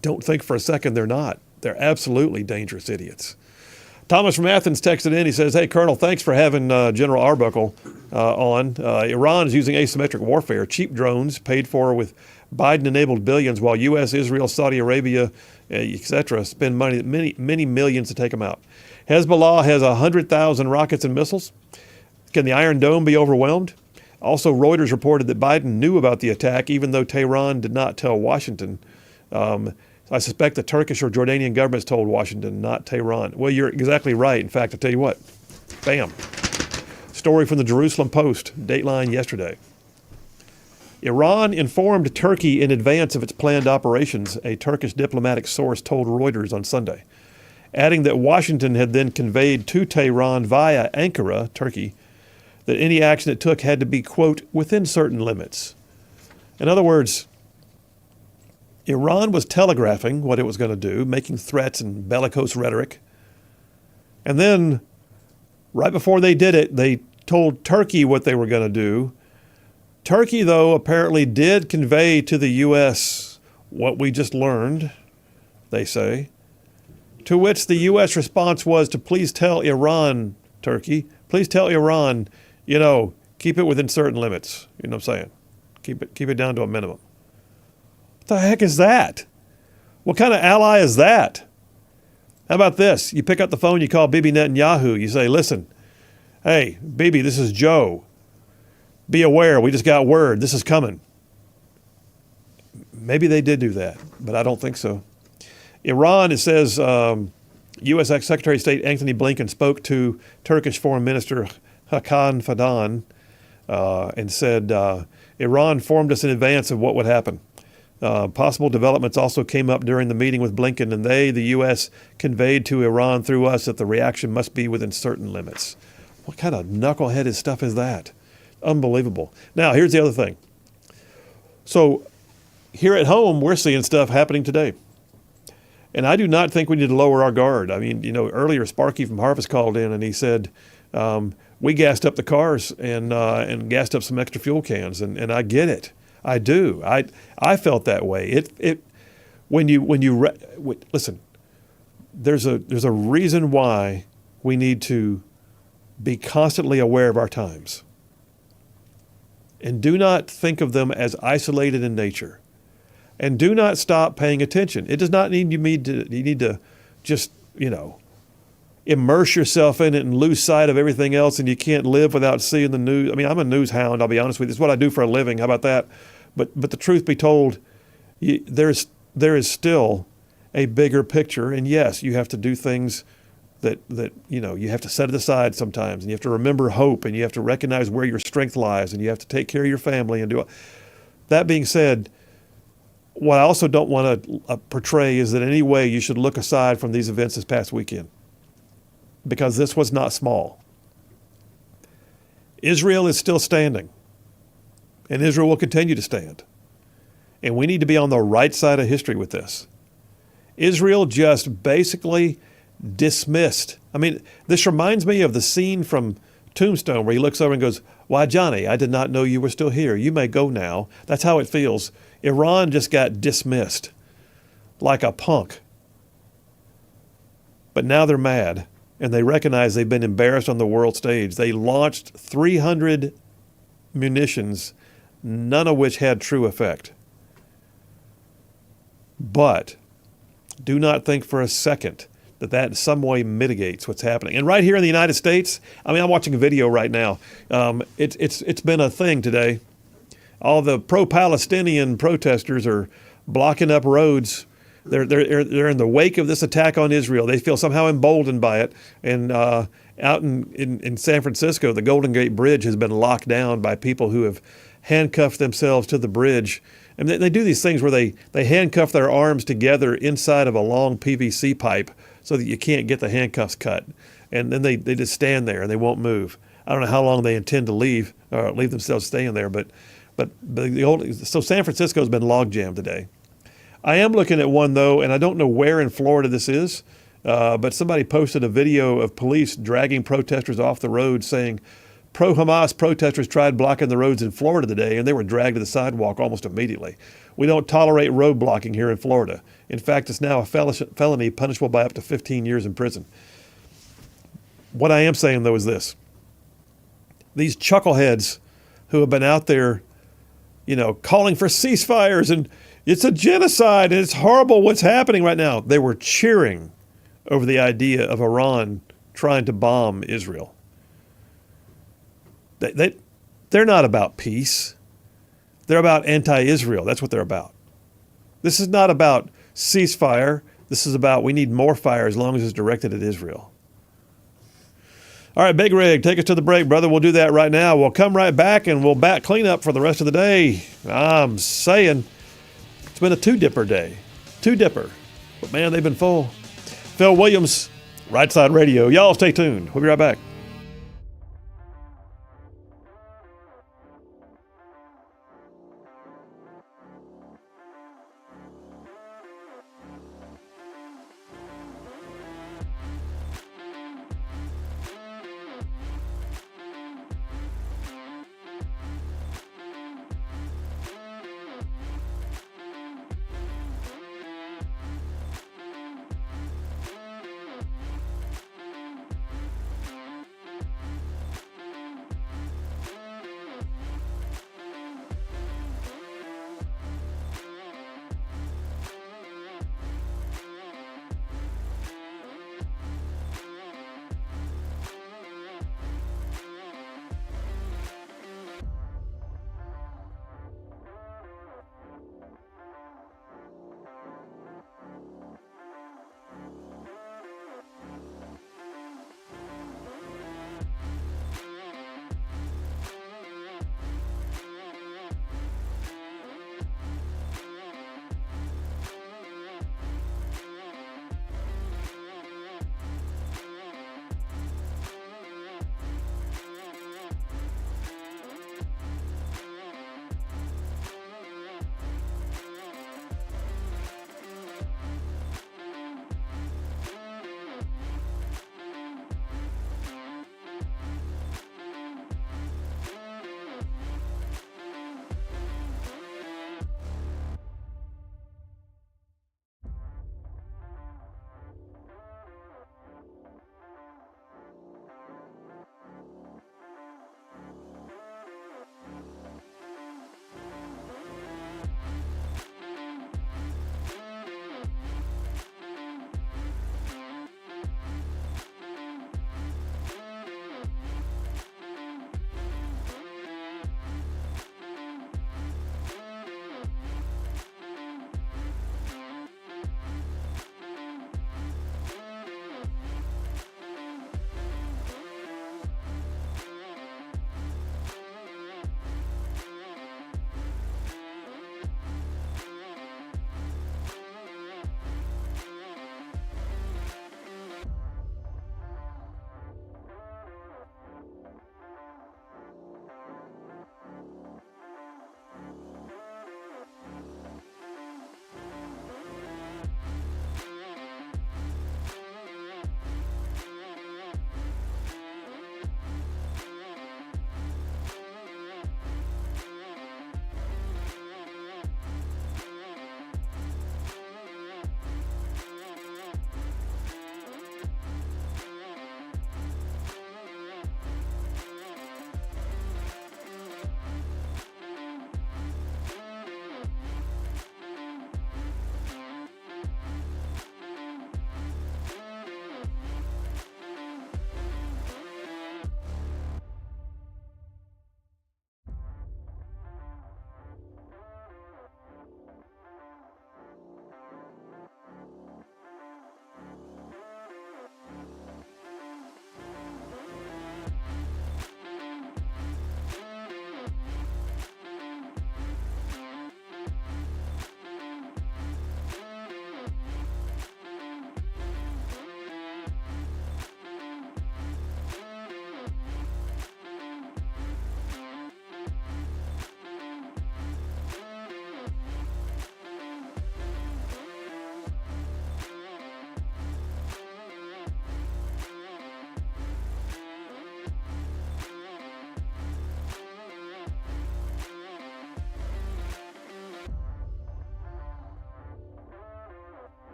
Don't think for a second they're not. They're absolutely dangerous idiots. Thomas from Athens texted in. He says, "Hey, Colonel, thanks for having General Arbuckle on. Iran is using asymmetric warfare, cheap drones paid for with Biden-enabled billions, while U.S., Israel, Saudi Arabia, etc. spend money, many millions to take them out. Hezbollah has 100,000 rockets and missiles. Can the Iron Dome be overwhelmed?" Also, Reuters reported that Biden knew about the attack, even though Tehran did not tell Washington. I suspect the Turkish or Jordanian governments told Washington, not Tehran. Well, you're exactly right. In fact, I'll tell you what. Bam. Story from the Jerusalem Post, Dateline yesterday. Iran informed Turkey in advance of its planned operations, a Turkish diplomatic source told Reuters on Sunday, adding that Washington had then conveyed to Tehran via Ankara, Turkey, that any action it took had to be, quote, within certain limits. In other words, Iran was telegraphing what it was going to do, making threats and bellicose rhetoric. And then, right before they did it, they told Turkey what they were going to do. Turkey, though, apparently did convey to the U.S. what we just learned, they say, to which the U.S. response was to please tell Iran, Turkey, please tell Iran, keep it within certain limits. You know what I'm saying? Keep it down to a minimum. What the heck is that? What kind of ally is that? How about this? You pick up the phone, you call Bibi Netanyahu, you say, listen, hey, Bibi, this is Joe. Be aware, we just got word, this is coming. Maybe they did do that, but I don't think so. Iran, it says, U.S. Secretary of State Antony Blinken spoke to Turkish Foreign Minister Hakan Fidan and said, Iran informed us in advance of what would happen. Possible developments also came up during the meeting with Blinken, and the U.S., conveyed to Iran through us that the reaction must be within certain limits. What kind of knuckleheaded stuff is that? Unbelievable. Now, here's the other thing. So here at home, we're seeing stuff happening today. And I do not think we need to lower our guard. I mean, earlier Sparky from Harvest called in and he said, We gassed up the cars and gassed up some extra fuel cans, and I get it. I do. I felt that way. Listen, there's a reason why we need to be constantly aware of our times. And do not think of them as isolated in nature. And do not stop paying attention. It does not need you need to just, immerse yourself in it and lose sight of everything else, and you can't live without seeing the news. I mean, I'm a news hound, I'll be honest with you. It's what I do for a living. How about that? But the truth be told, there is still a bigger picture, and yes, you have to do things that you have to set it aside sometimes, and you have to remember hope, and you have to recognize where your strength lies, and you have to take care of your family and do it. That being said, what I also don't want to portray is that in any way you should look aside from these events this past weekend, because this was not small. Israel is still standing, and Israel will continue to stand. And we need to be on the right side of history with this. Israel just basically dismissed. I mean, this reminds me of the scene from Tombstone where he looks over and goes, "Why, Johnny, I did not know you were still here. You may go now." That's how it feels. Iran just got dismissed like a punk. But now they're mad, and they recognize they've been embarrassed on the world stage. They launched 300 munitions, none of which had true effect. But do not think for a second that in some way mitigates what's happening. And right here in the United States, I mean, I'm watching a video right now. It's been a thing today. All the pro-Palestinian protesters are blocking up roads. They're in the wake of this attack on Israel. They feel somehow emboldened by it. And out in San Francisco, the Golden Gate Bridge has been locked down by people who have handcuffed themselves to the bridge. And they do these things where they handcuff their arms together inside of a long PVC pipe so that you can't get the handcuffs cut. And then they just stand there and they won't move. I don't know how long they intend to leave themselves staying there, but so San Francisco's been logjammed today. I am looking at one though, and I don't know where in Florida this is, but somebody posted a video of police dragging protesters off the road saying, pro-Hamas protesters tried blocking the roads in Florida today, and they were dragged to the sidewalk almost immediately. We don't tolerate road blocking here in Florida. In fact, it's now a felony punishable by up to 15 years in prison. What I am saying, though, is this. These chuckleheads who have been out there, calling for ceasefires, and it's a genocide, and it's horrible what's happening right now. They were cheering over the idea of Iran trying to bomb Israel. They're not about peace. They're about anti-Israel. That's what they're about. This is not about ceasefire. This is about we need more fire as long as it's directed at Israel. All right, Big Rig, take us to the break, brother. We'll do that right now. We'll come right back, and we'll clean up for the rest of the day. I'm saying it's been a two-dipper day. Two-dipper. But, man, they've been full. Phil Williams, Rightside Radio. Y'all stay tuned. We'll be right back.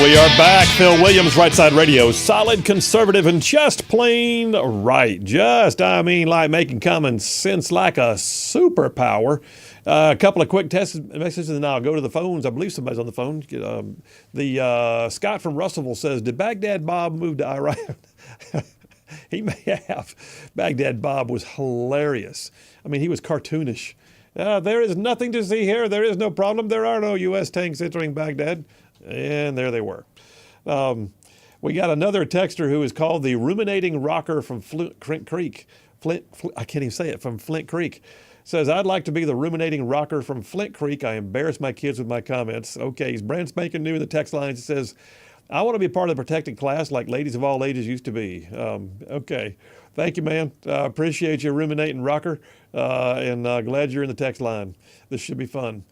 We are back. Phil Williams, Rightside Radio. Solid, conservative, and just plain right. I mean, like making common sense like a superpower. A couple of quick test messages, and then I'll go to the phones. I believe somebody's on the phone. Scott from Russellville says, did Baghdad Bob move to Iraq? He may have. Baghdad Bob was hilarious. I mean, he was cartoonish. There is nothing to see here. There is no problem. There are no U.S. tanks entering Baghdad. And there they were. We got another texter who is called the Ruminating Rocker from Flint Creek. I can't even say it, from Flint Creek. Says, I'd like to be the Ruminating Rocker from Flint Creek. I embarrass my kids with my comments. Okay, he's brand spanking new in the text lines. He says, I want to be part of the protected class like ladies of all ages used to be. Okay. Thank you, man. Appreciate you, Ruminating Rocker. And glad you're in the text line. This should be fun.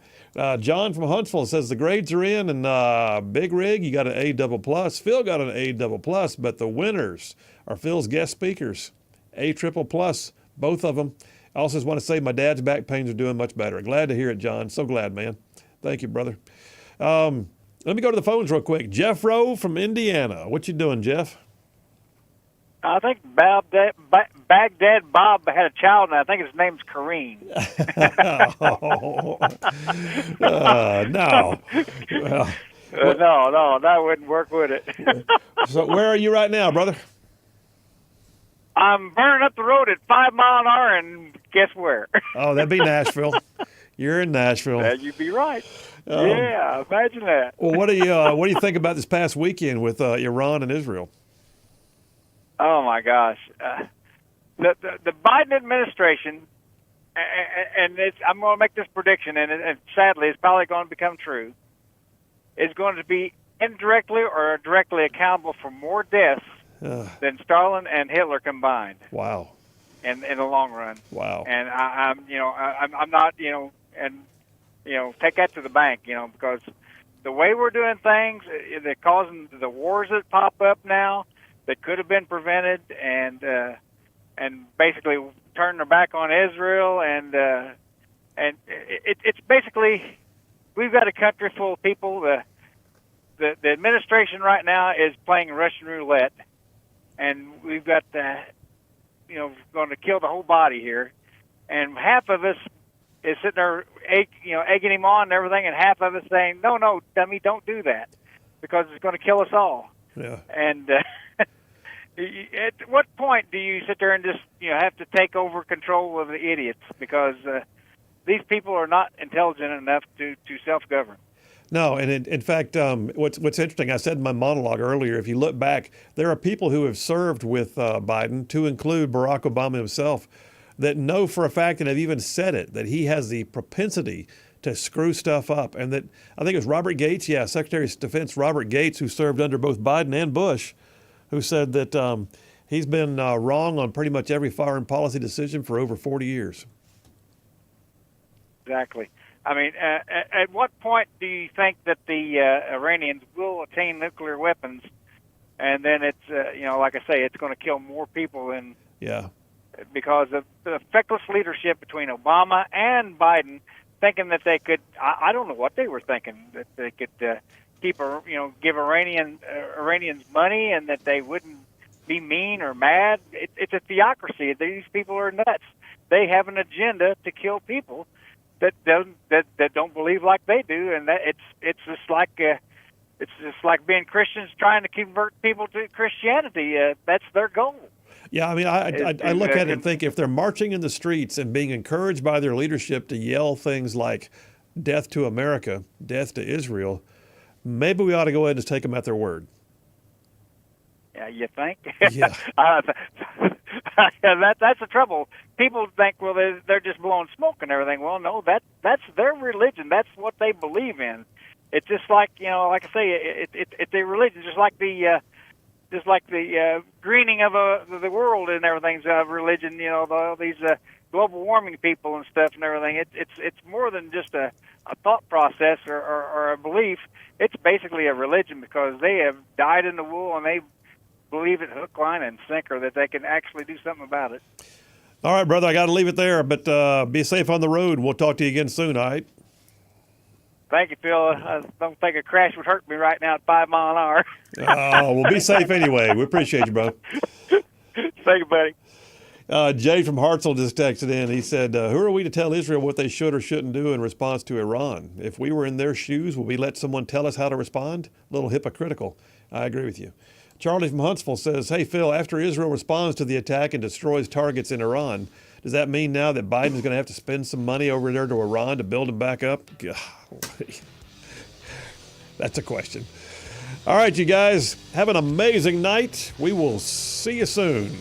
John from Huntsville says the grades are in, and Big Rig, you got an A++. Phil got an A++, but the winners are Phil's guest speakers, A++, both of them. I also just want to say my dad's back pains are doing much better. Glad to hear it, John. So glad, man. Thank you, brother. Let me go to the phones real quick. Jeff Rowe from Indiana. What you doing, Jeff? I think Baghdad Bob had a child, and I think his name's Kareem. No. No, that wouldn't work, would it? So where are you right now, brother? I'm burning up the road at 5 miles an hour, and guess where? Oh, that'd be Nashville. You're in Nashville. You'd be right. Yeah, imagine that. Well, what do you think about this past weekend with Iran and Israel? Oh my gosh, the Biden administration, and I'm going to make this prediction, and sadly, it's probably going to become true. Is going to be indirectly or directly accountable for more deaths than Stalin and Hitler combined. Wow. In the long run. Wow. And I'm not, take that to the bank, because the way we're doing things, they're causing the wars that pop up now that could have been prevented, and basically turn their back on Israel, and it's basically, we've got a country full of people. The administration right now is playing Russian roulette, and we've got going to kill the whole body here, and half of us is sitting there, egging him on and everything, and half of us saying, no, dummy, don't do that, because it's going to kill us all. Yeah. And at what point do you sit there and just have to take over control of the idiots, because these people are not intelligent enough to self-govern? No, and in fact, what's interesting, I said in my monologue earlier, if you look back, there are people who have served with Biden, to include Barack Obama himself, that know for a fact, and have even said it, that he has the propensity to screw stuff up. And that, I think it was Robert Gates, Secretary of Defense Robert Gates, who served under both Biden and Bush, who said that he's been wrong on pretty much every foreign policy decision for over 40 years. Exactly. I mean, at what point do you think that the Iranians will attain nuclear weapons, and then it's, like I say, it's going to kill more people than... Yeah. Because of the feckless leadership between Obama and Biden, thinking that they could, I don't know what they were thinking, that they could give Iranians money, and that they wouldn't be mean or mad. It's a theocracy. These people are nuts. They have an agenda to kill people that don't believe like they do, and that it's just like being Christians trying to convert people to Christianity. That's their goal. Yeah, I mean, I look at it and think, if they're marching in the streets and being encouraged by their leadership to yell things like "death to America," "death to Israel," maybe we ought to go ahead and just take them at their word. Yeah, you think? Yeah. That's the trouble. People think, well, they're just blowing smoke and everything. Well, no, that's their religion. That's what they believe in. It's just like, like I say, it's a religion, just like the greening of the world and everything's religion. All these global warming people and stuff and everything. It's more than just a thought process or a belief. It's basically a religion, because they have dyed in the wool, and they believe it hook, line, and sinker that they can actually do something about it. All right, brother, I got to leave it there, but be safe on the road. We'll talk to you again soon, all right? Thank you, Phil. I don't think a crash would hurt me right now at 5 miles an hour. Oh, well, be safe anyway. We appreciate you, bro. Thank you, buddy. Jay from Hartselle just texted in. He said, who are we to tell Israel what they should or shouldn't do in response to Iran? If we were in their shoes, would we let someone tell us how to respond? A little hypocritical. I agree with you. Charlie from Huntsville says, hey, Phil, after Israel responds to the attack and destroys targets in Iran, does that mean now that Biden's going to have to spend some money over there to Iran to build them back up? Golly. That's a question. All right, you guys, have an amazing night. We will see you soon.